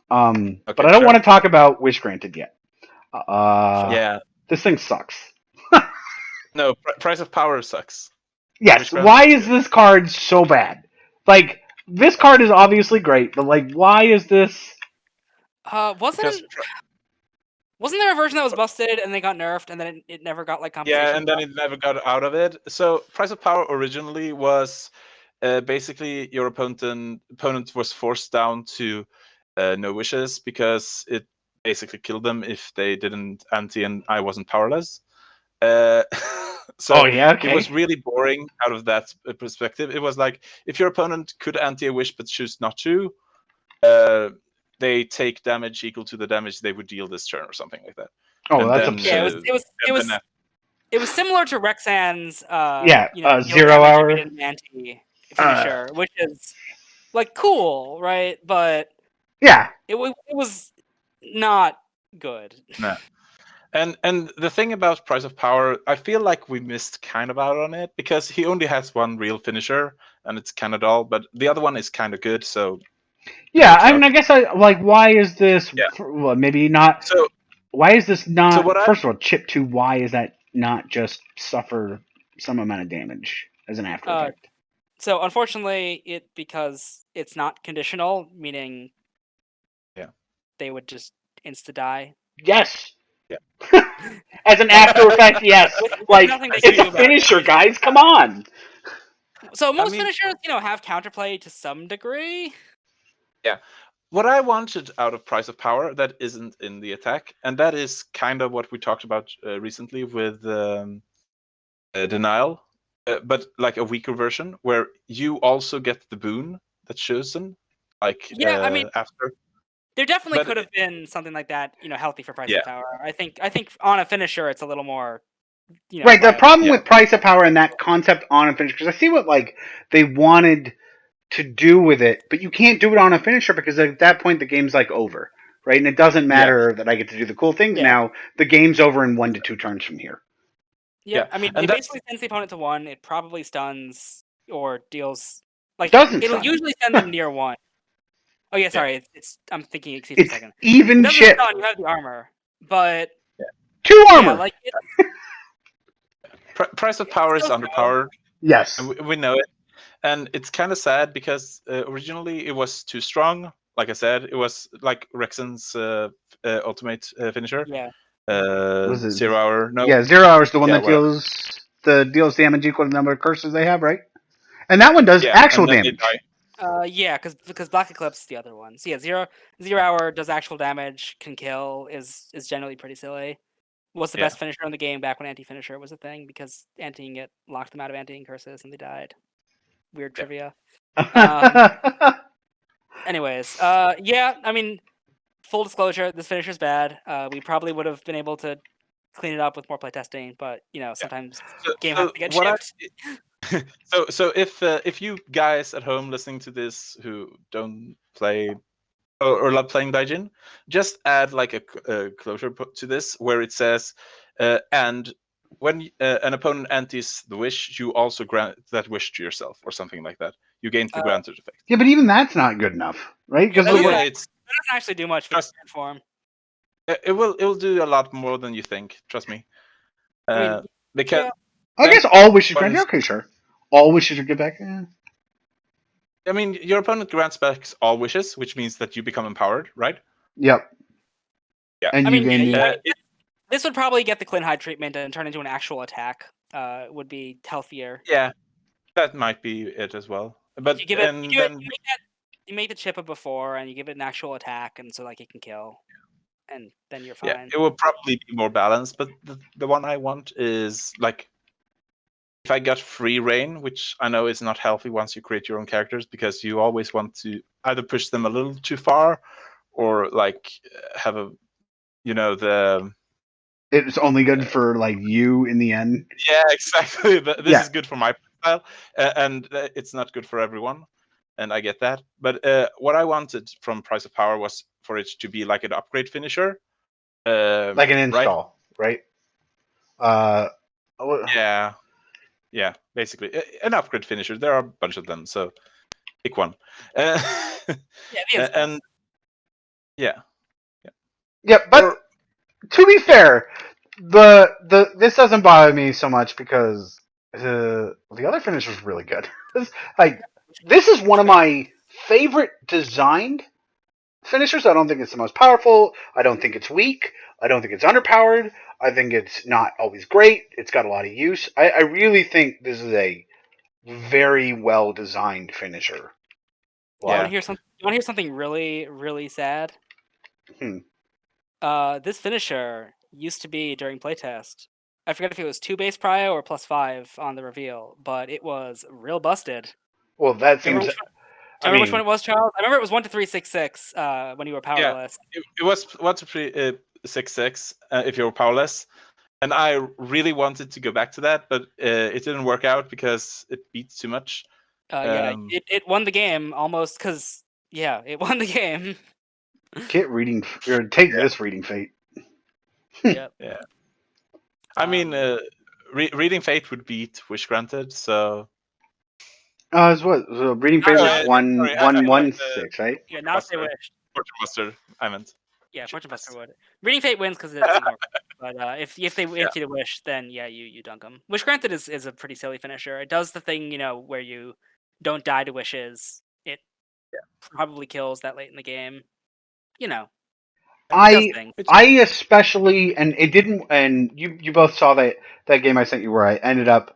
Speaker 2: But I don't want to talk about Wish Granted yet. This thing sucks.
Speaker 1: No, Price of Power sucks.
Speaker 2: Yes, why is this card so bad? Like, this card is obviously great, but like, why is this?
Speaker 3: Wasn't there a version that was busted and they got nerfed and then it never got like compensation?
Speaker 1: Yeah, and then it never got out of it. So Price of Power originally was basically your opponent was forced down to no wishes because it basically killed them if they didn't anti and I wasn't powerless. So it was really boring out of that perspective. It was like if your opponent could anti a wish but choose not to, they take damage equal to the damage they would deal this turn or something like that.
Speaker 2: Oh, and that's absurd.
Speaker 3: It was similar to Rexan's
Speaker 2: 0 hour
Speaker 3: anti finisher, which is like cool, right? But
Speaker 2: yeah,
Speaker 3: it was not good.
Speaker 1: No. And the thing about Price of Power, I feel like we missed kind of out on it because he only has one real finisher and it's kind of dull, but the other one is kind of good. So
Speaker 2: yeah, I mean, I guess why is this? Yeah. Well, maybe not.
Speaker 1: So
Speaker 2: why is this not? First of all, chip 2. Why is that not just suffer some amount of damage as an after effect?
Speaker 3: So unfortunately, because it's not conditional, meaning they would just insta die.
Speaker 2: Yes. Yeah. As an after effect, yes. Like it's a finisher, guys. Come on.
Speaker 3: So most finishers, have counterplay to some degree.
Speaker 1: Yeah. What I wanted out of Price of Power that isn't in the attack, and that is kind of what we talked about recently with Denial, but like a weaker version where you also get the boon that's chosen. Like after.
Speaker 3: There definitely could have been something like that, healthy for Price of Power. I think on a finisher, it's a little more.
Speaker 2: Right. The problem with Price of Power and that concept on a finisher, because I see what they wanted to do with it, but you can't do it on a finisher because at that point the game's over, right? And it doesn't matter that I get to do the cool things now. The game's over in 1 to 2 turns from here.
Speaker 3: Yeah, I mean, it basically sends the opponent to 1. It probably stuns or deals
Speaker 2: it'll
Speaker 3: usually send them near 1. Oh yeah, sorry. It's I'm thinking. Excuse me a second.
Speaker 2: Even chip.
Speaker 3: You have the armor, but
Speaker 2: 2 armor.
Speaker 1: Price of Power is underpowered.
Speaker 2: Yes,
Speaker 1: we know it, and it's kind of sad because originally it was too strong. Like I said, it was like Rexan's ultimate finisher.
Speaker 3: Yeah.
Speaker 1: 0 hour. No.
Speaker 2: Yeah, 0 hour is the one that deals the deals damage equal to the number of curses they have, right? And that one does
Speaker 1: Yeah,
Speaker 2: actual
Speaker 1: and then they
Speaker 2: damage.
Speaker 1: die.
Speaker 3: Yeah, because Black Eclipse is the other one. So yeah, 0 hour does actual damage, can kill, is generally pretty silly. Was the best finisher in the game back when anti-finisher was a thing, because anti-ing it locked them out of anti-ing curses and they died. Weird trivia. Anyways, yeah, I mean, full disclosure, this finisher's bad. We probably would have been able to clean it up with more playtesting, but sometimes game has to get chipped.
Speaker 1: So if you guys at home listening to this who don't play or love playing Dajiin, just add like a closure to this where it says, and when an opponent antis the wish, you also grant that wish to yourself, or something like that. You gain the granted effect.
Speaker 2: Yeah, but even that's not good enough, right?
Speaker 3: Because
Speaker 2: Because
Speaker 3: that doesn't actually do much for the form.
Speaker 1: It will do a lot more than you think. Trust me. Because
Speaker 2: I guess all wishes granted. Okay, sure. All wishes are good back.
Speaker 1: I mean, your opponent grants back all wishes, which means that you become empowered, right?
Speaker 2: Yep.
Speaker 1: Yeah.
Speaker 2: And you gain
Speaker 3: this would probably get the Clinhide treatment and turn into an actual attack. Would be healthier.
Speaker 1: Yeah, that might be it as well. But
Speaker 3: you give it, you make the chip of before, and you give it an actual attack, and so like it can kill, and then you're fine.
Speaker 1: Yeah, it will probably be more balanced. But the one I want is like, if I got free reign, which I know is not healthy once you create your own characters, because you always want to either push them a little too far, or like have a, the.
Speaker 2: It's only good for like you in the end.
Speaker 1: Yeah, exactly. This is good for my style, and it's not good for everyone, and I get that. But what I wanted from Price of Power was for it to be like an upgrade finisher,
Speaker 2: like an install, right?
Speaker 1: Yeah, basically an upgrade finisher. There are a bunch of them, so pick one. And yeah.
Speaker 2: But to be fair, this doesn't bother me so much because the other finish was really good. This is one of my favorite designed finishers. I don't think it's the most powerful. I don't think it's weak. I don't think it's underpowered. I think it's not always great. It's got a lot of use. I really think this is a very well designed finisher.
Speaker 3: You want to hear something really, really sad? This finisher used to be during playtest. I forget if it was 2 base prio or +5 on the reveal, but it was real busted.
Speaker 2: Well, that seems.
Speaker 3: Remember which one it was, Charles? I remember it was 1-3-6-6 when you were powerless.
Speaker 1: Yeah, it was 1-3-6-6 if you were powerless, and I really wanted to go back to that, but it didn't work out because it beats too much.
Speaker 3: It won the game almost because it won the game.
Speaker 2: Get reading or take this reading fate.
Speaker 3: Yep.
Speaker 1: Yeah. I mean, reading fate would beat wish granted, so.
Speaker 2: It's what? So reading fate was 1-1-6, right?
Speaker 3: Yeah, not if they wished.
Speaker 1: Fortune Buster, I meant.
Speaker 3: Yeah, Fortune Buster would. Reading fate wins because it's ignore. But if they wish, then you dunk them. Wish granted is a pretty silly finisher. It does the thing where you don't die to wishes. It probably kills that late in the game.
Speaker 2: I especially, and it didn't, and you both saw that game I sent you where I ended up.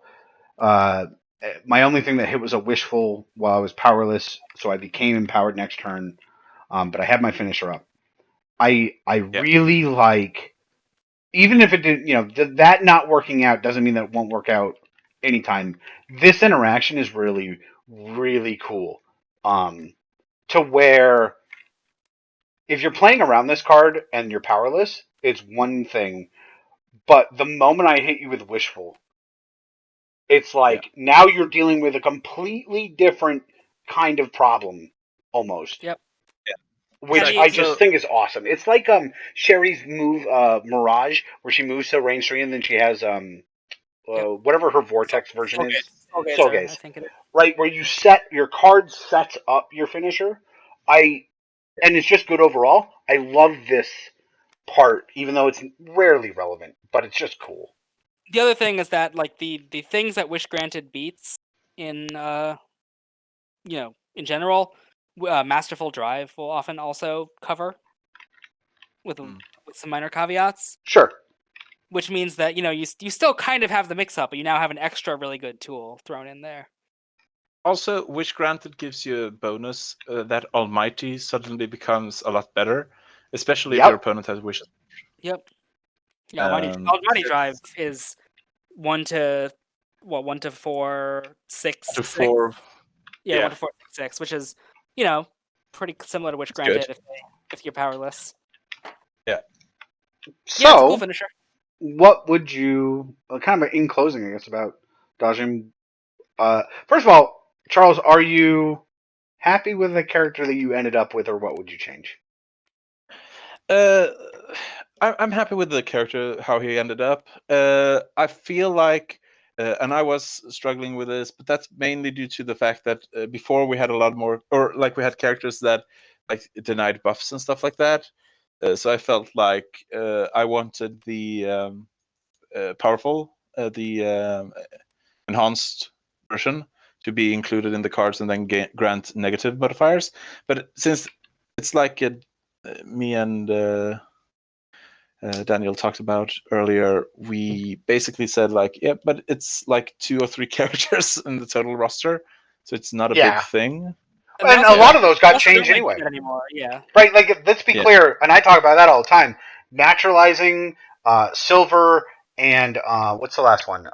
Speaker 2: My only thing that hit was a wishful while I was powerless, so I became empowered next turn. But I had my finisher up. I really like, even if it didn't, that not working out doesn't mean that it won't work out anytime. This interaction is really, really cool. To where if you're playing around this card and you're powerless, it's one thing. But the moment I hit you with wishful, it's like now you're dealing with a completely different kind of problem, almost.
Speaker 3: Yep.
Speaker 2: Which I just think is awesome. It's like Sherry's move, Mirage, where she moves to range 3 and then she has whatever her vortex version is. Soul Gaze. I think it is. Right, where you set your card sets up your finisher. And it's just good overall. I love this part, even though it's rarely relevant, but it's just cool.
Speaker 3: The other thing is that like the things that Wish Granted beats in in general, Masterful Drive will often also cover with some minor caveats.
Speaker 2: Sure.
Speaker 3: which means that you still kind of have the mix-up, but you now have an extra really good tool thrown in there.
Speaker 1: Also, Wish Granted gives you a bonus that Almighty suddenly becomes a lot better, especially if your opponent has wishes.
Speaker 3: Yep. Yeah, Almighty Drive is 1 to 4, 6,
Speaker 1: 1 to 4.
Speaker 3: Yeah, 1 to 4, 6, 6, which is pretty similar to Wish Granted if you're powerless.
Speaker 1: Yeah.
Speaker 2: So,
Speaker 3: it's a cool finisher.
Speaker 2: What would you kind of in closing, I guess, about Dajiin? First of all, Charles, are you happy with the character that you ended up with, or what would you change?
Speaker 1: I'm happy with the character, how he ended up. I feel like, and I was struggling with this, but that's mainly due to the fact that before we had a lot more, or like we had characters that like denied buffs and stuff like that. So I felt like I wanted the powerful, the enhanced version to be included in the cards and then grant negative modifiers. But since it's like me and Daniel talked about earlier, we basically said like, yeah, but it's like 2 or 3 characters in the total roster, so it's not a big thing.
Speaker 2: And a lot of those got changed anyway.
Speaker 3: Anymore. Yeah.
Speaker 2: Right, like, let's be clear, and I talk about that all the time. Naturalizing, Silver, and what's the last one?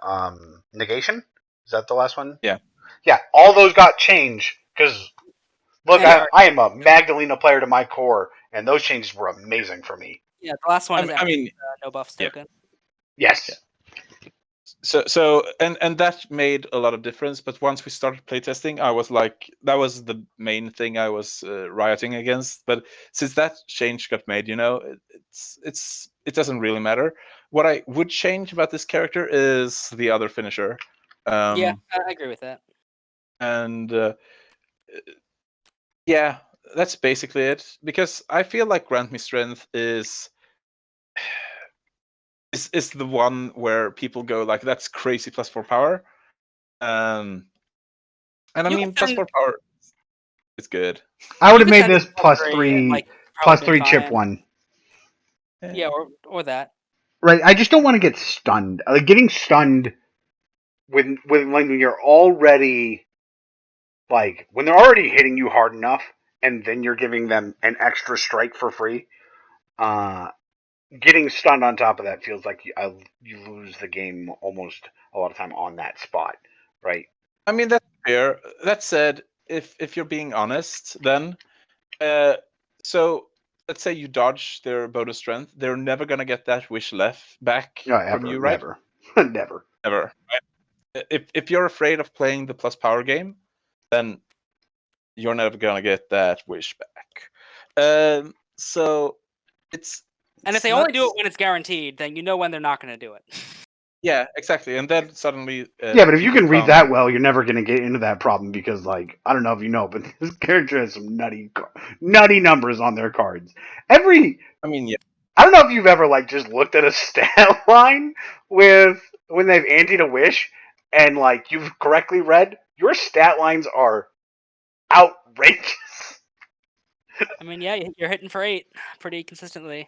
Speaker 2: Negation? Is that the last one?
Speaker 1: Yeah.
Speaker 2: Yeah, all those got changed, because, look, I am a Magdalena player to my core, and those changes were amazing for me.
Speaker 3: Yeah, the last one is no buffs token.
Speaker 2: Yes.
Speaker 1: Yeah. So and that made a lot of difference. But once we started playtesting, I was like, that was the main thing I was rioting against. But since that change got made, it doesn't really matter. What I would change about this character is the other finisher.
Speaker 3: Yeah, I agree with that.
Speaker 1: And yeah, that's basically it. Because I feel like Grant Me Strength is the one where people go like, that's crazy +4 power. And I mean, +4 power is good.
Speaker 2: I would have made this +3 chip 1.
Speaker 3: Yeah, or that.
Speaker 2: Right, I just don't want to get stunned. Like, getting stunned when you're already, like, when they're already hitting you hard enough, and then you're giving them an extra strike for free. Getting stunned on top of that feels like you lose the game almost a lot of time on that spot, right?
Speaker 1: I mean, that's fair. That said, if you're being honest, then so let's say you dodge their bonus strength, they're never gonna get that wish left back from you, right?
Speaker 2: Never.
Speaker 1: Right? If you're afraid of playing the plus power game, then you're never gonna get that wish back. So it's.
Speaker 3: And if they only do it when it's guaranteed, then you know when they're not going to do it.
Speaker 1: Yeah, exactly. And then suddenly...
Speaker 2: yeah, but if you can read that well, you're never going to get into that problem because, like, I don't know if you know, but this character has some nutty numbers on their cards. I
Speaker 1: mean, yeah.
Speaker 2: I don't know if you've ever, like, just looked at a stat line with when they've anteed a wish and, like, you've correctly read, your stat lines are outrageous.
Speaker 3: I mean, yeah, you're hitting for 8 pretty consistently.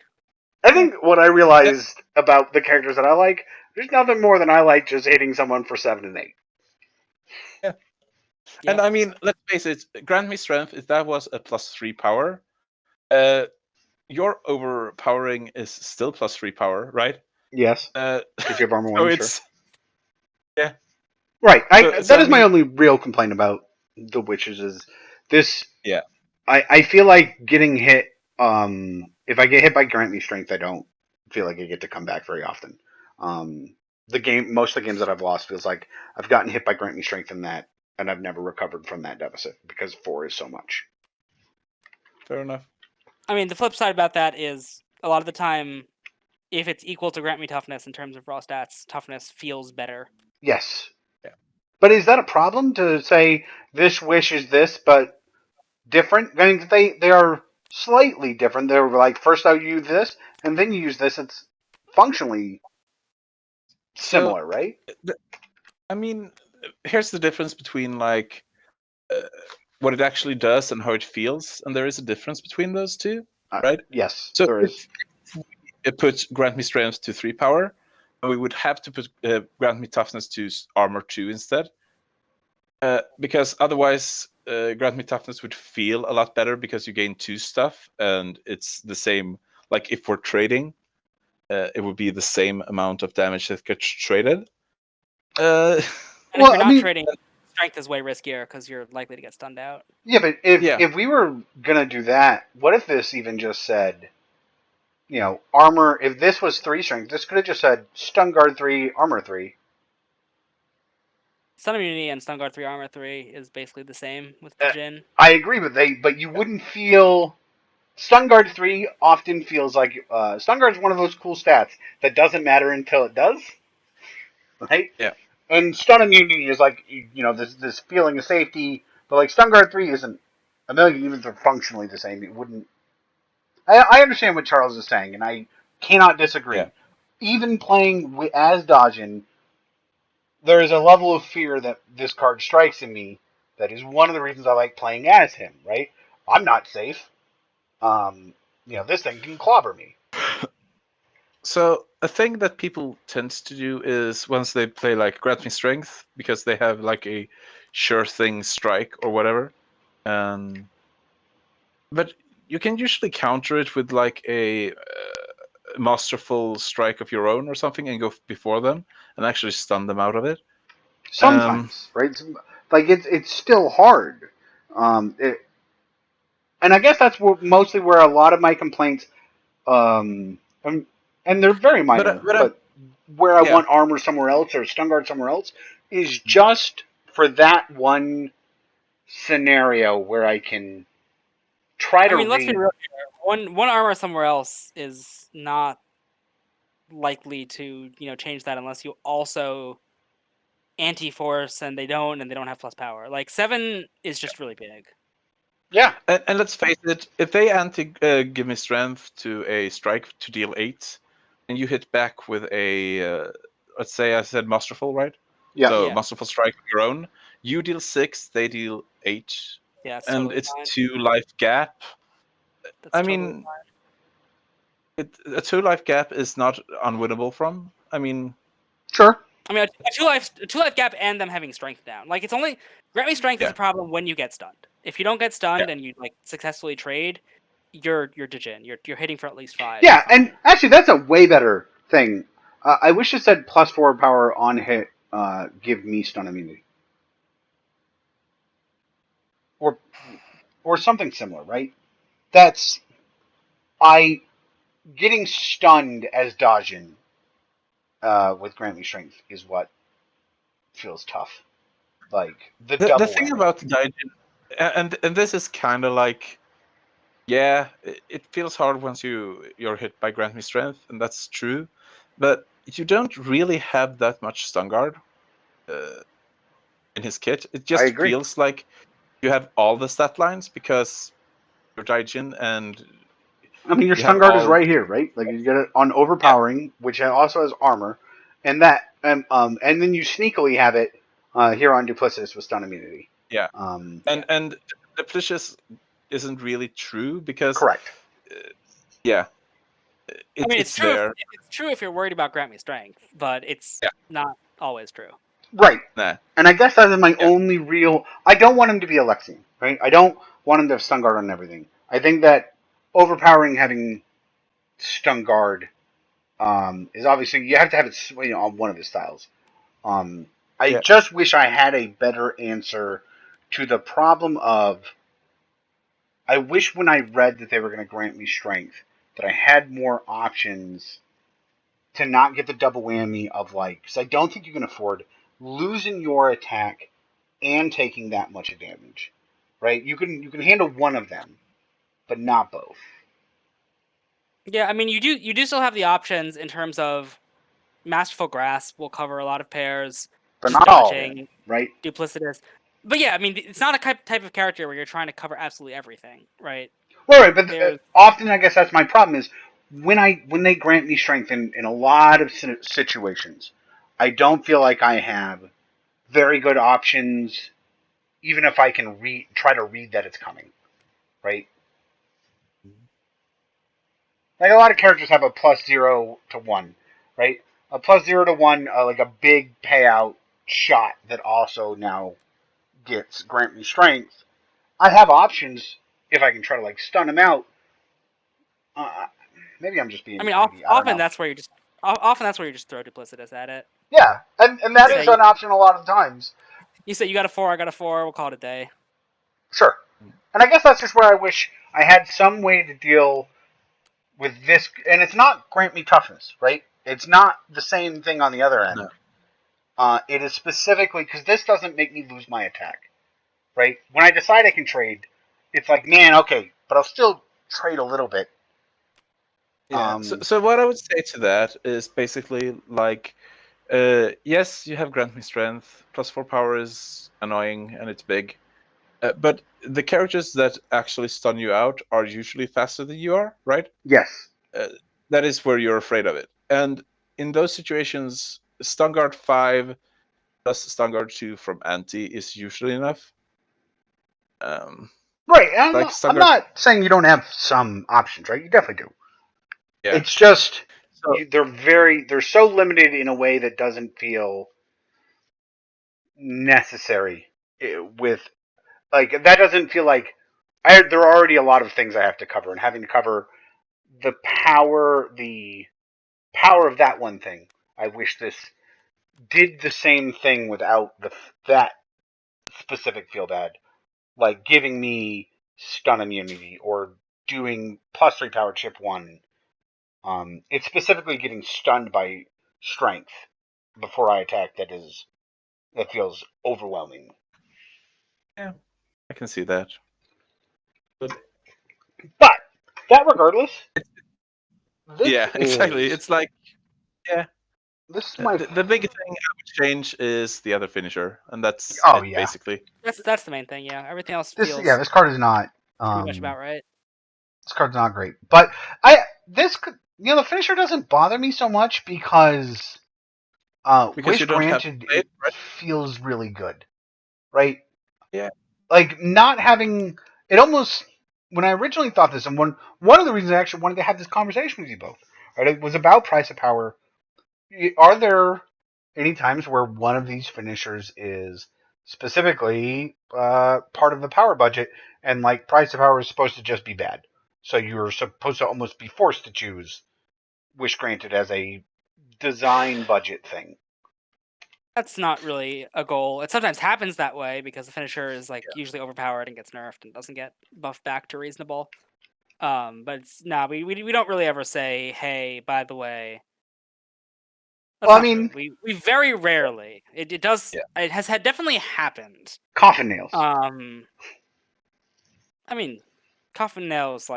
Speaker 2: I think what I realized about the characters that I like, there's nothing more than I like just hitting someone for 7 and 8.
Speaker 1: Yeah. And I mean, let's face it, Grant Me Strength, if that was a +3 power, your overpowering is still +3 power, right?
Speaker 2: Yes. Because you have armor 1, sure.
Speaker 1: Yeah.
Speaker 2: Right. That is my only real complaint about the witches is this.
Speaker 1: Yeah.
Speaker 2: I feel like getting hit. If I get hit by Grant Me Strength, I don't feel like I get to come back very often. Most of the games that I've lost feels like I've gotten hit by Grant Me Strength in that, and I've never recovered from that deficit because 4 is so much.
Speaker 1: Fair enough.
Speaker 3: I mean, the flip side about that is a lot of the time, if it's equal to Grant Me Toughness in terms of raw stats, toughness feels better.
Speaker 2: Yes.
Speaker 1: Yeah.
Speaker 2: But is that a problem to say this wish is this, but different? I mean, they are slightly different. They're like, first I use this, and then you use this. It's functionally similar, right?
Speaker 1: I mean, here's the difference between like what it actually does and how it feels, and there is a difference between those two, right?
Speaker 2: Yes,
Speaker 1: so
Speaker 2: there is.
Speaker 1: It puts Grant Me Strength to 3 power. we would have to put grant me toughness to armor 2 instead. Because otherwise, grant me toughness would feel a lot better because you gain 2 stuff, and it's the same. Like if we're trading, it would be the same amount of damage that gets traded.
Speaker 3: And if you're not trading, strength is way riskier because you're likely to get stunned out.
Speaker 2: Yeah, but if we were gonna do that, what if this even just said, armor? If this was 3 strength, this could have just said stun guard 3, armor 3.
Speaker 3: Stun immunity and stun guard 3, armor 3 is basically the same with Dajiin.
Speaker 2: I agree, but you wouldn't feel. Stun guard 3 often feels like stun guard is one of those cool stats that doesn't matter until it does, right?
Speaker 1: Yeah.
Speaker 2: And stun immunity is like this feeling of safety, but like stun guard 3 isn't a million, even if they're functionally the same. It wouldn't. I understand what Charles is saying, and I cannot disagree.
Speaker 1: Yeah.
Speaker 2: Even playing as Dajiin, there is a level of fear that this card strikes in me. That is one of the reasons I like playing as him. Right? I'm not safe. This thing can clobber me.
Speaker 1: So a thing that people tend to do is once they play like grant me strength because they have like a sure thing strike or whatever, but you can usually counter it with like a masterful strike of your own or something and go before them and actually stun them out of it.
Speaker 2: Sometimes, right? Like it's still hard. And I guess that's mostly where a lot of my complaints, and they're very minor, but where I want armor somewhere else or stun guard somewhere else is just for that one scenario where I can try to read.
Speaker 3: Let's be real here. One armor somewhere else is not likely to change that unless you also anti-force and they don't have plus power. Like 7 is just really big.
Speaker 2: Yeah,
Speaker 1: and let's face it, if they give me strength to a strike to deal 8, and you hit back with a let's say I said masterful, right?
Speaker 2: Yeah.
Speaker 1: So masterful strike of your own, you deal 6, they deal 8.
Speaker 3: Yeah, it's
Speaker 1: and
Speaker 3: totally
Speaker 1: it's
Speaker 3: fine.
Speaker 1: 2 life gap.
Speaker 3: That's totally
Speaker 1: fine. A 2 life gap is not unwinnable from.
Speaker 2: Sure.
Speaker 3: A 2 life gap and them having strength down. Like it's only grant me strength is a problem when you get stunned. If you don't get stunned and you like successfully trade, you're Dajiin. You're hitting for at least 5.
Speaker 2: Yeah, and actually that's a way better thing. I wish it said +4 power on hit. Give me stun immunity, or something similar, right? That's getting stunned as Dajiin with grant me strength is what feels tough. Like the
Speaker 1: thing about Dajiin, and this is kind of like, it feels hard once you're hit by grant me strength, and that's true, but you don't really have that much stun guard in his kit. It just feels like you have all the stat lines because you're Dajiin, and
Speaker 2: your stun guard is right here, right? Like you get it on overpowering, which also has armor, and then you sneakily have it here on duplicitous with stun immunity.
Speaker 1: Yeah. And duplicitous isn't really true because
Speaker 2: correct.
Speaker 3: It's true. It's true if you're worried about grant me strength, but it's not always true.
Speaker 2: Right. And I guess that is my only real. I don't want him to be Alexian, right? I don't want him to have stun guard on everything. I think that overpowering having stun guard is obviously you have to have it on one of his styles. I just wish I had a better answer to the problem of. I wish when I read that they were going to grant me strength that I had more options to not get the double whammy of because I don't think you can afford losing your attack and taking that much damage, right? You can handle one of them, but not both.
Speaker 3: Yeah, you do still have the options in terms of Masterful Grasp will cover a lot of pairs,
Speaker 2: but
Speaker 3: just
Speaker 2: not
Speaker 3: dodging,
Speaker 2: all, right?
Speaker 3: Duplicitous. But it's not a type of character where you're trying to cover absolutely everything, right?
Speaker 2: Right, but often I guess that's my problem is when they grant me strength in a lot of situations, I don't feel like I have very good options, even if I can try to read that it's coming, right? Like a lot of characters have a +0 to 1, right? a plus 0 to 1, like a big payout shot that also now gets grant me strength. I have options if I can try to like stun him out. Maybe I'm just being greedy. I don't know.
Speaker 3: that's where you just often that's where you just throw duplicitous at it.
Speaker 2: Yeah, and that is an option a lot of times.
Speaker 3: You say you got a 4, I got a 4. We'll call it a day.
Speaker 2: Sure, and I guess that's just where I wish I had some way to deal with this. And it's not grant me toughness, right? It's not the same thing on the other end. No. It is specifically because this doesn't make me lose my attack, right? When I decide I can trade, it's like, man, okay, but I'll still trade a little bit.
Speaker 1: Yeah. So what I would say to that is basically like, yes, you have grant me strength. Plus 4 power is annoying and it's big, but the characters that actually stun you out are usually faster than you are, right?
Speaker 2: Yes.
Speaker 1: That is where you're afraid of it, and in those situations, stun guard 5 plus stun guard 2 from anti is usually enough.
Speaker 2: Right, and I'm not saying you don't have some options, right? You definitely do. Yeah. It's just they're so limited in a way that doesn't feel necessary. With like that doesn't feel like there are already a lot of things I have to cover, and having to cover the power of that one thing. I wish this did the same thing without that specific feel bad, like giving me stun immunity or doing plus 3 power chip 1. It's specifically getting stunned by strength before I attack that feels overwhelming.
Speaker 1: Yeah, I can see that. But
Speaker 2: that regardless,
Speaker 1: exactly. It's like, yeah.
Speaker 2: This is my
Speaker 1: the big thing I would change is the other finisher, and that's basically.
Speaker 3: That's the main thing. Yeah, everything else
Speaker 2: feels. Yeah, this card is not
Speaker 3: pretty much about right.
Speaker 2: This card's not great, but the finisher doesn't bother me so much because Wish Granted feels really good, right?
Speaker 1: Yeah.
Speaker 2: Like not having it almost when I originally thought this, and one of the reasons I actually wanted to have this conversation with you both, right? It was about price of power. Are there any times where one of these finishers is specifically part of the power budget, and like price of power is supposed to just be bad? So you're supposed to almost be forced to choose Wish Granted as a design budget thing.
Speaker 3: That's not really a goal. It sometimes happens that way because the finisher is usually overpowered and gets nerfed and doesn't get buffed back to reasonable. But we don't really ever say, hey, by the way. Well, I mean, we very rarely. It does. Yeah. It has definitely happened.
Speaker 2: Coffin nails.
Speaker 3: I mean, coffin nails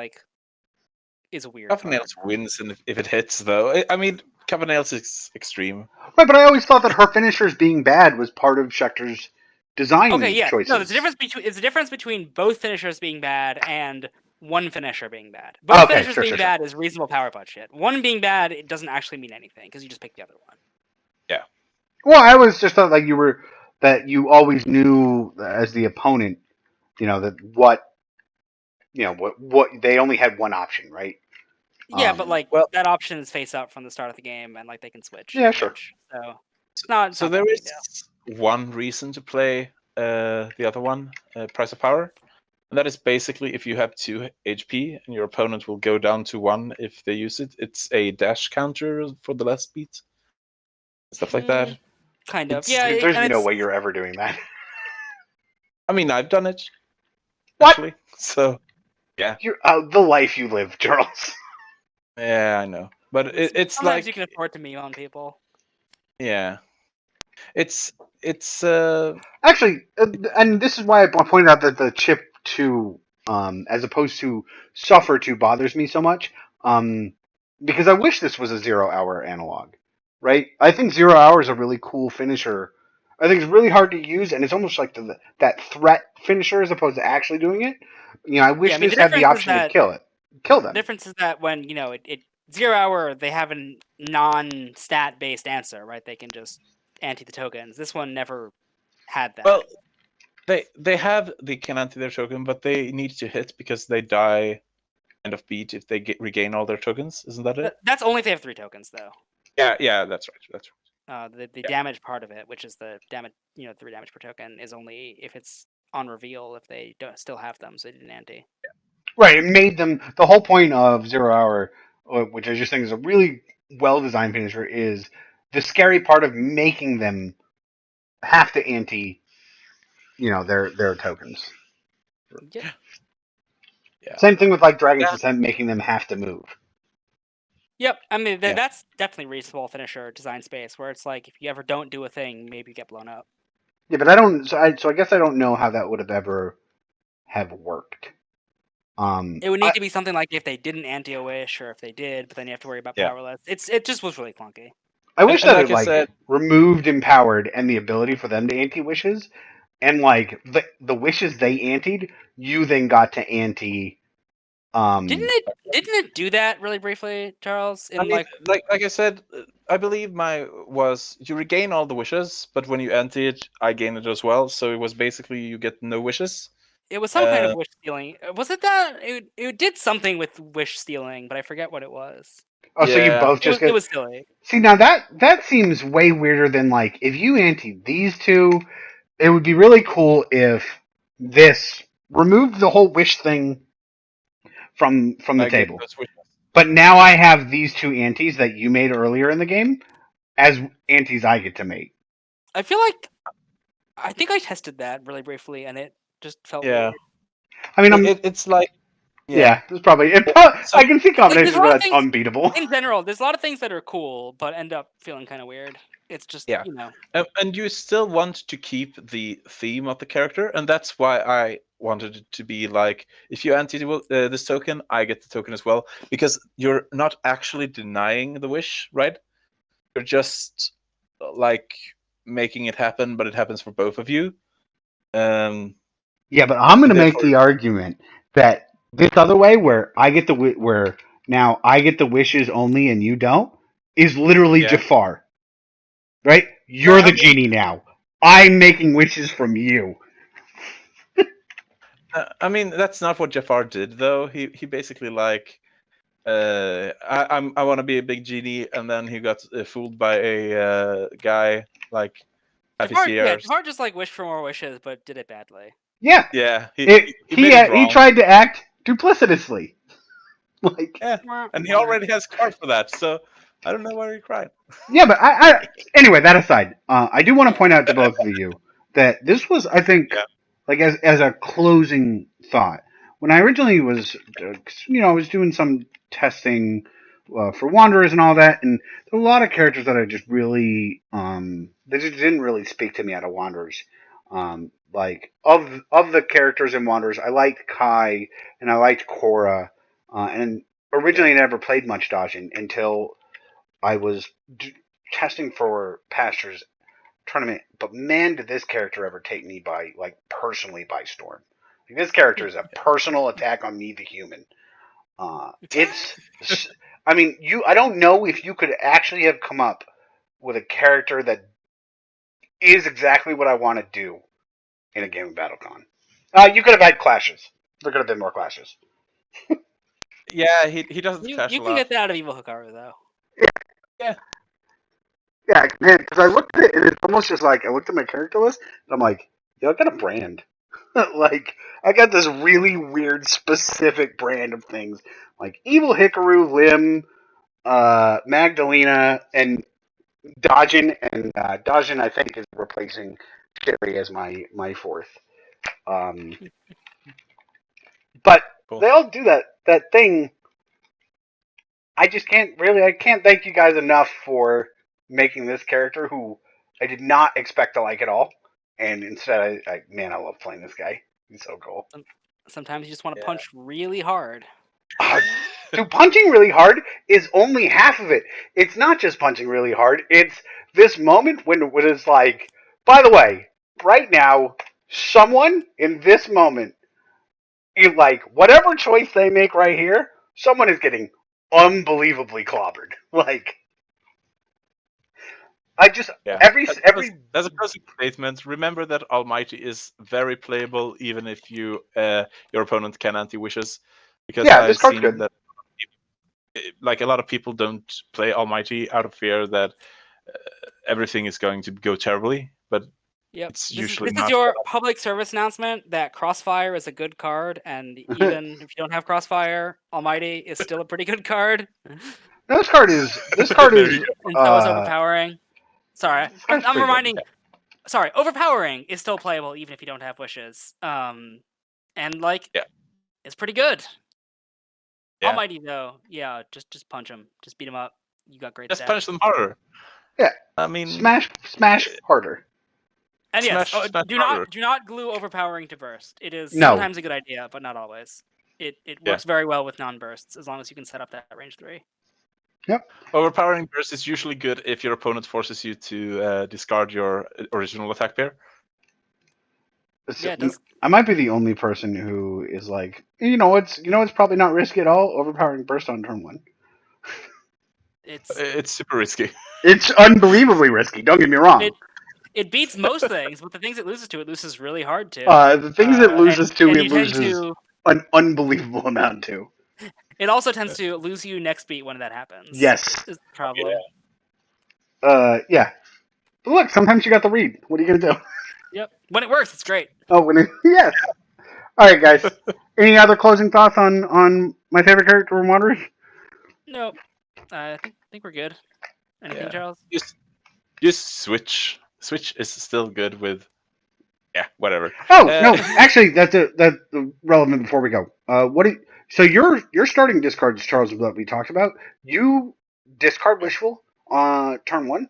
Speaker 3: is a weird.
Speaker 1: Coffin nails wins, and if it hits, though, I mean, coffin nails is extreme.
Speaker 2: Right, but I always thought that her finishers being bad was part of Schecter's design choices.
Speaker 3: No, there's a difference between both finishers being bad and one finisher being bad. Both finishers being bad is reasonable power budget. One being bad, it doesn't actually mean anything because you just pick the other one.
Speaker 1: Yeah.
Speaker 2: Well, I was just thought that you always knew as the opponent, that what they only had one option, right?
Speaker 3: Yeah, but that option is face up from the start of the game, and they can switch.
Speaker 2: Yeah, sure.
Speaker 3: So
Speaker 1: there is one reason to play the other one, Price of Power, and that is basically if you have 2 HP and your opponent will go down to 1 if they use it. It's a dash counter for the last beat, stuff like that.
Speaker 3: Kind of,
Speaker 2: There's no way you're ever doing that.
Speaker 1: I mean, I've done it. What? Actually, so yeah.
Speaker 2: You're the life you live, Charles.
Speaker 1: Yeah, I know, but it's
Speaker 3: sometimes you can afford to meme on people.
Speaker 1: Yeah, it's
Speaker 2: actually, and this is why I pointed out that the chip 2, as opposed to suffer 2, bothers me so much. Because I wish this was a 0-hour analog, right? I think 0 hour is a really cool finisher. I think it's really hard to use, and it's almost like that threat finisher as opposed to actually doing it. I wish this had the option to kill them.
Speaker 3: The difference is that when it 0 hour, they have a non-stat based answer, right? They can just anti the tokens. This one never had that.
Speaker 1: Well, they have can anti their token, but they need to hit because they die end of beat if they regain all their tokens. Isn't that it?
Speaker 3: That's only if they have 3 tokens, though.
Speaker 1: Yeah, that's right. That's right.
Speaker 3: The damage part of it, which is the damage, 3 damage per token, is only if it's on reveal if they don't still have them, so they didn't anti.
Speaker 2: Right, it made them. The whole point of 0 Hour, which I just think is a really well designed finisher, is the scary part of making them have to anti, their tokens.
Speaker 3: Yep.
Speaker 1: Yeah.
Speaker 2: Same thing with like Dragon's Descent, making them have to move.
Speaker 3: Yep, I mean
Speaker 2: Yeah.
Speaker 3: that's definitely reasonable finisher design space where it's like if you ever don't do a thing, maybe you get blown up.
Speaker 2: Yeah, but I don't. So I guess I don't know how that would have ever have worked.
Speaker 3: It would need to be something like if they didn't anti a wish, or if they did, but then you have to worry about powerless. It just was really clunky.
Speaker 2: I wish
Speaker 1: And
Speaker 2: that
Speaker 1: like
Speaker 2: it
Speaker 1: I said,
Speaker 2: removed empowered and the ability for them to anti wishes, and like the wishes they antied, you then got to anti.
Speaker 3: Didn't it do that really briefly, Charles?
Speaker 1: I mean, like I said, I believe was you regain all the wishes, but when you anti it, I gain it as well. So it was basically you get no wishes.
Speaker 3: It was some kind of wish stealing. Was it that? It did something with wish stealing, but I forget what it was.
Speaker 2: Oh, so you both just
Speaker 3: it was silly.
Speaker 2: See, now that seems way weirder than like if you anti these two, it would be really cool if this removed the whole wish thing from the table. But now I have these two antis that you made earlier in the game as antis I get to make.
Speaker 3: I feel like I think I tested that really briefly, and it just felt weird.
Speaker 2: I mean,
Speaker 1: it's like
Speaker 2: it's probably. I can see combinations where that's unbeatable.
Speaker 3: In general, there's a lot of things that are cool, but end up feeling kind of weird. It's just
Speaker 1: and you still want to keep the theme of the character, and that's why I wanted it to be like if you anti this token, I get the token as well, because you're not actually denying the wish, right? You're just like making it happen, but it happens for both of you.
Speaker 2: Yeah, but I'm going to make the argument that this other way, where I get where now I get the wishes only and you don't, is literally Jafar. Right? You're the genie now. I'm making wishes from you.
Speaker 1: I mean, that's not what Jafar did, though. He basically like, I want to be a big genie, and then he got fooled by a guy like Happy Seers.
Speaker 3: Jafar just like wished for more wishes, but did it badly.
Speaker 2: Yeah,
Speaker 1: yeah.
Speaker 2: He tried to act duplicitously.
Speaker 1: And he already has card for that, so I don't know why he cried.
Speaker 2: Yeah, but I anyway, that aside, I do want to point out to both of you that this was, I think, like as a closing thought. When I originally was, I was doing some testing for Wanderers and all that, and there were a lot of characters that I just really, they just didn't really speak to me out of Wanderers. Like of the characters in Wanderers, I liked Kai and I liked Korra, and originally I never played much Dajiin until I was testing for Pastures tournament, but man, did this character ever take me personally by storm. Like, this character is a personal attack on me, the human. I don't know if you could actually have come up with a character that is exactly what I want to do in a game of Battlecon. You could have had clashes. There could have been more clashes.
Speaker 1: Yeah, he doesn't clash a lot.
Speaker 3: You can get that out of Evil Hikaru, though.
Speaker 1: Yeah.
Speaker 2: Yeah, because I looked at it and it's almost just like, I looked at my character list and I'm like, I got a brand. Like, I got this really weird, specific brand of things. Like, Evil Hikaru, Lim, Magdalena, and Dajiin. And Dajiin, I think, is replacing Sherry as my fourth. But cool. They all do that thing. I can't thank you guys enough for making this character who I did not expect to like at all. And instead, I love playing this guy. He's so cool.
Speaker 3: Sometimes you just want to punch really hard.
Speaker 2: So punching really hard is only half of it. It's not just punching really hard. It's this moment when it's like, by the way, right now, someone in this moment, like, whatever choice they make right here, someone is getting unbelievably clobbered. Like, every
Speaker 1: as a closing statement, remember that Almighty is very playable even if your opponent can anti wishes, because I've seen that like a lot of people don't play Almighty out of fear that everything is going to go terribly, but it's usually
Speaker 3: this is your public service announcement that Crossfire is a good card, and even if you don't have Crossfire, Almighty is still a pretty good card.
Speaker 2: This card is
Speaker 3: and so is Overpowering. Sorry, I'm reminding. Sorry, Overpowering is still playable even if you don't have wishes. And like, it's pretty good.
Speaker 1: Yeah.
Speaker 3: Almighty though, yeah, just punch him, just beat him up. You got great.
Speaker 1: Just punch them harder.
Speaker 2: Yeah,
Speaker 1: I mean,
Speaker 2: smash harder.
Speaker 3: And yes, do not glue Overpowering to burst. It is sometimes a good idea, but not always. It works very well with non-bursts as long as you can set up that range 3.
Speaker 2: Yep.
Speaker 1: Overpowering burst is usually good if your opponent forces you to discard your original attack pair.
Speaker 2: So, I might be the only person who is like, it's probably not risky at all. Overpowering burst on turn 1.
Speaker 1: It's super risky.
Speaker 2: It's unbelievably risky. Don't get me wrong.
Speaker 3: It beats most things, but the things it loses really hard to.
Speaker 2: The things it loses to, it loses an unbelievable amount to.
Speaker 3: It also tends to lose you next beat when that happens.
Speaker 2: Yes.
Speaker 3: Is the problem.
Speaker 2: Yeah. But look, sometimes you got the read. What are you gonna do?
Speaker 3: Yep. When it works, it's great.
Speaker 2: Oh, yes. All right, guys. Any other closing thoughts on my favorite character from Wanderers?
Speaker 3: No. I think we're good. Anything, Charles?
Speaker 2: Just
Speaker 1: Switch. Switch is still good with. Yeah, whatever.
Speaker 2: Oh no, actually, that's relevant. Before we go, so your starting discards, Charles, that we talked about. You discard Wishful on turn 1.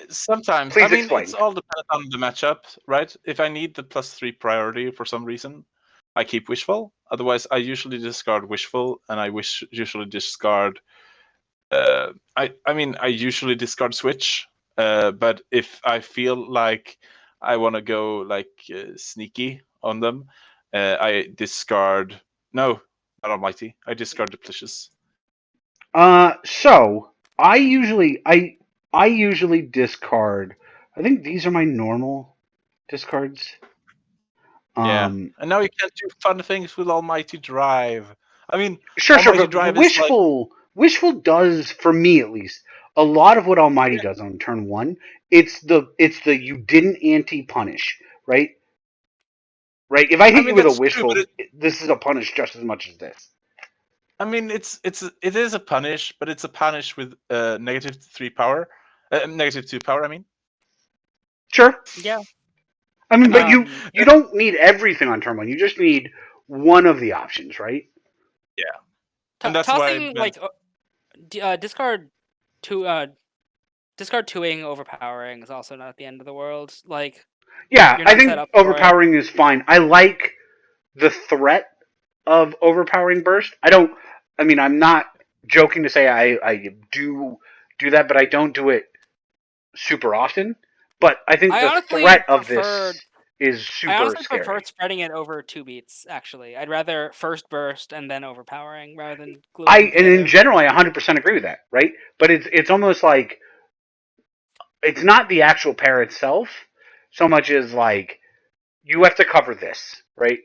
Speaker 1: Sometimes.
Speaker 2: Please explain.
Speaker 1: It's all dependent on the matchup, right? If I need the +3 priority for some reason, I keep Wishful. Otherwise, I usually discard Wishful, and I usually discard. I usually discard Switch, but if I feel like I want to go like sneaky on them, I discard. No, not Almighty. I discard Duplicious.
Speaker 2: So I usually discard. I think these are my normal discards.
Speaker 1: And now you can't do fun things with Almighty Drive. I mean,
Speaker 2: sure, but Drive Wishful does, for me at least, a lot of what Almighty does on turn 1. It's the you didn't anti-punish, right? Right. If I hit you with a Wishful, this is a punish just as much as this.
Speaker 1: I mean, it is a punish, but it's a punish with -3 power, -2 power. I mean.
Speaker 2: Sure.
Speaker 3: Yeah.
Speaker 2: I mean, but you don't need everything on turn 1. You just need one of the options, right?
Speaker 1: Yeah. And that's
Speaker 3: tossing discard 2ing Overpowering is also not the end of the world. Like,
Speaker 2: yeah, I think Overpowering is fine. I like the threat of Overpowering Burst. I'm not joking to say I do that, but I don't do it super often. But I think the threat of this is super scary. I honestly
Speaker 3: prefer spreading it over 2 beats, actually. I'd rather first Burst and then Overpowering rather than gluing them together.
Speaker 2: And in general, I 100% agree with that, right? But it's almost like it's not the actual pair itself so much as like you have to cover this, right?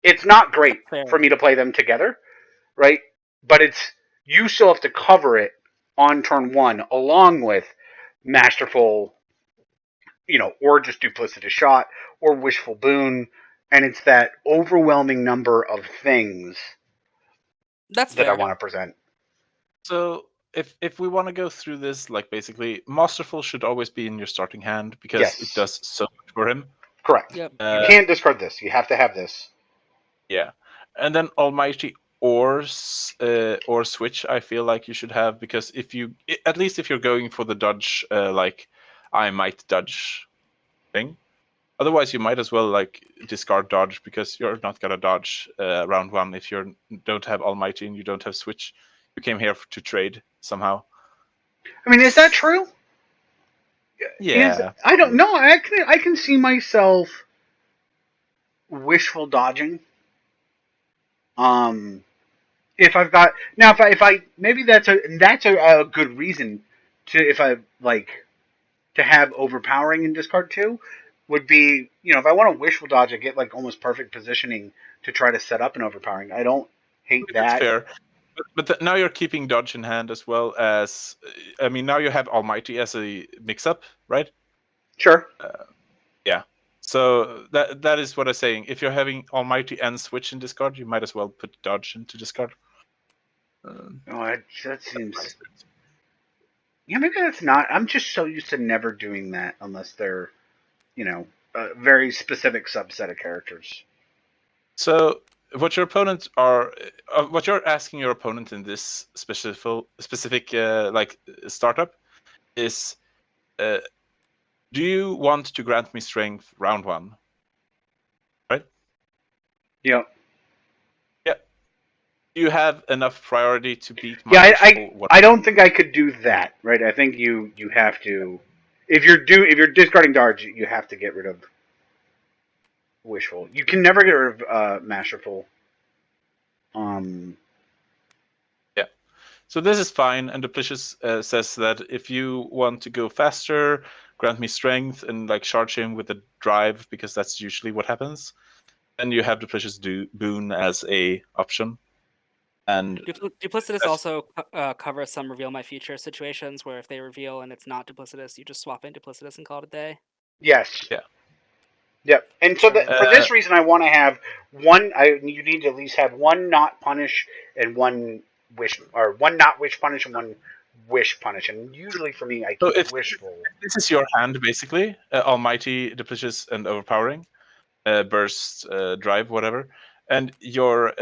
Speaker 2: It's not great for me to play them together, right? But you still have to cover it on turn 1 along with Masterful, or just Duplicitous Shot or Wishful Boon, and it's that overwhelming number of things that I want to present.
Speaker 1: So if we want to go through this, like basically, Masterful should always be in your starting hand because it does so much for him.
Speaker 2: Correct. Yep. You can't discard this. You have to have this.
Speaker 1: Yeah, and then Almighty or Switch, I feel like you should have, because at least if you're going for the dodge, like I might dodge thing. Otherwise, you might as well like discard dodge because you're not gonna dodge round 1 if you don't have Almighty and you don't have Switch. You came here to trade somehow.
Speaker 2: I mean, is that true?
Speaker 1: Yeah.
Speaker 2: I don't know. I can see myself wishful dodging. If I've got now, if I maybe that's a good reason to have Overpowering in discard 2 would be, if I want to wishful dodge, I get like almost perfect positioning to try to set up an Overpowering. I don't hate
Speaker 1: That's
Speaker 2: that.
Speaker 1: fair. But now you're keeping dodge in hand as well as, I mean, now you have Almighty as a mix-up, right?
Speaker 2: Sure.
Speaker 1: Yeah. So that is what I'm saying. If you're having Almighty and Switch in discard, you might as well put dodge into discard.
Speaker 2: That seems. Yeah, maybe that's not. I'm just so used to never doing that unless they're, a very specific subset of characters.
Speaker 1: So what your opponent are, what you're asking your opponent in this specific like startup is, do you want to grant me strength round 1? Right?
Speaker 2: Yeah.
Speaker 1: Yeah. Do you have enough priority to beat my
Speaker 2: Yeah,
Speaker 1: wishful?
Speaker 2: I don't think I could do that. Right. I think you have to. If you're discarding dodge, you have to get rid of wishful. You can never get rid of masterful.
Speaker 1: Yeah. So this is fine, and Duplicious says that if you want to go faster, grant me strength and like charge him with a drive, because that's usually what happens. Then you have Duplicious boon as a option. And
Speaker 3: Duplicitous also covers some reveal my future situations where if they reveal and it's not duplicitous, you just swap in duplicitous and call it a day.
Speaker 2: Yes.
Speaker 1: Yeah.
Speaker 2: Yep. And so for this reason, I want to have one. You need to at least have one not punish and one wish, or one not wish punish and one wish punish. And usually for me, I keep wishful.
Speaker 1: This is your hand basically: Almighty, Duplicious, and Overpowering, Burst, Drive, whatever. And your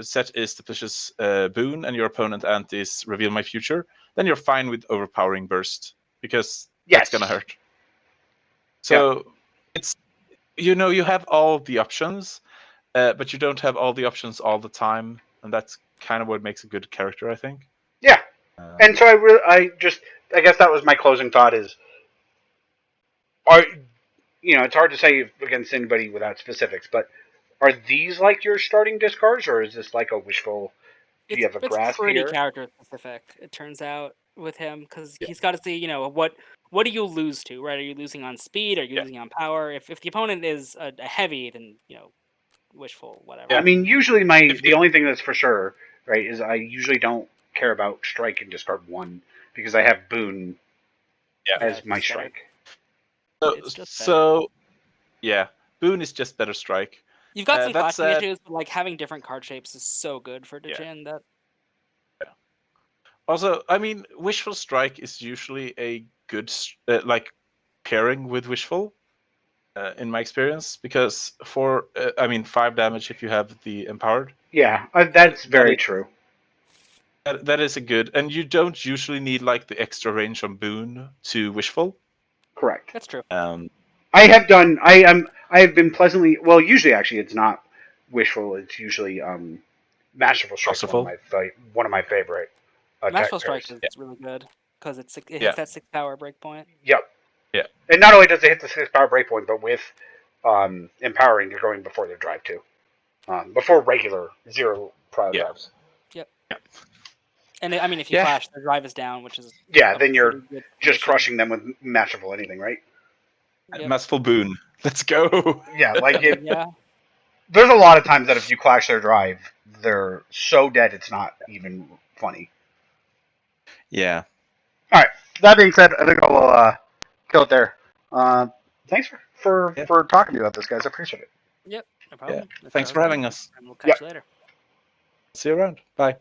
Speaker 1: set is Duplicious, Boon, and your opponent ant is Reveal My Future. Then you're fine with Overpowering Burst because that's gonna hurt. So it's, you have all the options, but you don't have all the options all the time, and that's kind of what makes a good character, I think.
Speaker 2: Yeah, and so I guess that was my closing thought is, it's hard to say against anybody without specifics, but are these like your starting discards, or is this like a wishful? Do you have a grasp
Speaker 3: pretty
Speaker 2: here?
Speaker 3: character specific, it turns out, with him, because he's got to see, what do you lose to, right? Are you losing on speed? Are you losing on power? If the opponent is a heavy, then wishful, whatever.
Speaker 2: I mean, usually the only thing that's for sure, right, is I usually don't care about strike and discard 1 because I have boon as my strike.
Speaker 1: So yeah, boon is just better strike.
Speaker 3: You've got some clashing issues, but like having different card shapes is so good for Dajiin that.
Speaker 1: Yeah. Also, I mean, wishful strike is usually a good like pairing with wishful, in my experience, because for 5 damage if you have the empowered.
Speaker 2: Yeah, that's very true.
Speaker 1: That is a good, and you don't usually need like the extra range on boon to wishful.
Speaker 2: Correct.
Speaker 3: That's true.
Speaker 2: I have been pleasantly, well, usually actually it's not wishful, it's usually masterful strike, one of my favorite
Speaker 3: masterful strike is really good because it hits that 6 power breakpoint.
Speaker 2: Yep.
Speaker 1: Yeah.
Speaker 2: And not only does it hit the 6 power breakpoint, but with empowering, you're going before their drive too. Before regular 0 prior drives.
Speaker 3: Yep. And I mean, if you clash, their drive is down, which is
Speaker 2: then you're just crushing them with masterful anything, right?
Speaker 1: Yep. Masterful boon. Let's go.
Speaker 2: Yeah, like it. There's a lot of times that if you clash their drive, they're so dead it's not even funny.
Speaker 1: Yeah.
Speaker 2: All right. That being said, I think I'll kill it there. Thanks for talking to me about this, guys. I appreciate it.
Speaker 3: Yep. No problem.
Speaker 1: Yeah. Thanks for having us.
Speaker 3: And we'll catch you later.
Speaker 1: See you around. Bye.